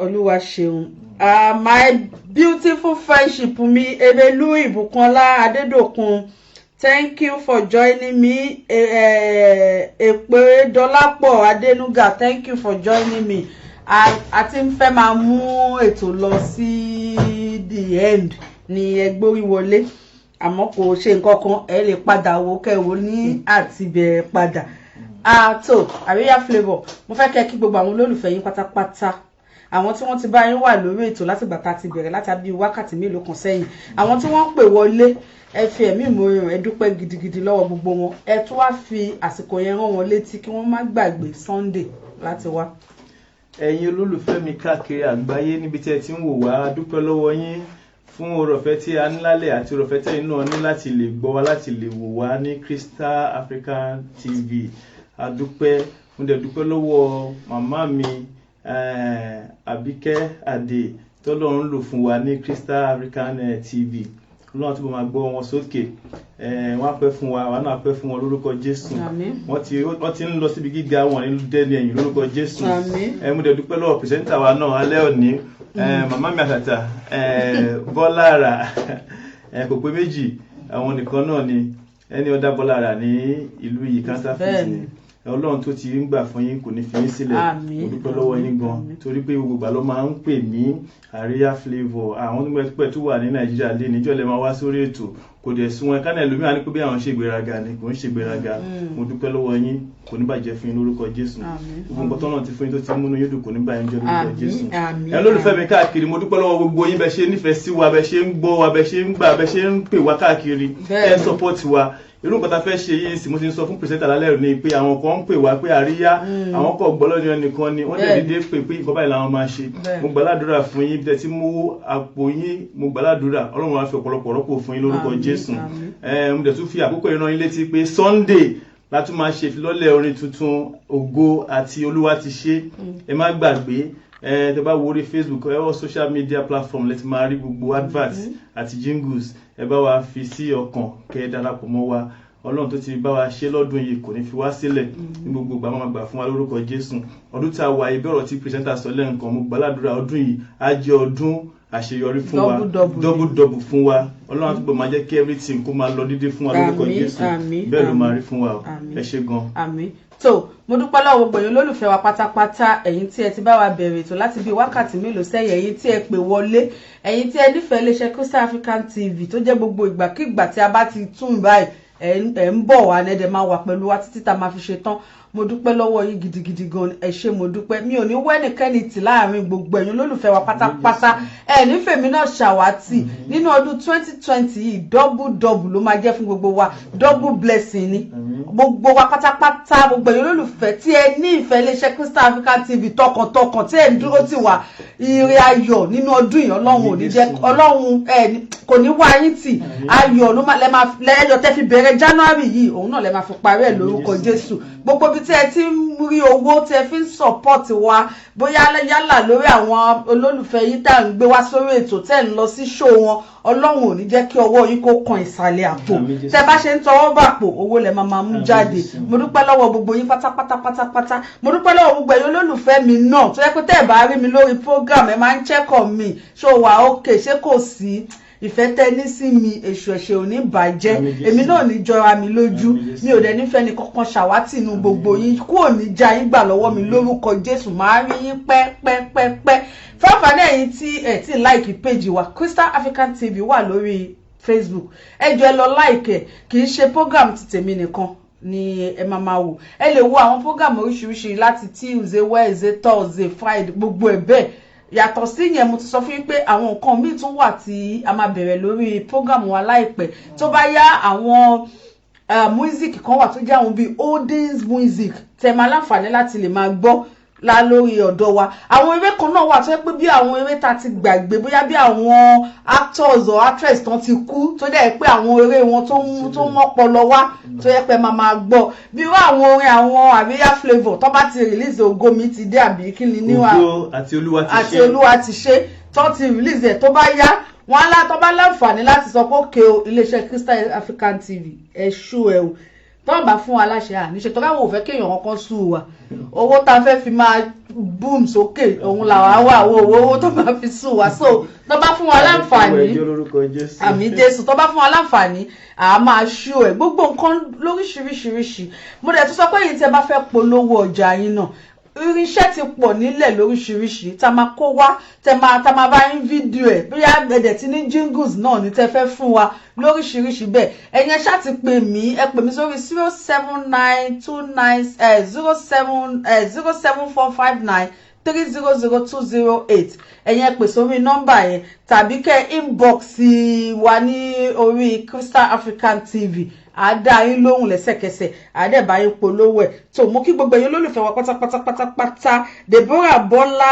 Olúwa ṣeun. My beautiful friendship mi Ebelu Ìbùkúnlá Adédòkun, thank you for joining me. Èpè Dọ́lápọ̀ Adénúgà, thank you for joining me. Àti ń fẹ́ máa mú ètò lọ sí the end ní ẹgbórí wọlé àmọ́ kò ṣe nǹkan kan ẹ lè padà wo kẹwo ní àtibẹ̀rẹ̀ padà. Tó Àríyá Flavour mo fẹ́ kẹ́ kí gbogbo àwọn olólùfẹ́ yín pátápátá, àwọn tí wọ́n ti bá yín wà lórí ètò láti gbà tá ti bẹ̀rẹ̀ láti bí wákàtí mélòó kan sẹ́yìn, àwọn tí wọ́n pè wọlé ẹ fi ẹ̀mí ìmoore ẹ dúpẹ́ gidigidi lọ́wọ́ gbogbo wọn, ẹ tún wá fi àsìkò yẹn rán wọn létí kí wọ́n má gbàgbé Sunday láti wá. Ẹ̀yin olólùfẹ́ mi káàkiri àgbáyé níbi tí ẹ ti ń wò wá, a dúpẹ́ lọ́wọ́ yín fún oore-ọ̀fẹ́ tí a ní lálẹ́ àti oore-ọ̀fẹ́ tí ẹ̀yin náà ní láti lè gbọ́ wa, láti lè wò wá ní Crystal African TV. A dúpẹ́, mo dẹ̀ dúpẹ́ lọ́wọ́ màmá mi Àbíkẹ́ Adé tọ́lọ́run lò fún wa ní Crystal African TV. Ọlọ́run tí mo máa gbọ́ wọn sókè, wọ́n pẹ́ fún wa, àwọn náà pẹ́ fún wọn lórúkọ Jésù. Wọ́n ti ń lọ síbi gíga wọn ní dẹ́ni ẹ̀yìn lórúkọ Jésù. Mo dẹ̀ dúpẹ́ lọ́wọ́ pìrìsẹ́ńtà wa náà alẹ́ òní, màmá mi àtàtà Bọ́lá Àrà, kò pé méjì, àwọn nìkan náà ni ẹni ọ̀dà Bọ́lá Àrà ní ìlú yìí Counterfeit ni. Ọlọ́run tó ti ń gbà fún yín kò ní fi yín sílẹ̀. Mo dúpẹ́ lọ́wọ́ yín gan torí pé gbogbo ìgbà ló máa ń pè ní Àríyá Flavour. Àwọn tó pẹ́ tó wà ní Nàìjíríà lé níjọ́ lè máa wá sórí ètò, kò dẹ̀ sún wọn kánà ẹlòmíràn ní pé bí àwọn ṣe gbéraga ni kò ń ṣe gbéraga. Mo dúpẹ́ lọ́wọ́ yín, kò ní bàjẹ́ fún yín lórúkọ Jésù. Gbogbo nǹkan tọ́nà ti fún yín tó ti múnú yín dùn kò ní bàjẹ́ lórúkọ Jésù. Ẹ lólùfẹ́ mi káàkiri, mo dúpẹ́ lọ́wọ́ gbogbo yín bẹ ṣe nífẹ̀ẹ́ sí wa, bẹ ṣe ń gbọ́ wa, bẹ ṣe ń gbà, bẹ ṣe ń pè wá káàkiri, ẹ support wa. Irú nǹkan tá fẹ́ ṣe yìí sì mo ti ń sọ fún pìrìsẹ́ńtà lálẹ́ òní pé àwọn kan ń pè wá pé àríyá, àwọn kan gbọ́ lọ́dún ẹnìkan ni wọ́n dẹ̀ dédé pé nǹkan báyìí làwọn máa ṣe. Mo gbàládùra fún yín bí ẹ ti mú àpò yín, mo gbàládùra Ọlọ́run á fi ọ̀pọ̀lọpọ̀ rọ́pò fún yín lórúkọ Jésù. Mo dẹ̀ tún fi àkókò ìran yín létí pé Sunday la tún máa ṣe ìfilọ́lẹ̀ orin tuntun Ògo àti Olúwa ti ṣe. Ẹ má gbàgbé, tẹ́ bá wo orí Facebook ẹ wọ social media platform lẹ ti máa rí gbogbo adverts àti jingles. Ẹ bá wa fi sí ọkàn kẹ́ darapọ̀ mọ́ wa. Ọlọ́run tó ti bá wa ṣe lọ́dún yìí kò ní fi wá sílẹ̀ ní gbogbo ìgbà máa gbà fún wa lórúkọ Jésù. Ọdún tá a wà ibi ọ̀rọ̀ tí pìrìsẹ́ńtà sọ lẹ́ǹkan, mo gbàládùra ọdún yìí á jẹ́ ọdún àṣeyọrí fún wa, double fún wa. Ọlọ́run àtúbọ̀ máa jẹ́ kí everything kó máa lọ dídé fún wa lórúkọ Jésù. Bẹ́ẹ̀ ló máa rí fún wa. Ẹ ṣé gan. Àmín. So mo dúpẹ́ lọ́wọ́ gbogbo ẹ̀yin olólùfẹ́ wa pátápátá, ẹ̀yin tí ẹ ti bá wa bẹ̀rẹ̀ ètò láti bí wákàtí mélòó sẹ́yìn, ẹ̀yin tí ẹ pè wọlé, ẹ̀yin tí ẹ nífẹ̀ẹ́ iléeṣẹ́ Crystal African TV tó jẹ́ gbogbo ìgbàkígbà tí a bá ti tún báyìí ẹ ń bọ̀ wá nẹ́dẹ̀ máa wà pẹ̀lú wa títí tá máa fi ṣe tán. Mo dúpẹ́ lọ́wọ́ yín gidigidi gan, ẹ ṣé mo dúpẹ́. Mi ò ní wẹ́nìkẹ́ni tì láàrin gbogbo ẹ̀yin olólùfẹ́ wa pátápátá, ẹ nífẹ̀ẹ́ mi náà ṣàwátì nínú ọdún 2020 yìí, double ló máa jẹ́ fún gbogbo wa, double blessing ni gbogbo wa pátápátá. Gbogbo ẹ̀yin olólùfẹ́ tí ẹ ní ìfẹ́ iléeṣẹ́ Crystal African TV tọkàntọkàn tí ẹ ń dúró tì wá, ire ayọ̀ nínú ọdún yìí Ọlọ́run ò ní jẹ́, Ọlọ́run kò ní wá yín tì, ayọ̀ ló máa lẹ́yọ̀ tẹ́ fi bẹ̀rẹ̀ January yìí, òun náà lẹ máa fi parí ẹ̀ lórúkọ Jésù. gbogbo bí tí ẹ ti ń rí owó tí ẹ fi ń support wa bóyá yálà lórí àwọn olólùfẹ́ yín tá à ń gbé wá sórí ètò tẹ́ ń lọ sí show wọn Ọlọ́run ò ní jẹ́ kí ọwọ́ yín kó kan ìsàlẹ̀ àpò tẹ́ bá ṣe ń tọwọ́ bàpò owó lẹ máa mú jáde mo dúpẹ́ lọ́wọ́ gbogbo yín pátápátá mo dúpẹ́ lọ́wọ́ gbogbo ẹ̀yin olólùfẹ́ mi náà tó yẹ pé tẹ́ ẹ bá rí mi lórí program ẹ máa ń check on mi ṣó wà okay ṣé kò sí ìfẹ́ tẹ́ ní sí mi èṣù ẹ̀ṣẹ̀ ò ní bàjẹ́ èmi náà ní jọra mi lójú mi ò dẹ̀ nífẹ̀ẹ́ ní kankan ṣàwátì inú gbogbo yín kú ò ní já yín gbà lọ́wọ́ mi lórúkọ Jésù máa rí yín pẹ́pẹ́pẹ́pẹ́ fáfáná ẹ̀yin tí ẹ̀ tí like page wa Crystal African TV wà lórí Facebook ẹ jọ̀ọ́ ẹ lọ like ẹ̀ kì í ṣe program ti tèmi nìkan ni ẹ máa wò ẹ lè wo àwọn program oríṣiríṣi láti Tuesday Wednesday Thursday Friday gbogbo ẹ̀ bẹ́ẹ̀ yàtọ̀ sí yẹn mo ti sọ fún yín pé àwọn nǹkan míì tún wà tí a máa bẹ̀rẹ̀ lórí program wa láìpẹ́ tó bá yá àwọn music kan wà tó jẹ́ àwọn bíi oldies music tẹ́ máa láǹfààní láti lè máa gbọ́ lórí ọ̀dọ̀ wa àwọn eré kan náà wà tó yẹ pé bí àwọn eré tá ti gbàgbé bóyá bí àwọn actors or actress tán ti kú tó dẹ̀ pé àwọn eré wọn tó mọ́pọlọ wá tó yẹ pé máa gbọ́ bí irú àwọn orin àwọn àríyá flavour tó bá ti release Ògo Mi Ti Dé àbí kí ni níwà Ògo àti Olúwa ti ṣe tó ti release ẹ̀ tó bá yá wọn tó bá láǹfààní láti sọ pé òkè o iléeṣẹ́ Crystal African TV ẹ̀ ṣú ẹ̀ o tó bá fún wa láṣẹ àníṣe tó káwọn ò fẹ́ kéèyàn kankan sú wa owó tá fẹ́ fi máa boom sókè òun làwa wà owó tó bá fi sú wa so tó bá fún wa láǹfààní àmì Jésù tó bá fún wa láǹfààní à máa ṣú ẹ̀ gbogbo nǹkan lóríṣiríṣiríṣi mo dẹ̀ tún sọ pé yìí tí ẹ bá fẹ́ polówó ọjà yín náà irinṣẹ́ ti pọ̀ nílẹ̀ lóríṣiríṣi tá máa kó wá tá máa bá yín fídíò ẹ̀ bóyá ẹ̀dẹ̀ tí ní jingles náà ní tẹ́ fẹ́ fún wa lóríṣiríṣi bẹ́ẹ̀ ẹ̀yin ẹ ṣáà ti pè mí ẹ pè mí sórí 07929070459 3000208 ẹ̀yin ẹ pè sórí nọ́mbà yẹn tàbí kẹ́ inbox wa ní orí Crystal African TV àdá yín lóhùn lẹ́sẹ̀kẹsẹ̀ àdẹ́bà yín polówó ẹ̀ tó mú kí gbogbo ẹ̀yin olólùfẹ́ wa pátápátá Deborah Bọ́lá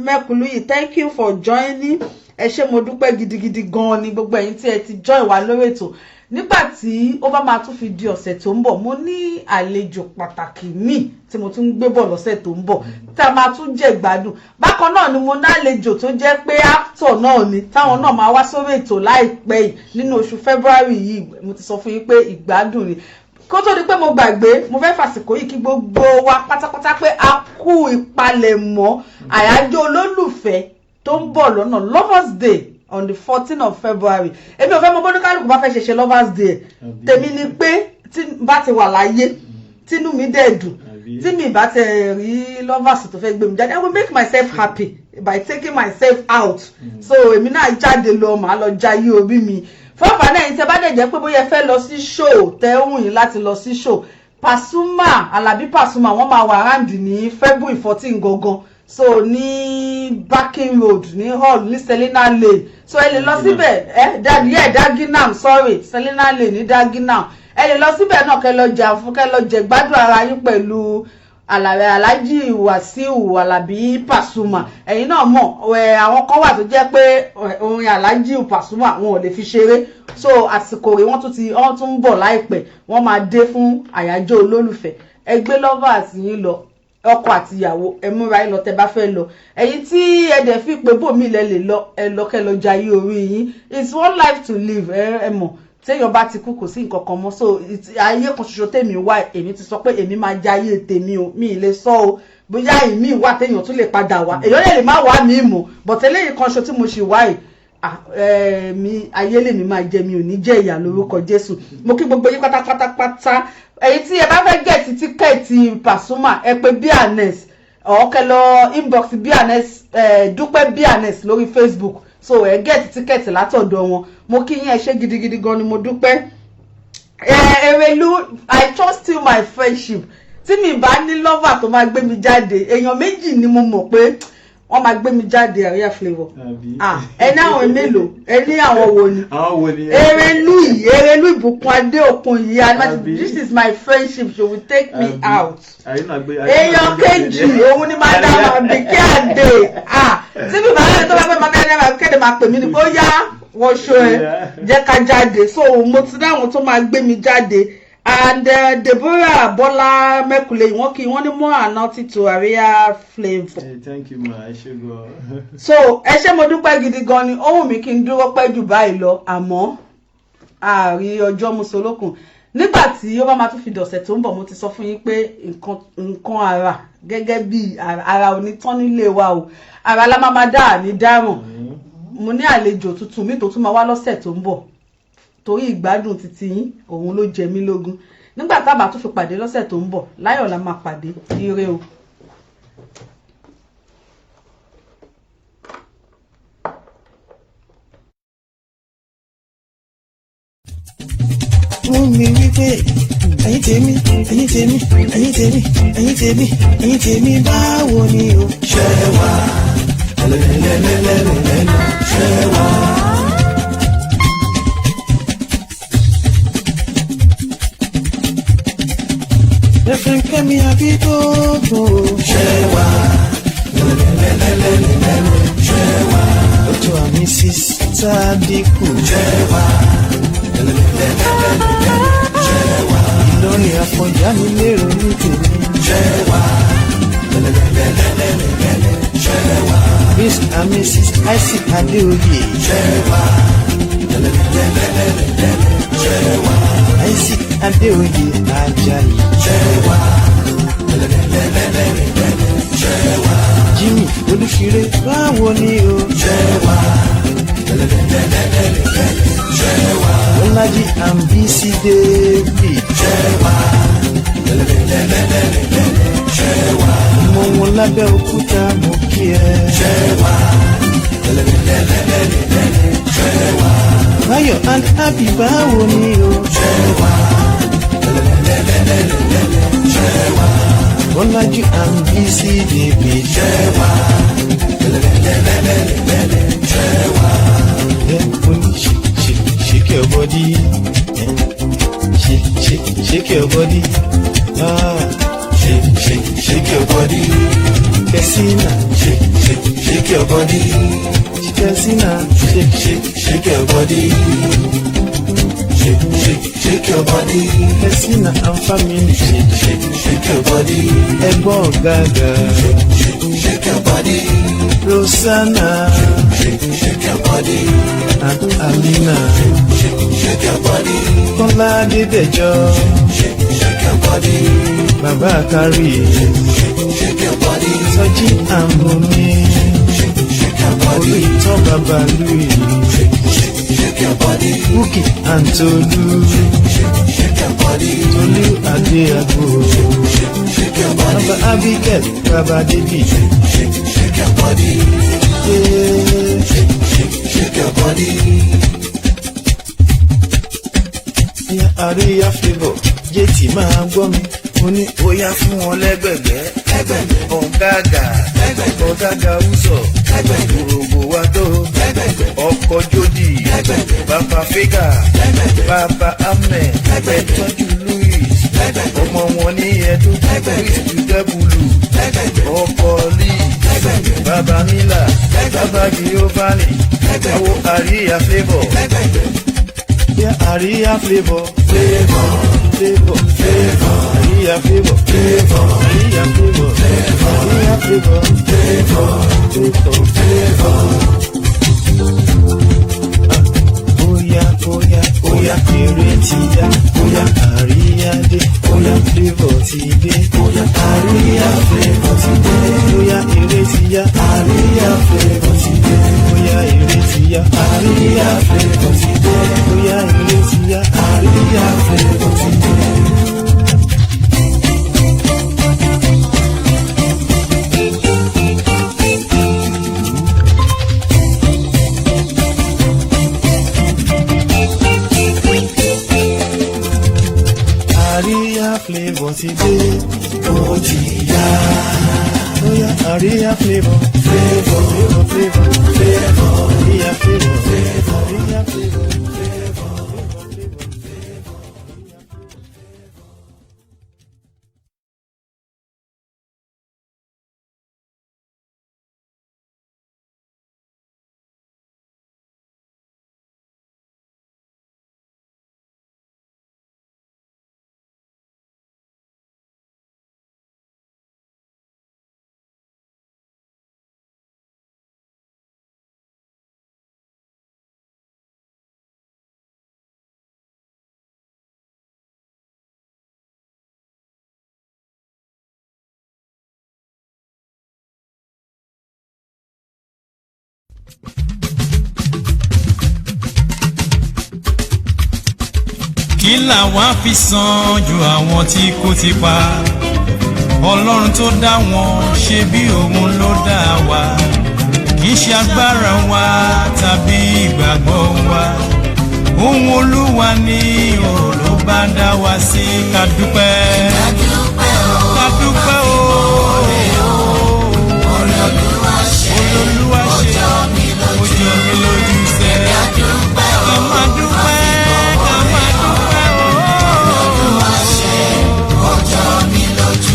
Mẹ́kúlúyì thank you for joining ẹ ṣé mo dúpẹ́ gidigidi gan ni gbogbo ẹ̀yin tí ẹ ti join wa lórí ètò nígbà tí ó bá máa tún fi di ọ̀sẹ̀ tó ń bọ̀ mo ní àlejò pàtàkì míì tí mo tún gbé bọ̀ lọ́sẹ̀ tó ń bọ̀ tá a máa tún jẹ́ gbádùn bákan náà ni mo ní àlejò tó jẹ́ pé actor náà ni táwọn náà máa wá sórí ètò láìpẹ́ yìí nínú oṣù February yìí mo ti sọ fún yín pé ìgbádùn ni kó tó di pé mo gbàgbé mo fẹ́ fàsìkò yìí kí gbogbo wa pátápátá pé a kú ìpalẹ̀mọ́ àyájọ́ olólùfẹ́ tó ń bọ̀ lọ́nà Lovers Day on the 14th of February èmi ò fẹ́ mọ bọ́dún kálukú bá fẹ́ ṣe Lovers Day tèmi ni pé tí bá ti wà láyé tínú mi dẹ̀ dùn tí mi bá ti rí lovers tó fẹ́ gbé mi jáde I will make myself happy by taking myself out so èmi náà jáde lọ màá lọ jayé orí mi fọ́fà náà yìí tẹ́ bá dẹ̀ jẹ́ pé bóyá ẹ fẹ́ lọ sí show tẹ́ ń yín láti lọ sí show Pasuma Alabi Pasuma wọ́n máa wà round ní February 14 gangan so ní Backing Road ní hall ní Selina Lane so ẹ lè lọ síbẹ̀ Dagenham sorry Selina Lane ní Dagenham ẹ lè lọ síbẹ̀ náà kẹ́ lọ jà fún kẹ́ lọ jẹ gbádùn ara yín pẹ̀lú Alhaji Wasiu Alabi Pasuma ẹ̀yin náà mọ̀ àwọn kan wà tó jẹ́ pé orin Alhaji Pasuma wọn ò lè fi ṣeré so àsìkò rẹ̀ wọ́n tún ń bọ̀ láìpẹ́ wọ́n máa dé fún àyájọ́ olólùfẹ́ ẹ gbé lovers yín lọ ọkọ àti ìyàwó ẹ múra yín lọ tẹ́ bá fẹ́ lọ ẹ̀yin tí ẹ dẹ̀ fi pé bòmí lẹ lè lọ ẹ lọ kẹ́ lọ jayé orí yín it's one life to live ẹ mọ̀ téèyàn bá ti kú kò sí nǹkan kan mọ́ so ayé kan ṣoṣo tèmi wá èmi ti sọ pé èmi máa jayé tèmi o mi ì lè sọ o bóyá èmi wà téèyàn tún lè padà wá èèyàn lè má wá mi mọ̀ but eléyìí kan ṣo tí mo ṣì wá yìí mi ayé lèmi máa jẹ mi ò ní jẹ ìyà lórúkọ Jésù mo kí gbogbo yín pátápátá èyí tí ẹ bá fẹ́ gẹ̀ẹ́tì tíkẹ́ẹ̀tì Pasuma ẹ pè Bianes ọ̀ọ́kẹ́ lọ inbox Bianes Dúpẹ́ Bianes lórí Facebook so ẹ gẹ̀ẹ́tì tíkẹ́ẹ̀tì látọ̀dọ̀ wọn mo kí yín ẹ ṣé gidigidi gan ni mo dúpẹ́ Erelu I trust you my friendship tí mi bá ní lover tó máa gbé mi jáde èèyàn méjì ni mo mọ̀ pé wọ́n máa gbé mi jáde àríyá flavour ẹni àwọn mélòó ẹni àwọn wo ni Erelu Ìbùkún Adéòkun yìí this is my friendship she will take me out èèyàn kejì òun ni madam Abike Ade tí mi bá lẹ́yìn tó bá fẹ́ madam Abike Ade máa pè mí ni pé ó yá wọ́n ṣó ẹ jẹ́ ká jáde so mo ti dáhùn tó máa gbé mi jáde and Deborah Bola Mekule wọ́n kí wọ́n ní more anointing to Aria Flavour. Hey, thank you ma, ẹ ṣé gan. So ẹ ṣé mo dúpẹ́ gidi gan ni ó wù mí kí n dúró pẹ́ jù báyìí lọ àmọ́ àárí ọjọ́ musolókun nígbà tí ó bá máa tún fi dọ̀sẹ̀ tó ń bọ̀ mo ti sọ fún yín pé nǹkan ara gẹ́gẹ́ bí ara onítán nílé wa o ara la máa dá ní dáràn mo ní àlejò tuntun mi tó tún máa wá lọ́sẹ̀ tó ń bọ̀ torí ìgbádùn títí yín òun ló jẹ mí lógún nígbà tá a bá tún fi pàdé lọ́sẹ̀ tó ń bọ̀ láyọ̀ la máa pàdé ire o. Wọ́n mi wípé ẹ̀yin tèmi ẹ̀yin tèmi ẹ̀yin tèmi ẹ̀yin tèmi ẹ̀yin tèmi báwo ni o. ṣé wà lẹ́lẹ́lẹ́lẹ́lẹ́lẹ́ ṣé wà. Reverend Kẹ́mi Abídógò. ṣé wà lẹ́lẹ́lẹ́lẹ́lẹ́ ṣé wà. Dr. and Mrs. Sadiku. ṣé wà. Ìlọrin Àfọ̀njá ní lérò ní tèmi. ṣẹ́wà. ṣẹ́wà. Miss and Mrs. Isaac Adéoyè. ṣẹ́wà. ṣẹ́wà. Isaac Adéoyè Ajayi. ṣẹ́wà. ṣẹ́wà. Jimmy Olúṣiré báwo ni o. ṣẹ́wà. ṣẹ́wà. Bọ́lájí and Bísí David. ṣẹ́wà. ṣẹ́wà. Ọmọ wọn lábẹ́ òkúta mo kí ẹ. ṣẹ́wà. ṣẹ́wà. Báyọ̀ and Happy báwo ni o. ṣẹ́wà. ṣẹ́wà. Bọ́lájí and Bísí David. ṣẹ́wà. ṣẹ́wà. Shake your body, shake your body, shake your body. Kessina, shake your body. Kessina, shake your body. Shake your body. Kessina and family, shake your body. Ebo Gaga, shake your body. Rosanna, shake your body. And Amina, shake your body. Kọ́lá Adédèjọ, shake your body. Bàbá Kárí, shake your body. Sọjí Àmúmi, shake your body. Olùtọ́ Bàbá Lùí, shake your body. Bukky and Tolú, shake your body. Tolú Adéagbo, shake your body. Bàbá Abigail, Bàbá David, shake your body. Yeah. Shake your body. Ní Aria Flavour, Jétì máa gbọ́ mi. Mo ní óyá fún wọn lẹ́gbẹ̀gbẹ́. Ọ̀gágà, ọ̀gágà Úsọ̀, Òrògbò wa tó. Ọkọ̀ Jódì, Bàbá Fígà, Bàbá Ahmed, Ẹ̀tọ́jú Louis. Ọmọ wọn ní Ẹdún, Louis Dùdẹ́bùlù. Ọkọ̀ Lee. Baba Mila, Baba Giovanni, Awo Aria Flavour. Yeah, Aria Flavour. Flavour, Flavour, Flavour. Aria Flavour. Flavour, Aria Flavour. Flavour, Aria Flavour. Flavour, Flavour, Flavour. Oya, oya, oya, èrè ti yá. Oya, Aria dé. Oya, Flavour ti dé. Oya, Aria Flavour ti dé. Oya, èrè ti yá. Aria Flavour ti dé. Oya, èrè ti yá. Aria Flavour ti dé. Oya, èrè ti yá. Aria Flavour ti dé. Aria Flavour ti dé. Ó ti yá. Oya, Aria Flavour. Flavour, Flavour, Flavour, Flavour. Aria Flavour. Aria Flavour. kí làwa fi san ju àwọn tí kò ti pa ọlọ́run tó dá wọn ṣe bí òun ló dá wa kì í ṣe agbára wa tàbí ìgbàgbọ́ wa ohun olúwa ni ló bá dá wa sí ká dúpẹ́ ká dúpẹ́ o olúwa ṣe ó jọ mí lójú sẹ́ ká má dúpẹ́ ká má dúpẹ́ o olúwa ṣe ó jọ mí lójú.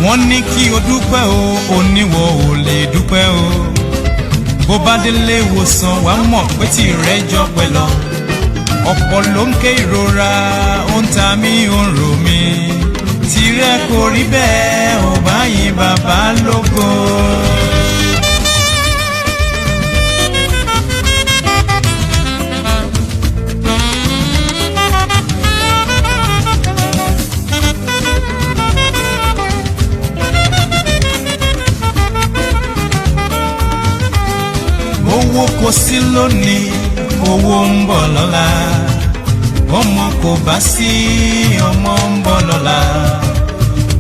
wọ́n ní kí o dúpẹ́ o oníwọ̀ ò lè dúpẹ́ o bó bá délé ìwòsàn wà mọ̀ pé tìrẹ jọ pẹ́ lọ ọ̀pọ̀ ló ń ké ìrora ó ń ta mí ó ń rò mí tìrẹ kò rí bẹ́ẹ̀ ò bá yìn bàbá lógo. owó kò sí lónìí owó ń bọ̀ lọ́la ọmọ kò bá sí ọmọ ń bọ̀ lọ́la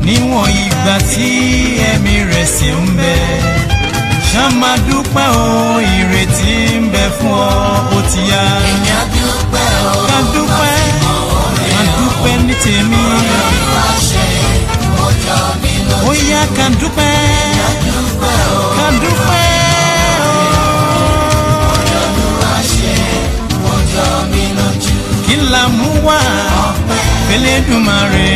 níwọ̀n ìgbà tí ẹ̀mí rẹ̀ sì ń bẹ ṣá máa dúpẹ́ o ìrètí ń bẹ fún ọ ó ti yá ká dúpẹ́ ká dúpẹ́ ní tèmi ó yá ká dúpẹ́ ká dúpẹ́. kí la mú wá fẹ́lẹ́dùmarè